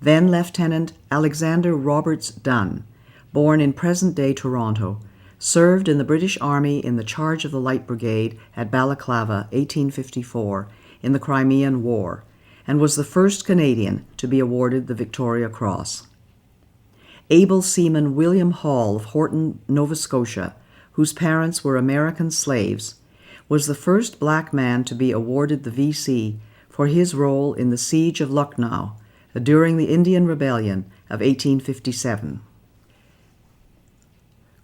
Then Lieutenant Alexander Roberts Dunn, born in present-day Toronto, served in the British Army in the charge of the Light Brigade at Balaclava, 1854, in the Crimean War, and was the first Canadian to be awarded the Victoria Cross. Able seaman William Hall of Horton, Nova Scotia, whose parents were American slaves, was the first black man to be awarded the VC for his role in the Siege of Lucknow during the Indian Rebellion of 1857.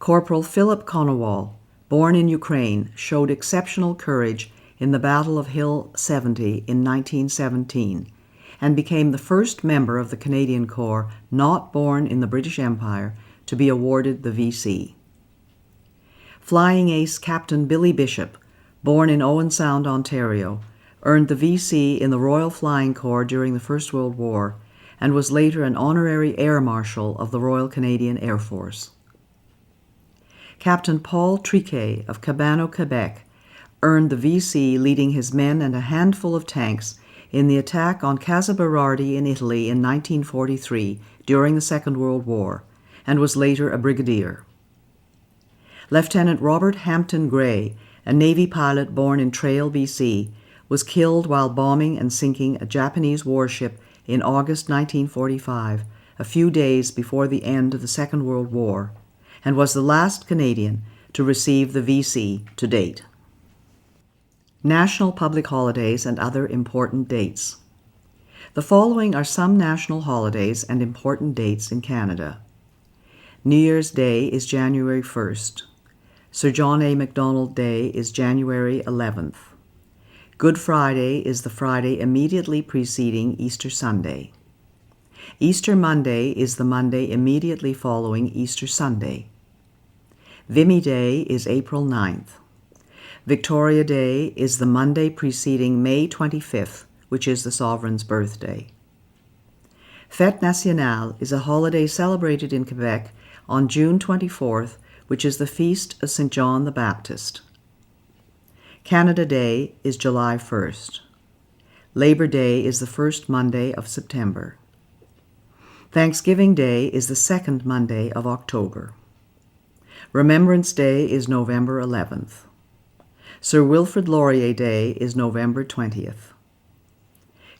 Corporal Philip Konowal, born in Ukraine, showed exceptional courage in the Battle of Hill 70 in 1917 and became the first member of the Canadian Corps not born in the British Empire to be awarded the VC. Flying ace Captain Billy Bishop, born in Owen Sound, Ontario, earned the VC in the Royal Flying Corps during the First World War and was later an honorary Air Marshal of the Royal Canadian Air Force. Captain Paul Triquet of Cabano, Quebec, earned the VC leading his men and a handful of tanks in the attack on Casa Berardi in Italy in 1943 during the Second World War, and was later a brigadier. Lieutenant Robert Hampton Gray, a Navy pilot born in Trail, BC, was killed while bombing and sinking a Japanese warship in August 1945, a few days before the end of the Second World War, and was the last Canadian to receive the VC to date. National public holidays and other important dates. The following are some national holidays and important dates in Canada. New Year's Day is January 1st. Sir John A. Macdonald Day is January 11th. Good Friday is the Friday immediately preceding Easter Sunday. Easter Monday is the Monday immediately following Easter Sunday. Vimy Day is April 9th. Victoria Day is the Monday preceding May 25th, which is the Sovereign's birthday. Fête Nationale is a holiday celebrated in Quebec on June 24th, which is the feast of St. John the Baptist. Canada Day is July 1st. Labor Day is the first Monday of September. Thanksgiving Day is the second Monday of October. Remembrance Day is November 11th. Sir Wilfrid Laurier Day is November 20th.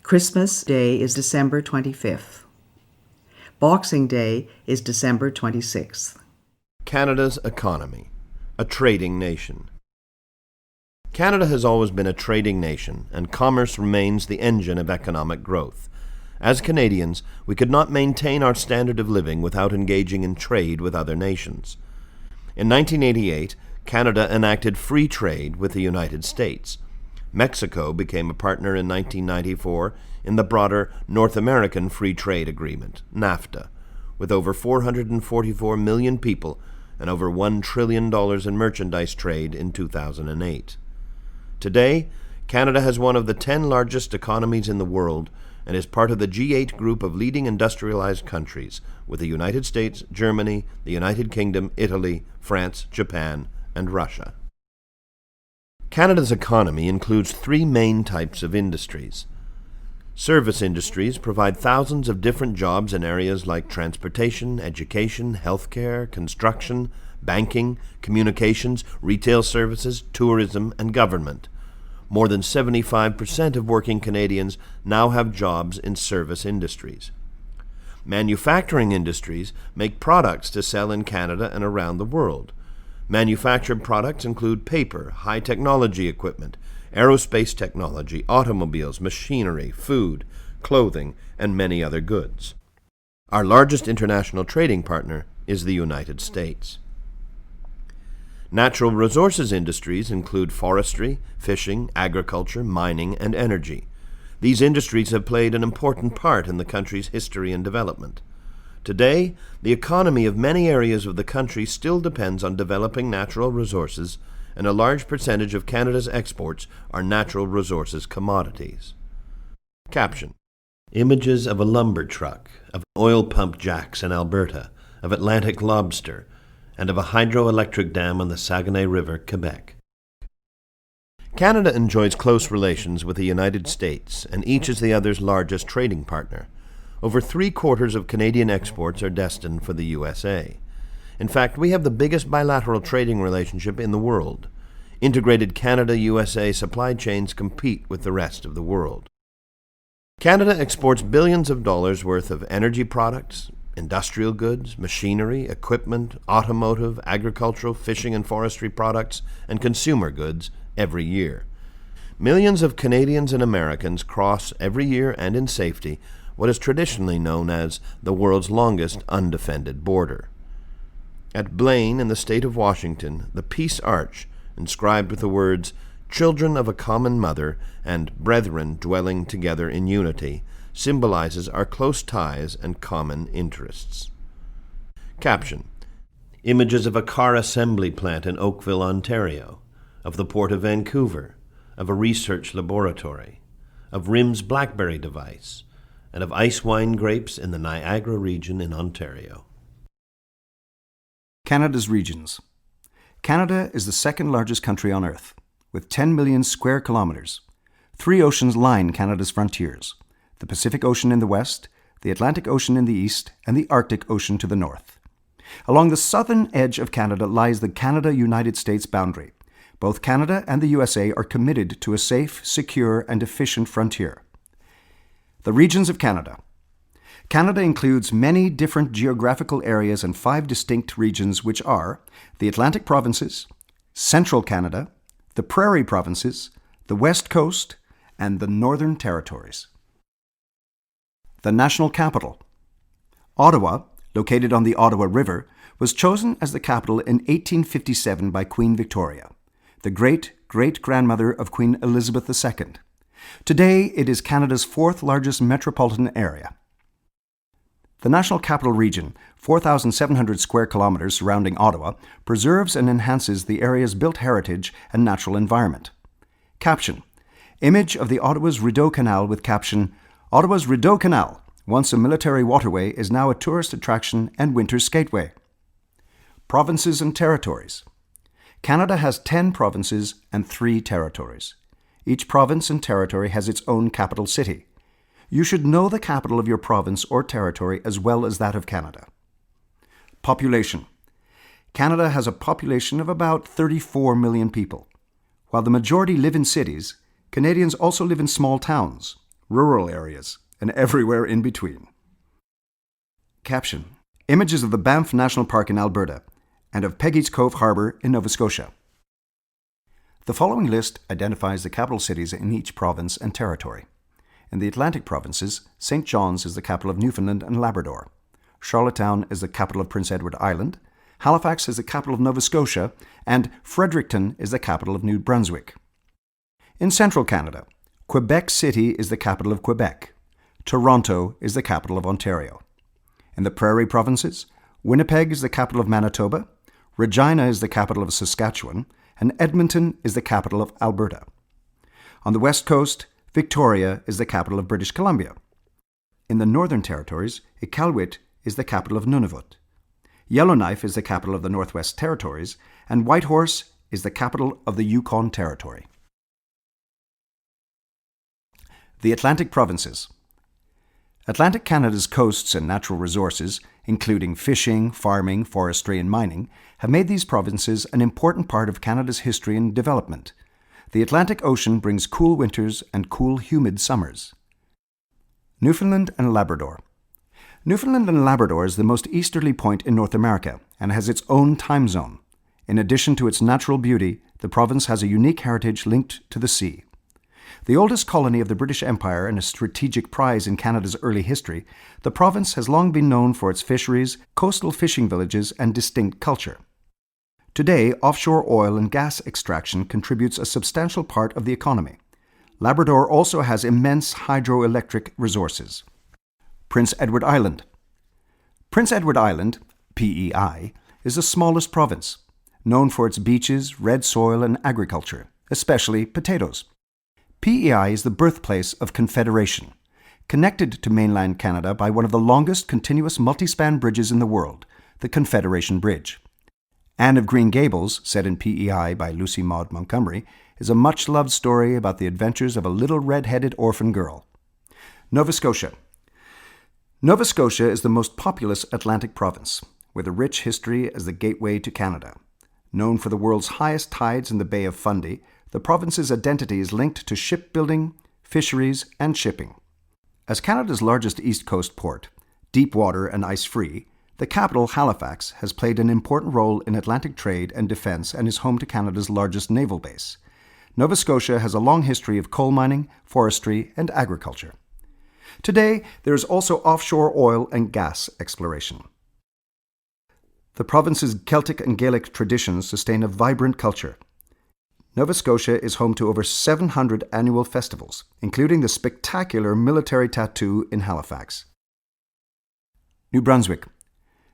Christmas Day is December 25th. Boxing Day is December 26th. Canada's economy, a trading nation. Canada has always been a trading nation, and commerce remains the engine of economic growth. As Canadians, we could not maintain our standard of living without engaging in trade with other nations. In 1988, Canada enacted free trade with the United States. Mexico became a partner in 1994 in the broader North American Free Trade Agreement, NAFTA, with over 444 million people and over $1 trillion in merchandise trade in 2008. Today, Canada has one of the 10 largest economies in the world and is part of the G8 group of leading industrialized countries, with the United States, Germany, the United Kingdom, Italy, France, Japan, and Russia. Canada's economy includes 3 main types of industries. Service industries provide thousands of different jobs in areas like transportation, education, healthcare, construction, banking, communications, retail services, tourism, and government. More than 75% of working Canadians now have jobs in service industries. Manufacturing industries make products to sell in Canada and around the world. Manufactured products include paper, high-technology equipment, aerospace technology, automobiles, machinery, food, clothing, and many other goods. Our largest international trading partner is the United States. Natural resources industries include forestry, fishing, agriculture, mining, and energy. These industries have played an important part in the country's history and development. Today, the economy of many areas of the country still depends on developing natural resources, and a large percentage of Canada's exports are natural resources commodities. Caption: Images of a lumber truck, of oil pump jacks in Alberta, of Atlantic lobster, and of a hydroelectric dam on the Saguenay River, Quebec. Canada enjoys close relations with the United States, and each is the other's largest trading partner. Over 3/4 of Canadian exports are destined for the USA. In fact, we have the biggest bilateral trading relationship in the world. Integrated Canada-USA supply chains compete with the rest of the world. Canada exports billions of dollars worth of energy products, industrial goods, machinery, equipment, automotive, agricultural, fishing and forestry products, and consumer goods every year. Millions of Canadians and Americans cross every year and in safety what is traditionally known as the world's longest undefended border. At Blaine in the state of Washington, the Peace Arch, inscribed with the words, "Children of a common mother" and "Brethren dwelling together in unity," symbolizes our close ties and common interests. Caption: Images of a car assembly plant in Oakville, Ontario, of the Port of Vancouver, of a research laboratory, of RIM's BlackBerry device, and of ice wine grapes in the Niagara region in Ontario. Canada's regions. Canada is the second largest country on Earth, with 10 million square kilometers. 3 oceans line Canada's frontiers: the Pacific Ocean in the west, the Atlantic Ocean in the east, and the Arctic Ocean to the north. Along the southern edge of Canada lies the Canada-United States boundary. Both Canada and the USA are committed to a safe, secure, and efficient frontier. The regions of Canada. Canada includes many different geographical areas and 5 distinct regions, which are the Atlantic Provinces, Central Canada, the Prairie Provinces, the West Coast, and the Northern Territories. The national capital. Ottawa, located on the Ottawa River, was chosen as the capital in 1857 by Queen Victoria, the great-great-grandmother of Queen Elizabeth II. Today, it is Canada's 4th largest metropolitan area. The National Capital Region, 4,700 square kilometers surrounding Ottawa, preserves and enhances the area's built heritage and natural environment. Caption: Image of the Ottawa's Rideau Canal with caption: Ottawa's Rideau Canal, once a military waterway, is now a tourist attraction and winter skateway. Provinces and territories. Canada has 10 provinces and 3 territories. Each province and territory has its own capital city. You should know the capital of your province or territory as well as that of Canada. Population. Canada has a population of about 34 million people. While the majority live in cities, Canadians also live in small towns, rural areas, and everywhere in between. Caption: Images of the Banff National Park in Alberta and of Peggy's Cove Harbour in Nova Scotia. The following list identifies the capital cities in each province and territory. In the Atlantic provinces, St. John's is the capital of Newfoundland and Labrador. Charlottetown is the capital of Prince Edward Island. Halifax is the capital of Nova Scotia, and Fredericton is the capital of New Brunswick. In central Canada, Quebec City is the capital of Quebec. Toronto is the capital of Ontario. In the Prairie provinces, Winnipeg is the capital of Manitoba, Regina is the capital of Saskatchewan, and Edmonton is the capital of Alberta. On the west coast, Victoria is the capital of British Columbia. In the Northern Territories, Iqaluit is the capital of Nunavut. Yellowknife is the capital of the Northwest Territories, and Whitehorse is the capital of the Yukon Territory. The Atlantic Provinces. Atlantic Canada's coasts and natural resources, including fishing, farming, forestry, and mining, have made these provinces an important part of Canada's history and development. The Atlantic Ocean brings cool winters and cool, humid summers. Newfoundland and Labrador. Newfoundland and Labrador is the most easterly point in North America and has its own time zone. In addition to its natural beauty, the province has a unique heritage linked to the sea. The oldest colony of the British Empire and a strategic prize in Canada's early history, the province has long been known for its fisheries, coastal fishing villages, and distinct culture. Today, offshore oil and gas extraction contributes a substantial part of the economy. Labrador also has immense hydroelectric resources. Prince Edward Island. Prince Edward Island, PEI, is the smallest province, known for its beaches, red soil, and agriculture, especially potatoes. PEI is the birthplace of Confederation, connected to mainland Canada by one of the longest continuous multi-span bridges in the world, the Confederation Bridge. Anne of Green Gables, set in PEI by Lucy Maud Montgomery, is a much-loved story about the adventures of a little red-headed orphan girl. Nova Scotia. Nova Scotia is the most populous Atlantic province, with a rich history as the gateway to Canada. Known for the world's highest tides in the Bay of Fundy, the province's identity is linked to shipbuilding, fisheries, and shipping. As Canada's largest east coast port, deep water and ice-free, the capital, Halifax, has played an important role in Atlantic trade and defense and is home to Canada's largest naval base. Nova Scotia has a long history of coal mining, forestry, and agriculture. Today, there is also offshore oil and gas exploration. The province's Celtic and Gaelic traditions sustain a vibrant culture. Nova Scotia is home to over 700 annual festivals, including the spectacular military tattoo in Halifax. New Brunswick.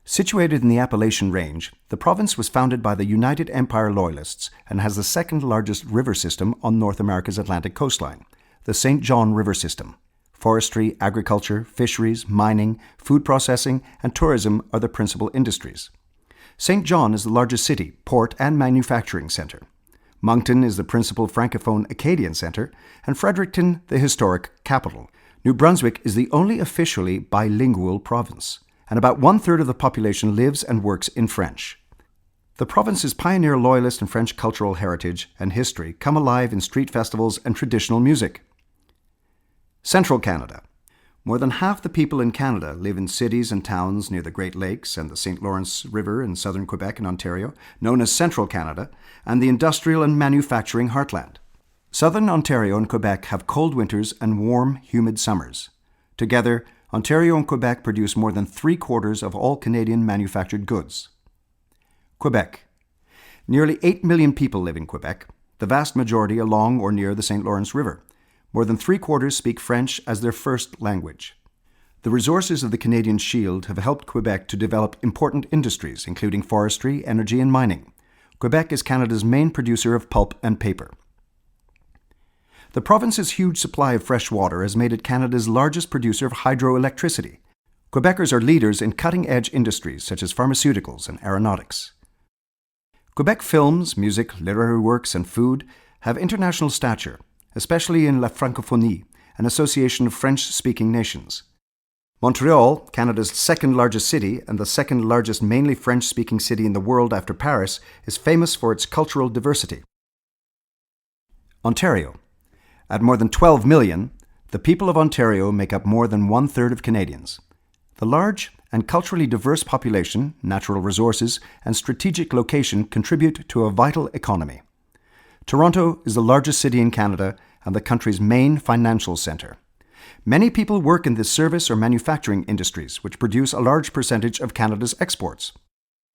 Situated in the Appalachian Range, the province was founded by the United Empire Loyalists and has the second largest river system on North America's Atlantic coastline, the St. John River System. Forestry, agriculture, fisheries, mining, food processing, and tourism are the principal industries. St. John is the largest city, port, and manufacturing center. Moncton is the principal Francophone Acadian center, and Fredericton the historic capital. New Brunswick is the only officially bilingual province, and about one-third of the population lives and works in French. The province's pioneer Loyalist and French cultural heritage and history come alive in street festivals and traditional music. Central Canada. More than half the people in Canada live in cities and towns near the Great Lakes and the St. Lawrence River in southern Quebec and Ontario, known as Central Canada, and the industrial and manufacturing heartland. Southern Ontario and Quebec have cold winters and warm, humid summers. Together, Ontario and Quebec produce more than 3/4 of all Canadian manufactured goods. Quebec. Nearly 8 million people live in Quebec, the vast majority along or near the St. Lawrence River. More than 3/4 speak French as their first language. The resources of the Canadian Shield have helped Quebec to develop important industries, including forestry, energy, and mining. Quebec is Canada's main producer of pulp and paper. The province's huge supply of fresh water has made it Canada's largest producer of hydroelectricity. Quebecers are leaders in cutting-edge industries such as pharmaceuticals and aeronautics. Quebec films, music, literary works, and food have international stature, especially in La Francophonie, an association of French-speaking nations. Montreal, Canada's second-largest city and the second-largest mainly French-speaking city in the world after Paris, is famous for its cultural diversity. Ontario. At more than 12 million, the people of Ontario make up more than one-third of Canadians. The large and culturally diverse population, natural resources, and strategic location contribute to a vital economy. Toronto is the largest city in Canada and the country's main financial centre. Many people work in the service or manufacturing industries, which produce a large percentage of Canada's exports.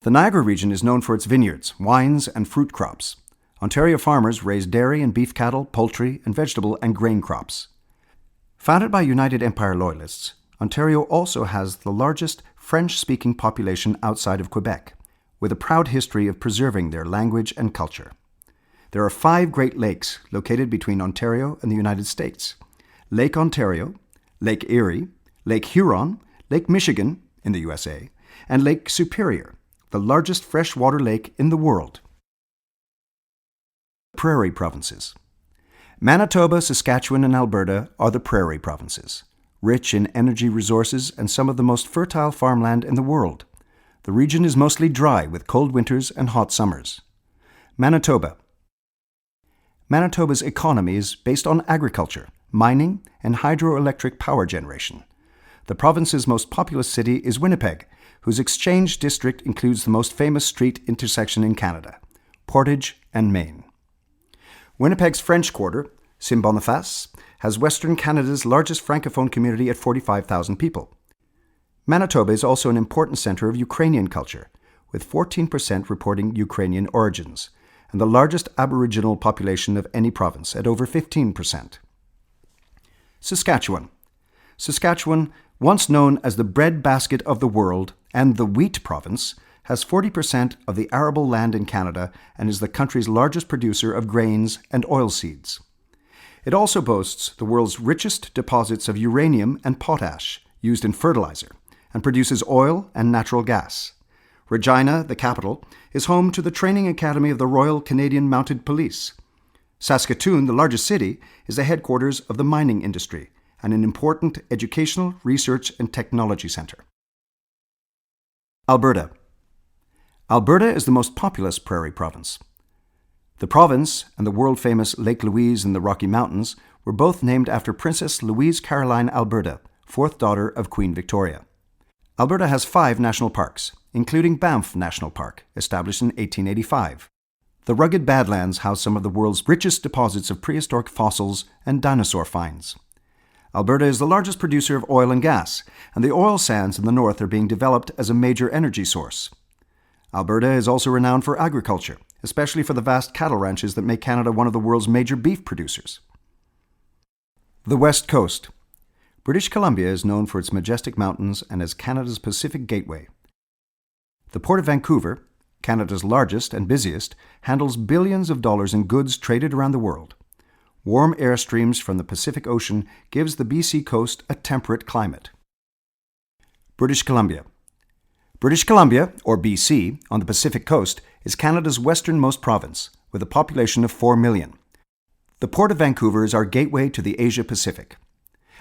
The Niagara region is known for its vineyards, wines, and fruit crops. Ontario farmers raise dairy and beef cattle, poultry, and vegetable and grain crops. Founded by United Empire Loyalists, Ontario also has the largest French-speaking population outside of Quebec, with a proud history of preserving their language and culture. There are 5 Great Lakes located between Ontario and the United States: Lake Ontario, Lake Erie, Lake Huron, Lake Michigan in the USA, and Lake Superior, the largest freshwater lake in the world. Prairie provinces. Manitoba, Saskatchewan, and Alberta are the prairie provinces, rich in energy resources and some of the most fertile farmland in the world. The region is mostly dry with cold winters and hot summers. Manitoba. Manitoba's economy is based on agriculture, mining, and hydroelectric power generation. The province's most populous city is Winnipeg, whose Exchange District includes the most famous street intersection in Canada, Portage and Main. Winnipeg's French Quarter, Saint-Boniface, has Western Canada's largest Francophone community at 45,000 people. Manitoba is also an important centre of Ukrainian culture, with 14% reporting Ukrainian origins, and the largest Aboriginal population of any province at over 15%. Saskatchewan. Saskatchewan, once known as the breadbasket of the world and the wheat province, has 40% of the arable land in Canada and is the country's largest producer of grains and oilseeds. It also boasts the world's richest deposits of uranium and potash used in fertilizer and produces oil and natural gas. Regina, the capital, is home to the Training Academy of the Royal Canadian Mounted Police. Saskatoon, the largest city, is the headquarters of the mining industry and an important educational, research, and technology centre. Alberta. Alberta is the most populous prairie province. The province and the world-famous Lake Louise in the Rocky Mountains were both named after Princess Louise Caroline Alberta, fourth daughter of Queen Victoria. Alberta has 5 national parks, including Banff National Park, established in 1885. The rugged Badlands house some of the world's richest deposits of prehistoric fossils and dinosaur finds. Alberta is the largest producer of oil and gas, and the oil sands in the north are being developed as a major energy source. Alberta is also renowned for agriculture, especially for the vast cattle ranches that make Canada one of the world's major beef producers. The West Coast. British Columbia is known for its majestic mountains and as Canada's Pacific Gateway. The Port of Vancouver, Canada's largest and busiest, handles billions of dollars in goods traded around the world. Warm air streams from the Pacific Ocean gives the BC coast a temperate climate. British Columbia. British Columbia, or BC, on the Pacific coast, is Canada's westernmost province, with a population of 4 million. The Port of Vancouver is our gateway to the Asia-Pacific.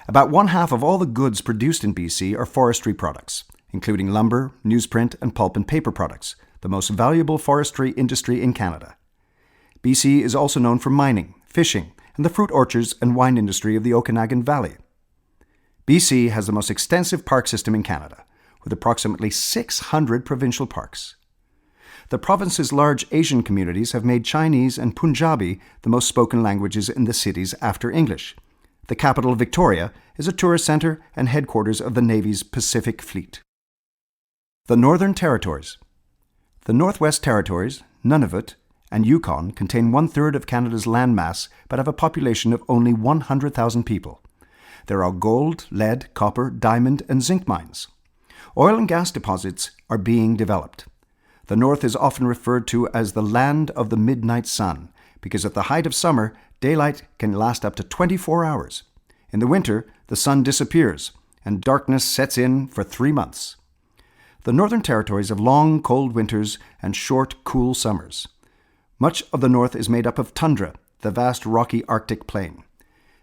About 1/2 of all the goods produced in BC are forestry products, including lumber, newsprint, and pulp and paper products, the most valuable forestry industry in Canada. BC is also known for mining, fishing, and the fruit orchards and wine industry of the Okanagan Valley. BC has the most extensive park system in Canada, with approximately 600 provincial parks. The province's large Asian communities have made Chinese and Punjabi the most spoken languages in the cities after English. The capital, Victoria, is a tourist centre and headquarters of the Navy's Pacific Fleet. The Northern Territories. The Northwest Territories, Nunavut, and Yukon contain 1/3 of Canada's landmass but have a population of only 100,000 people. There are gold, lead, copper, diamond, and zinc mines. Oil and gas deposits are being developed. The North is often referred to as the land of the midnight sun because at the height of summer, daylight can last up to 24 hours. In the winter, the sun disappears and darkness sets in for 3 months. The Northern Territories have long, cold winters and short, cool summers. Much of the North is made up of tundra, the vast rocky Arctic plain.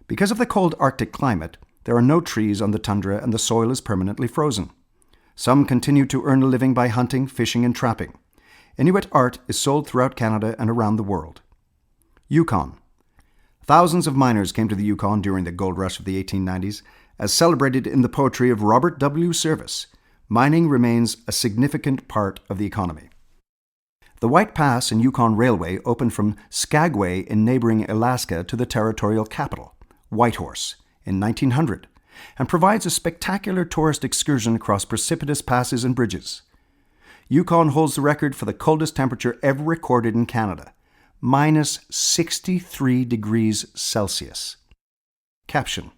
Because of the cold Arctic climate, there are no trees on the tundra and the soil is permanently frozen. Some continue to earn a living by hunting, fishing, and trapping. Inuit art is sold throughout Canada and around the world. Yukon. Thousands of miners came to the Yukon during the gold rush of the 1890s. As celebrated in the poetry of Robert W. Service, mining remains a significant part of the economy. The White Pass and Yukon Railway opened from Skagway in neighboring Alaska to the territorial capital, Whitehorse, in 1900, and provides a spectacular tourist excursion across precipitous passes and bridges. Yukon holds the record for the coldest temperature ever recorded in Canada, -63 degrees Celsius. Caption.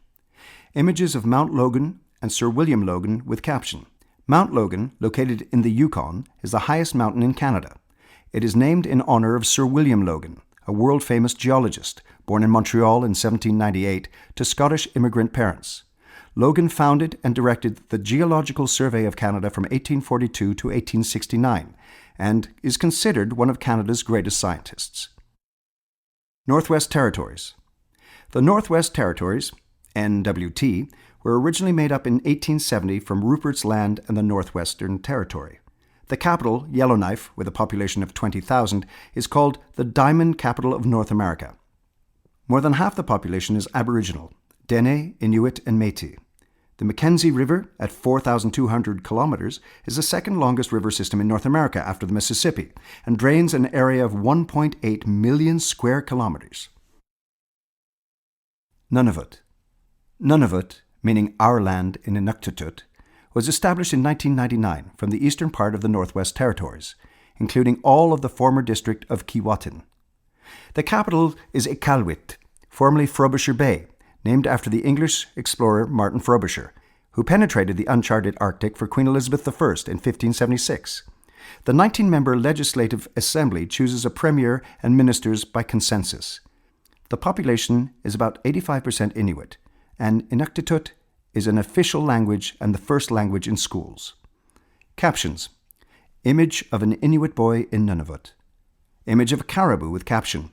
Images of Mount Logan and Sir William Logan with caption. Mount Logan, located in the Yukon, is the highest mountain in Canada. It is named in honor of Sir William Logan, a world-famous geologist, born in Montreal in 1798 to Scottish immigrant parents. Logan founded and directed the Geological Survey of Canada from 1842 to 1869 and is considered one of Canada's greatest scientists. Northwest Territories. The Northwest Territories, NWT, were originally made up in 1870 from Rupert's Land and the Northwestern Territory. The capital, Yellowknife, with a population of 20,000, is called the Diamond Capital of North America. More than half the population is Aboriginal, Dene, Inuit, and Métis. The Mackenzie River, at 4,200 kilometers, is the second longest river system in North America after the Mississippi and drains an area of 1.8 million square kilometers. Nunavut. Nunavut, meaning our land in Inuktitut, was established in 1999 from the eastern part of the Northwest Territories, including all of the former district of Keewatin. The capital is Iqaluit, formerly Frobisher Bay, named after the English explorer Martin Frobisher, who penetrated the uncharted Arctic for Queen Elizabeth I in 1576. The 19-member Legislative Assembly chooses a premier and ministers by consensus. The population is about 85% Inuit, and Inuktitut is an official language and the first language in schools. Captions. Image of an Inuit boy in Nunavut. Image of a caribou with caption.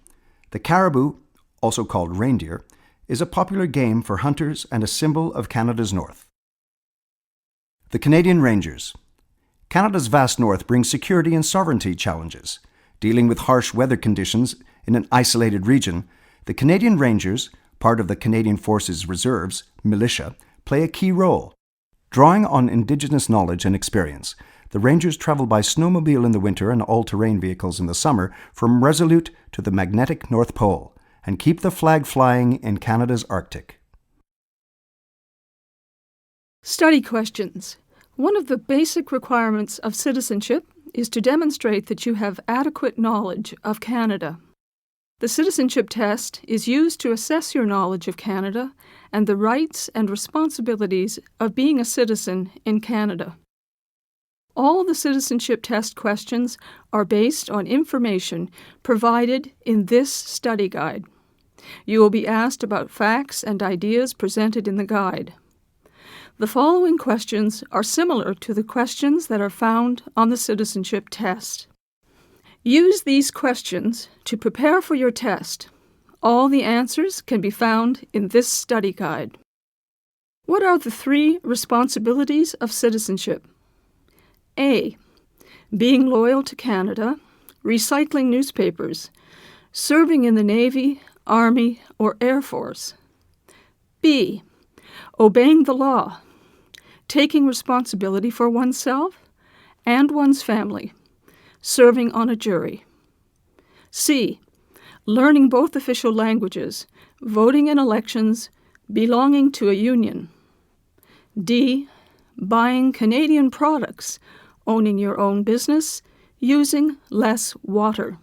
The caribou, also called reindeer, is a popular game for hunters and a symbol of Canada's north. The Canadian Rangers. Canada's vast north brings security and sovereignty challenges. Dealing with harsh weather conditions in an isolated region, the Canadian Rangers, part of the Canadian Forces Reserves, militia, play a key role. Drawing on Indigenous knowledge and experience, the Rangers travel by snowmobile in the winter and all-terrain vehicles in the summer from Resolute to the magnetic North Pole and keep the flag flying in Canada's Arctic. Study questions. One of the basic requirements of citizenship is to demonstrate that you have adequate knowledge of Canada. The citizenship test is used to assess your knowledge of Canada and the rights and responsibilities of being a citizen in Canada. All the citizenship test questions are based on information provided in this study guide. You will be asked about facts and ideas presented in the guide. The following questions are similar to the questions that are found on the citizenship test. Use these questions to prepare for your test. All the answers can be found in this study guide. What are the 3 responsibilities of citizenship? A. Being loyal to Canada, recycling newspapers, serving in the Navy, Army, or Air Force. B. Obeying the law, taking responsibility for oneself and one's family, serving on a jury. C. Learning both official languages, voting in elections, belonging to a union. D. Buying Canadian products, owning your own business, using less water.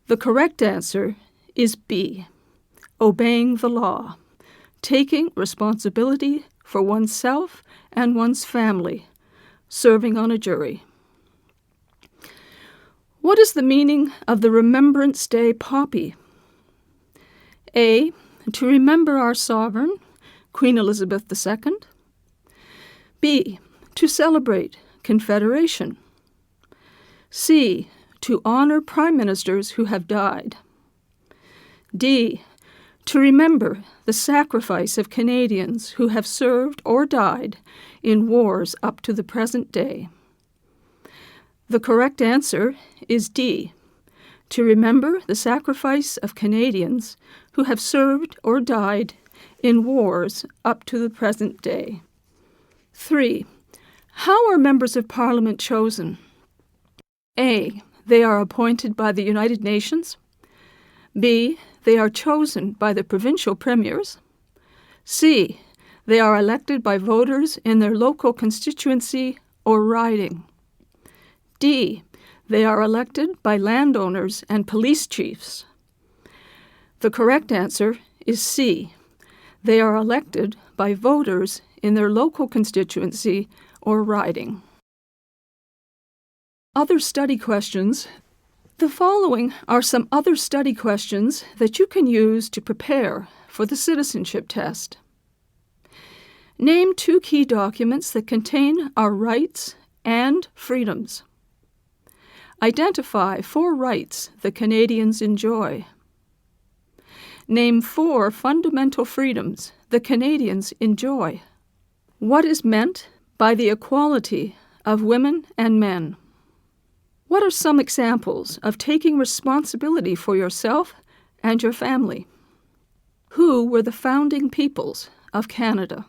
The correct answer is B. Obeying the law, taking responsibility for oneself and one's family, serving on a jury. What is the meaning of the Remembrance Day poppy? A. To remember our sovereign, Queen Elizabeth II. B. To celebrate Confederation. C. To honor prime ministers who have died. D. To remember the sacrifice of Canadians who have served or died in wars up to the present day. The correct answer is D. To remember the sacrifice of Canadians who have served or died in wars up to the present day. 3. How are members of Parliament chosen? A. They are appointed by the United Nations. B. They are chosen by the provincial premiers. C. They are elected by voters in their local constituency or riding. D. They are elected by landowners and police chiefs. The correct answer is C. They are elected by voters in their local constituency or riding. Other study questions. The following are some other study questions that you can use to prepare for the citizenship test. Name 2 key documents that contain our rights and freedoms. Identify 4 rights that Canadians enjoy. Name 4 fundamental freedoms that Canadians enjoy. What is meant by the equality of women and men? What are some examples of taking responsibility for yourself and your family? Who were the founding peoples of Canada?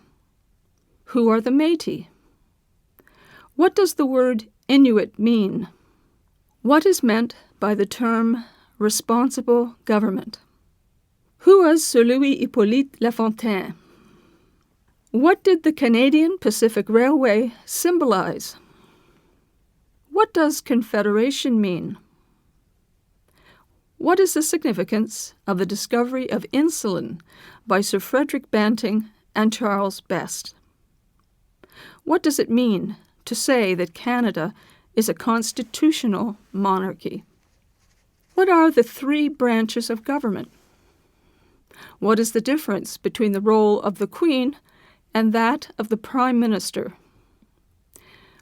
Who are the Métis? What does the word Inuit mean? What is meant by the term responsible government? Who was Sir Louis Hippolyte Lafontaine? What did the Canadian Pacific Railway symbolize? What does Confederation mean? What is the significance of the discovery of insulin by Sir Frederick Banting and Charles Best? What does it mean to say that Canada is a constitutional monarchy? What are the three branches of government? What is the difference between the role of the Queen and that of the Prime Minister?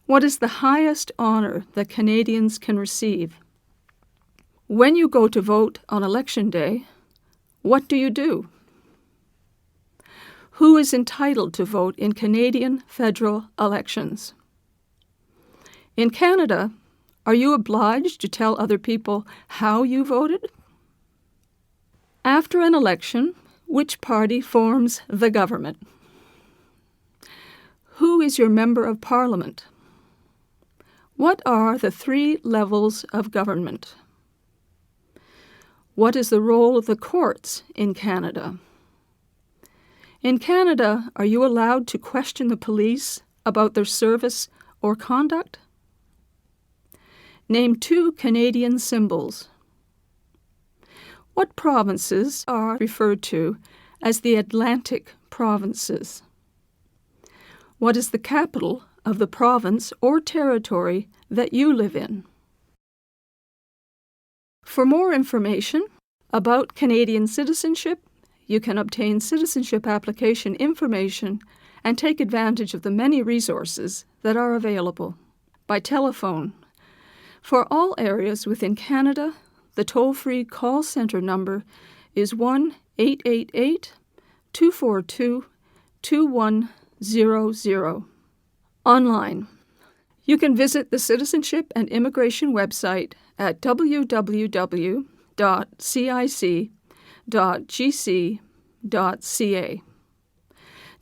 What is the highest honor that Canadians can receive? When you go to vote on Election Day, what do you do? Who is entitled to vote in Canadian federal elections? In Canada, are you obliged to tell other people how you voted? After an election, which party forms the government? Who is your member of Parliament? What are the three levels of government? What is the role of the courts in Canada? In Canada, are you allowed to question the police about their service or conduct? Name 2 Canadian symbols. What provinces are referred to as the Atlantic provinces? What is the capital of the province or territory that you live in? For more information about Canadian citizenship, you can obtain citizenship application information and take advantage of the many resources that are available by telephone. For all areas within Canada, the toll-free call centre number is 1-888-242-2100. Online, you can visit the Citizenship and Immigration website at www.cic.gc.ca.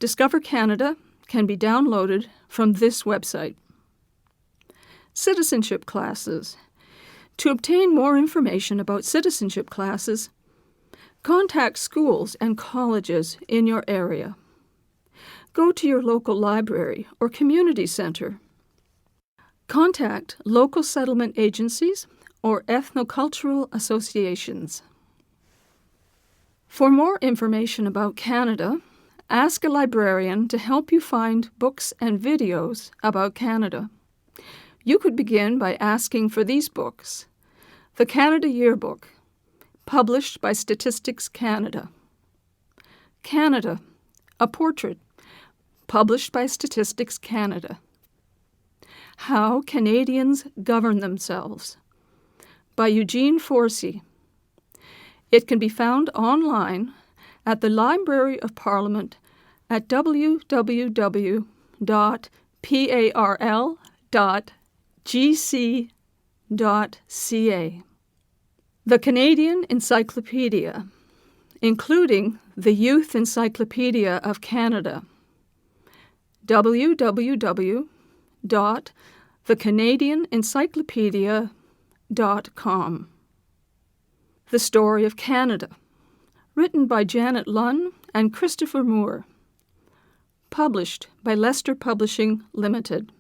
Discover Canada can be downloaded from this website. Citizenship classes. To obtain more information about citizenship classes, contact schools and colleges in your area. Go to your local library or community center. Contact local settlement agencies or ethnocultural associations. For more information about Canada, ask a librarian to help you find books and videos about Canada. You could begin by asking for these books: The Canada Yearbook, published by Statistics Canada. Canada, a Portrait, published by Statistics Canada. How Canadians Govern Themselves, by Eugene Forsey. It can be found online at the Library of Parliament at www.parl.gc.ca. The Canadian Encyclopedia, including the Youth Encyclopedia of Canada, www.thecanadianencyclopedia.com. The Story of Canada, written by Janet Lunn and Christopher Moore, published by Leicester Publishing Limited.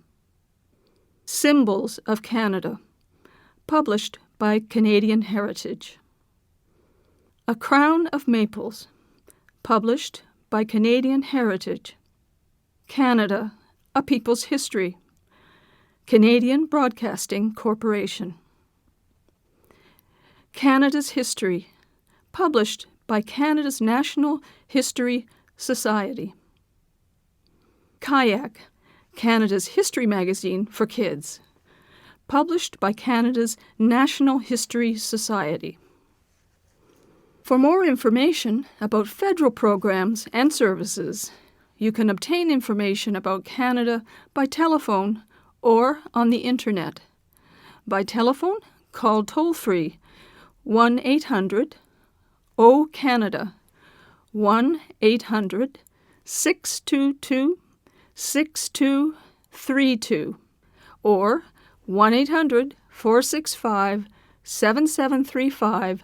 Symbols of Canada, published by Canadian Heritage. A Crown of Maples, published by Canadian Heritage. Canada, A People's History, Canadian Broadcasting Corporation. Canada's History, published by Canada's National History Society. Kayak, Canada's history magazine for kids, published by Canada's National History Society. For more information about federal programs and services, you can obtain information about Canada by telephone or on the Internet. By telephone, call toll-free 1-800-O-Canada, 1-800-622-6232, or 1-800-465-7735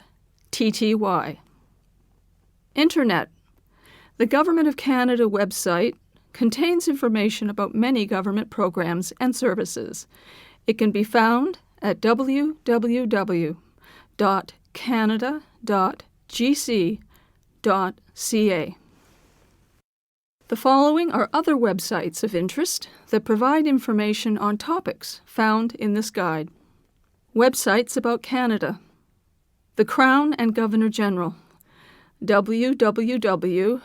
TTY. Internet. The Government of Canada website contains information about many government programs and services. It can be found at www.canada.gc.ca. The following are other websites of interest that provide information on topics found in this guide. Websites about Canada. The Crown and Governor-General, www.gg.ca.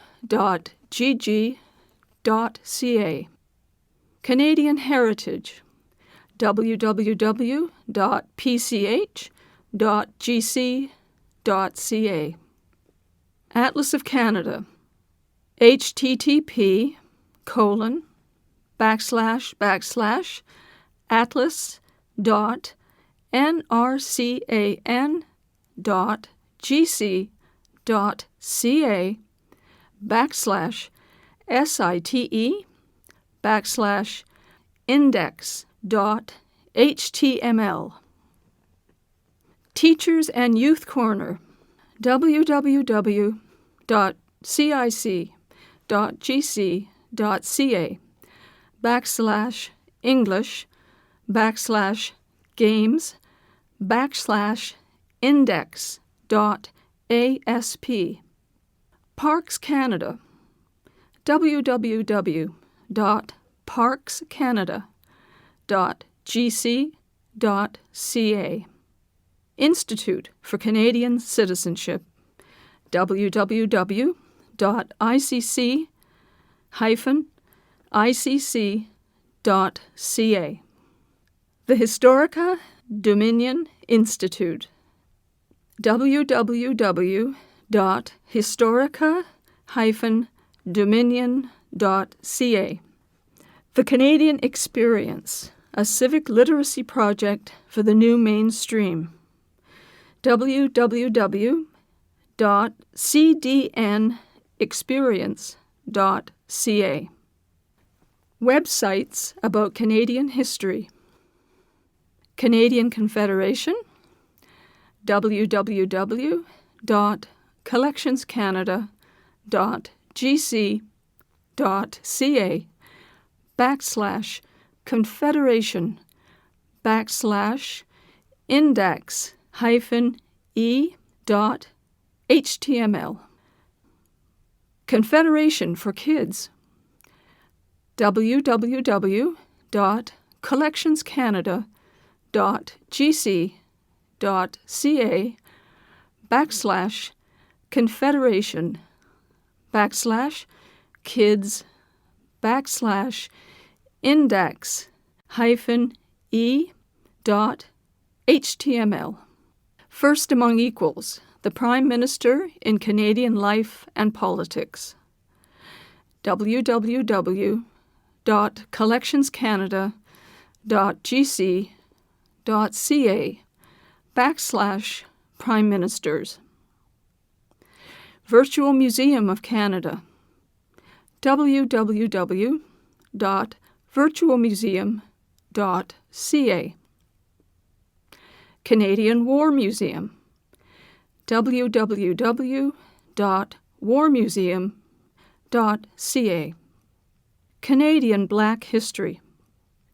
Canadian Heritage, www.pch.gc.ca. Atlas of Canada, atlas.nrcan.gc.ca/site/index.html. Teachers and Youth Corner, www.cic.gc.ca/English/English/Games/Index.asp. Parks Canada, www.parkscanada.gc.ca. Institute for Canadian Citizenship, www.icc-icc.ca. The Historica Dominion Institute, www.historica-dominion.ca. The Canadian Experience, a civic literacy project for the new mainstream, www.cdnexperience.ca. Websites about Canadian history. Canadian Confederation, www.collectionscanada.gc.ca/confederation/index-e.html. Confederation for Kids, www.confederation/kids/index-e.html. First Among Equals, the Prime Minister in Canadian Life and Politics, www.collectionscanada.gc.ca/Prime Ministers. Virtual Museum of Canada, www.virtualmuseum.ca. Canadian War Museum, www.warmuseum.ca. Canadian Black History,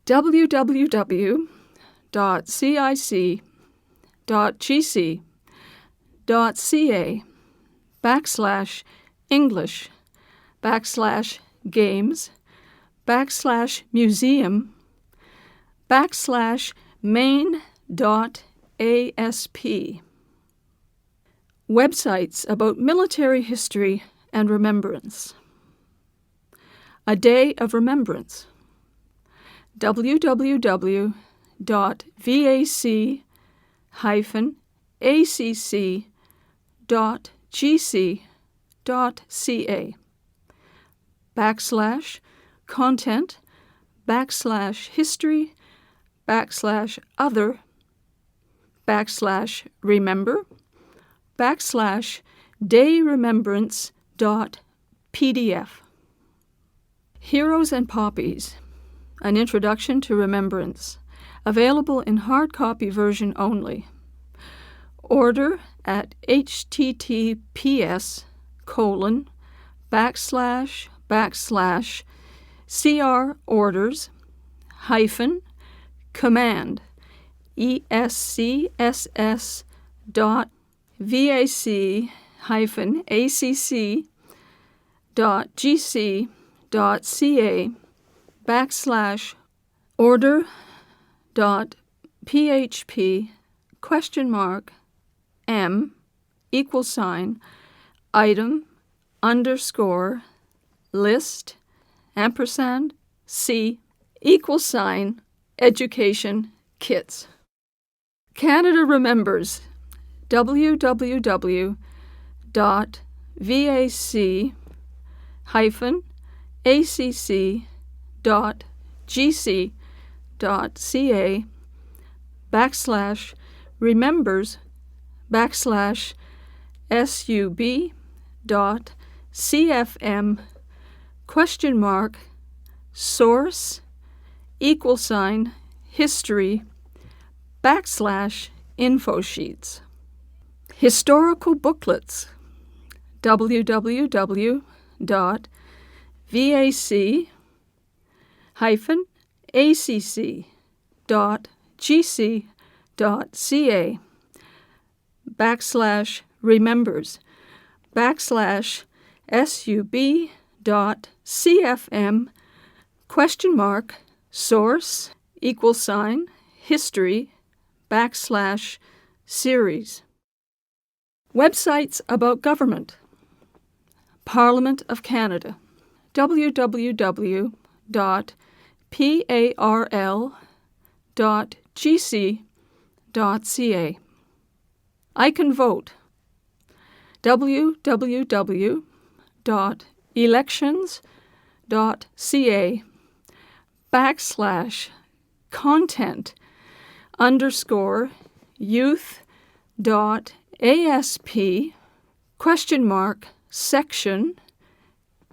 www.cic.gc.ca/English/Games/main.asp. Websites about military history and remembrance. A Day of Remembrance, www.vac-history/other/dayremembrance.pdf. Heroes and Poppies, An Introduction to Remembrance, available in hard copy version only. Order at https:// CR orders hyphen command ESCSS dot VAC hyphen ACC dot GC dot CA backslash order dot PHP question mark M equal sign item underscore list ampersand C equal sign education kits. Canada Remembers www.vac-acc.gc.ca backslash remembers backslash sub.cfm question mark source equal sign history backslash info sheets. Historical booklets www.vac-acc.gc.ca backslash remembers backslash sub.cfm question mark source equal sign history backslash series. Websites about government. Parliament of Canada www.parl.gc.ca I Can Vote www.elections.ca backslash content underscore youth.asp question mark section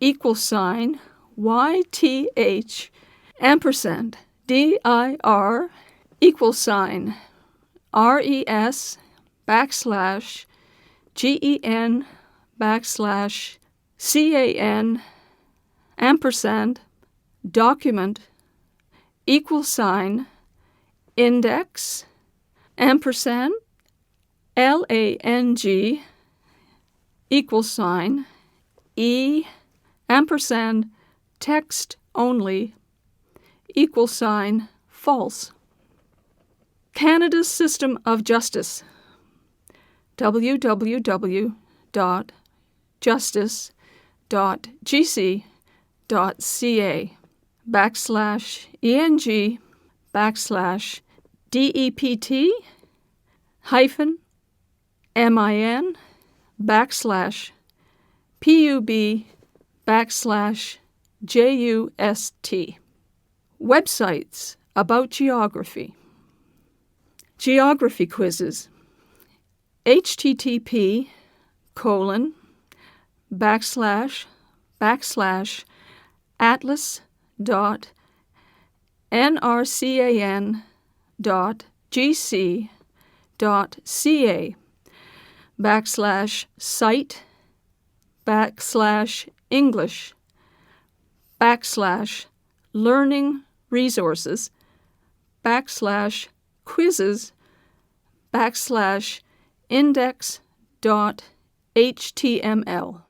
equal sign YTH ampersand DIR equal sign RES backslash GEN backslash CAN ampersand document equal sign index ampersand LANG equal sign E ampersand text only equal sign false. Canada's system of justice www.justice.gc.ca backslash ENG backslash DEPT hyphen MIN backslash PUB backslash JUST. Websites about geography. Geography quizzes. http://atlas.nrcan.gc.ca backslash site backslash English backslash learning resources backslash quizzes backslash index.html.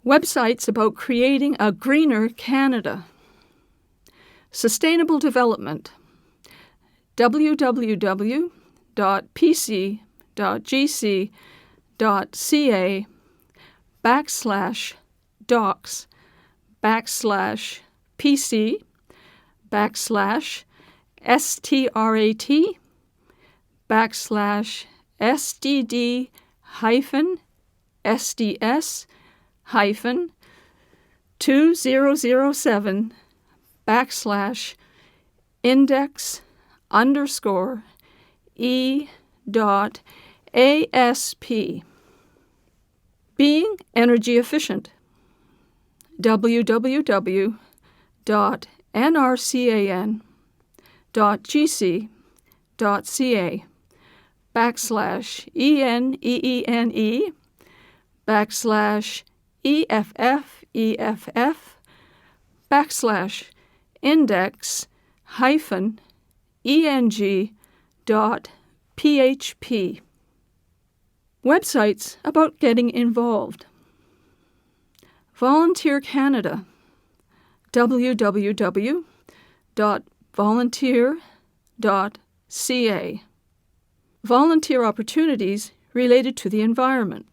Websites about creating a greener Canada. Sustainable development. www.pc.gc.ca backslash docs backslash pc backslash strat backslash sdd hyphen sds hyphen 2007 backslash index underscore e dot asp. Being energy efficient. www.nrcan.gc.ca backslash ENEENE backslash EFF index-eng.php. Websites about getting involved. Volunteer Canada, www.volunteer.ca. Volunteer opportunities related to the environment.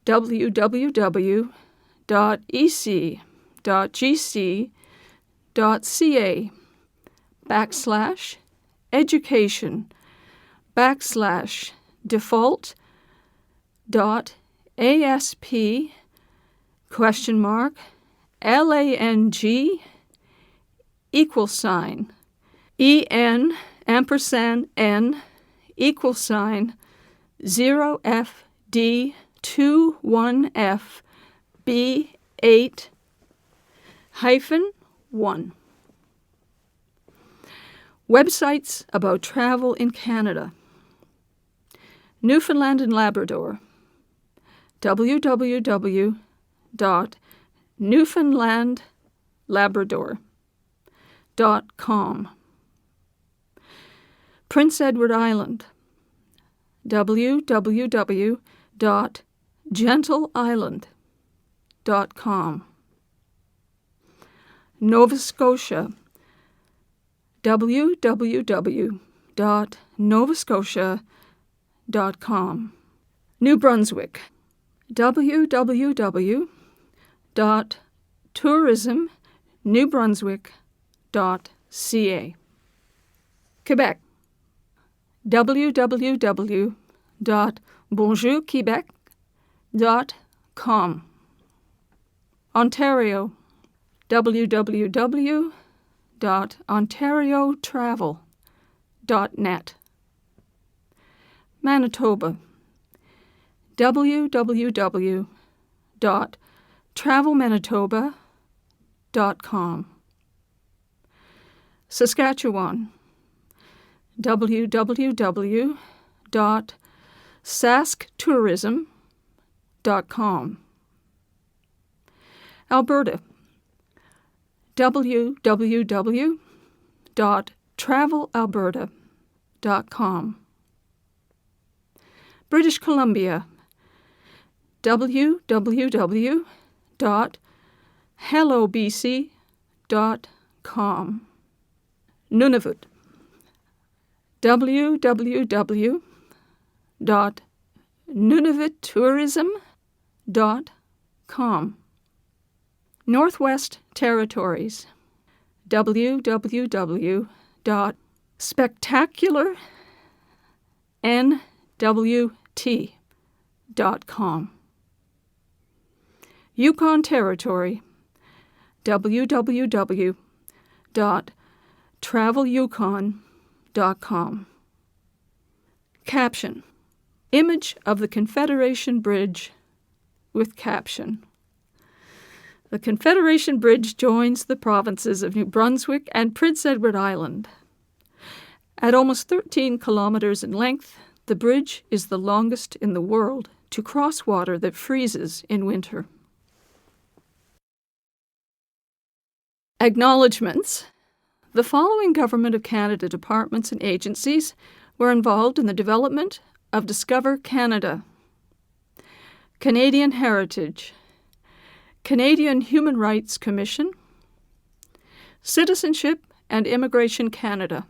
www.ec.gc.ca/EN#N=(0FD21F)B8-1. Websites about travel in Canada. Newfoundland and Labrador, www.newfoundlandlabrador.com. Prince Edward Island, www.gentleisland.com. Nova Scotia, www.novascotia.com. New Brunswick, www.tourismnewbrunswick.ca. Quebec, www.bonjourquebec.com. Ontario, www.ontariotravel.net. Manitoba, www.travelmanitoba.com. Saskatchewan, www.sasktourism.com. Alberta, www.travelalberta.com. British Columbia, www.hellobc.com. Nunavut, www.nunavuttourism.com. Northwest Territories, www.spectacularnwt.com. Yukon Territory, www.travelyukon.com. Caption: Image of the Confederation Bridge with caption. The Confederation Bridge joins the provinces of New Brunswick and Prince Edward Island. At almost 13 kilometers in length, the bridge is the longest in the world to cross water that freezes in winter. Acknowledgements. The following Government of Canada departments and agencies were involved in the development of Discover Canada: Canadian Heritage, Canadian Human Rights Commission, Citizenship and Immigration Canada,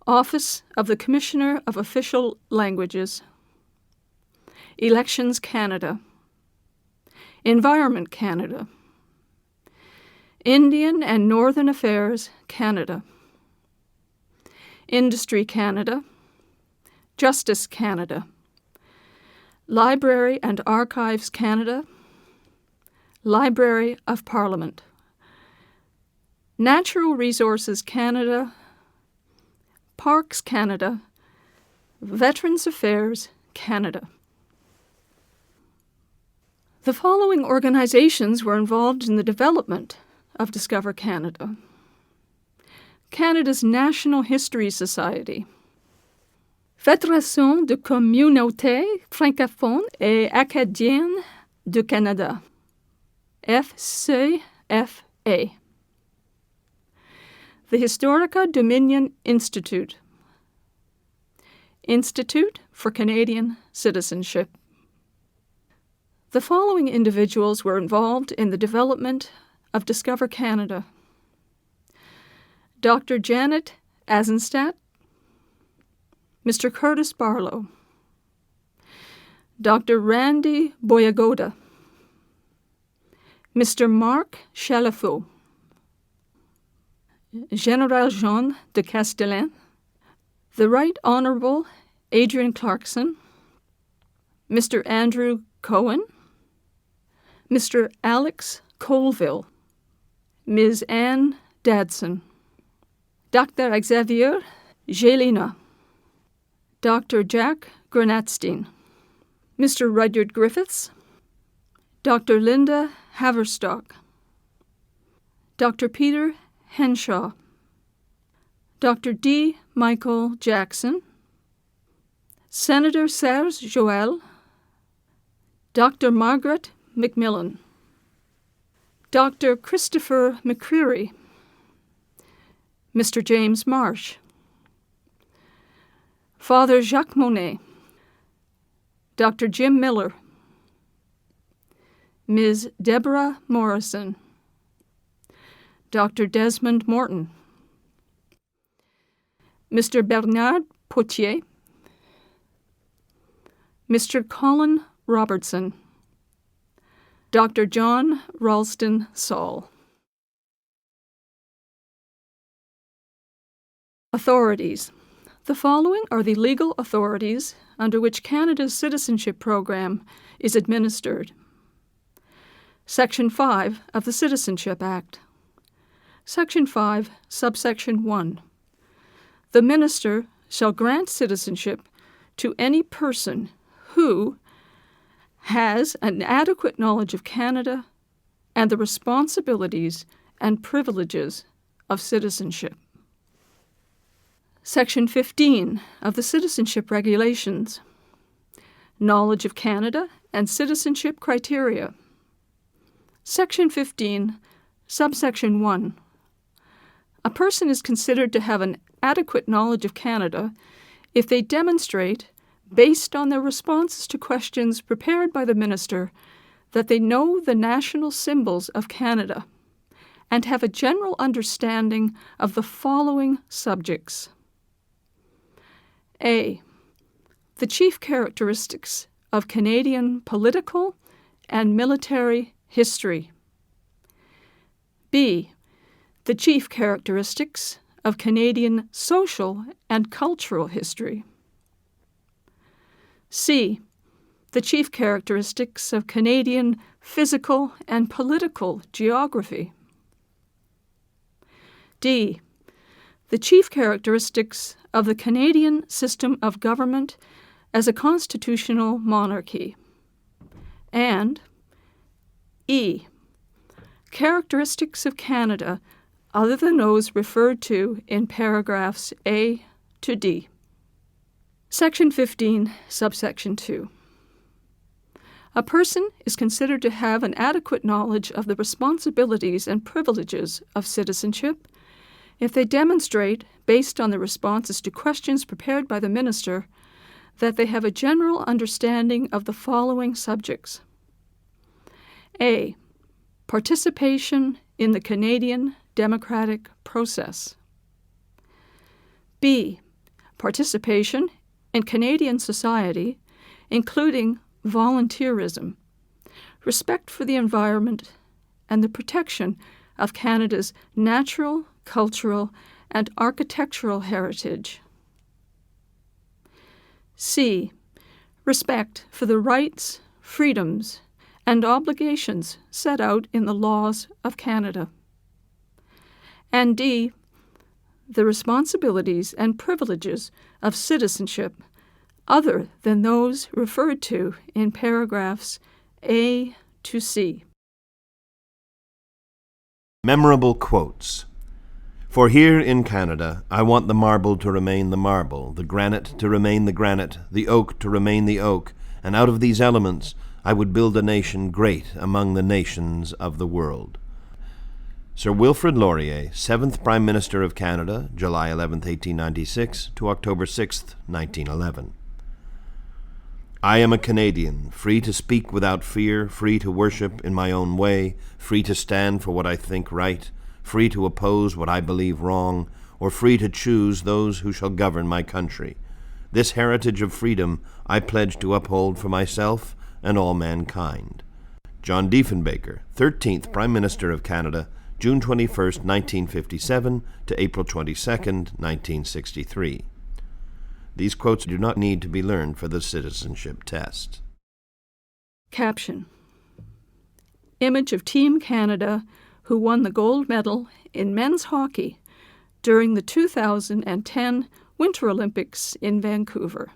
Office of the Commissioner of Official Languages, Elections Canada, Environment Canada, Indian and Northern Affairs Canada, Industry Canada, Justice Canada, Library and Archives Canada, Library of Parliament, Natural Resources Canada, Parks Canada, Veterans Affairs Canada. The following organizations were involved in the development of Discover Canada: Canada's National History Society, Fédération de communautés francophones et acadiennes du Canada, FCFA. The Historica Dominion Institute, Institute for Canadian Citizenship. The following individuals were involved in the development of Discover Canada: Dr. Janet Azenstadt, Mr. Curtis Barlow, Dr. Randy Boyagoda, Mr. Marc Chalafaux, General Jean de Castellan, the Right Honourable Adrian Clarkson, Mr. Andrew Cohen, Mr. Alex Colville, Ms. Anne Dadson, Dr. Xavier Gelina, Dr. Jack Granatstein, Mr. Rudyard Griffiths, Dr. Linda Haverstock, Dr. Peter Henshaw, Dr. D. Michael Jackson, Senator Serge Joel, Dr. Margaret McMillan, Dr. Christopher McCreary, Mr. James Marsh, Father Jacques Monet, Dr. Jim Miller, Ms. Deborah Morrison, Dr. Desmond Morton, Mr. Bernard Potier, Mr. Colin Robertson, Dr. John Ralston Saul. Authorities. The following are the legal authorities under which Canada's citizenship program is administered. Section 5 of the Citizenship Act. Section 5, subsection 1. The Minister shall grant citizenship to any person who has an adequate knowledge of Canada and the responsibilities and privileges of citizenship. Section 15 of the Citizenship Regulations. Knowledge of Canada and citizenship criteria. Section 15, subsection 1. A person is considered to have an adequate knowledge of Canada if they demonstrate, based on their responses to questions prepared by the Minister, that they know the national symbols of Canada and have a general understanding of the following subjects. A. The chief characteristics of Canadian political and military history. B. The chief characteristics of Canadian social and cultural history. C. The chief characteristics of Canadian physical and political geography. D. The chief characteristics of the Canadian system of government as a constitutional monarchy. And E. Characteristics of Canada other than those referred to in paragraphs A to D. Section 15, subsection 2. A person is considered to have an adequate knowledge of the responsibilities and privileges of citizenship if they demonstrate, based on the responses to questions prepared by the Minister, that they have a general understanding of the following subjects. A. Participation in the Canadian democratic process. B. Participation in Canadian society, including volunteerism, respect for the environment, and the protection of Canada's natural, cultural, and architectural heritage. C. Respect for the rights, freedoms, and obligations set out in the laws of Canada. And D. The responsibilities and privileges of citizenship other than those referred to in paragraphs A to C. Memorable quotes. For here in Canada, I want the marble to remain the marble, the granite to remain the granite, the oak to remain the oak, and out of these elements, I would build a nation great among the nations of the world. Sir Wilfrid Laurier, 7th Prime Minister of Canada, July 11, 1896 to October 6, 1911. I am a Canadian, free to speak without fear, free to worship in my own way, free to stand for what I think right, free to oppose what I believe wrong, or free to choose those who shall govern my country. This heritage of freedom I pledge to uphold for myself and all mankind. John Diefenbaker, 13th Prime Minister of Canada, June 21, 1957 to April 22, 1963. These quotes do not need to be learned for the citizenship test. Caption: Image of Team Canada who won the gold medal in men's hockey during the 2010 Winter Olympics in Vancouver.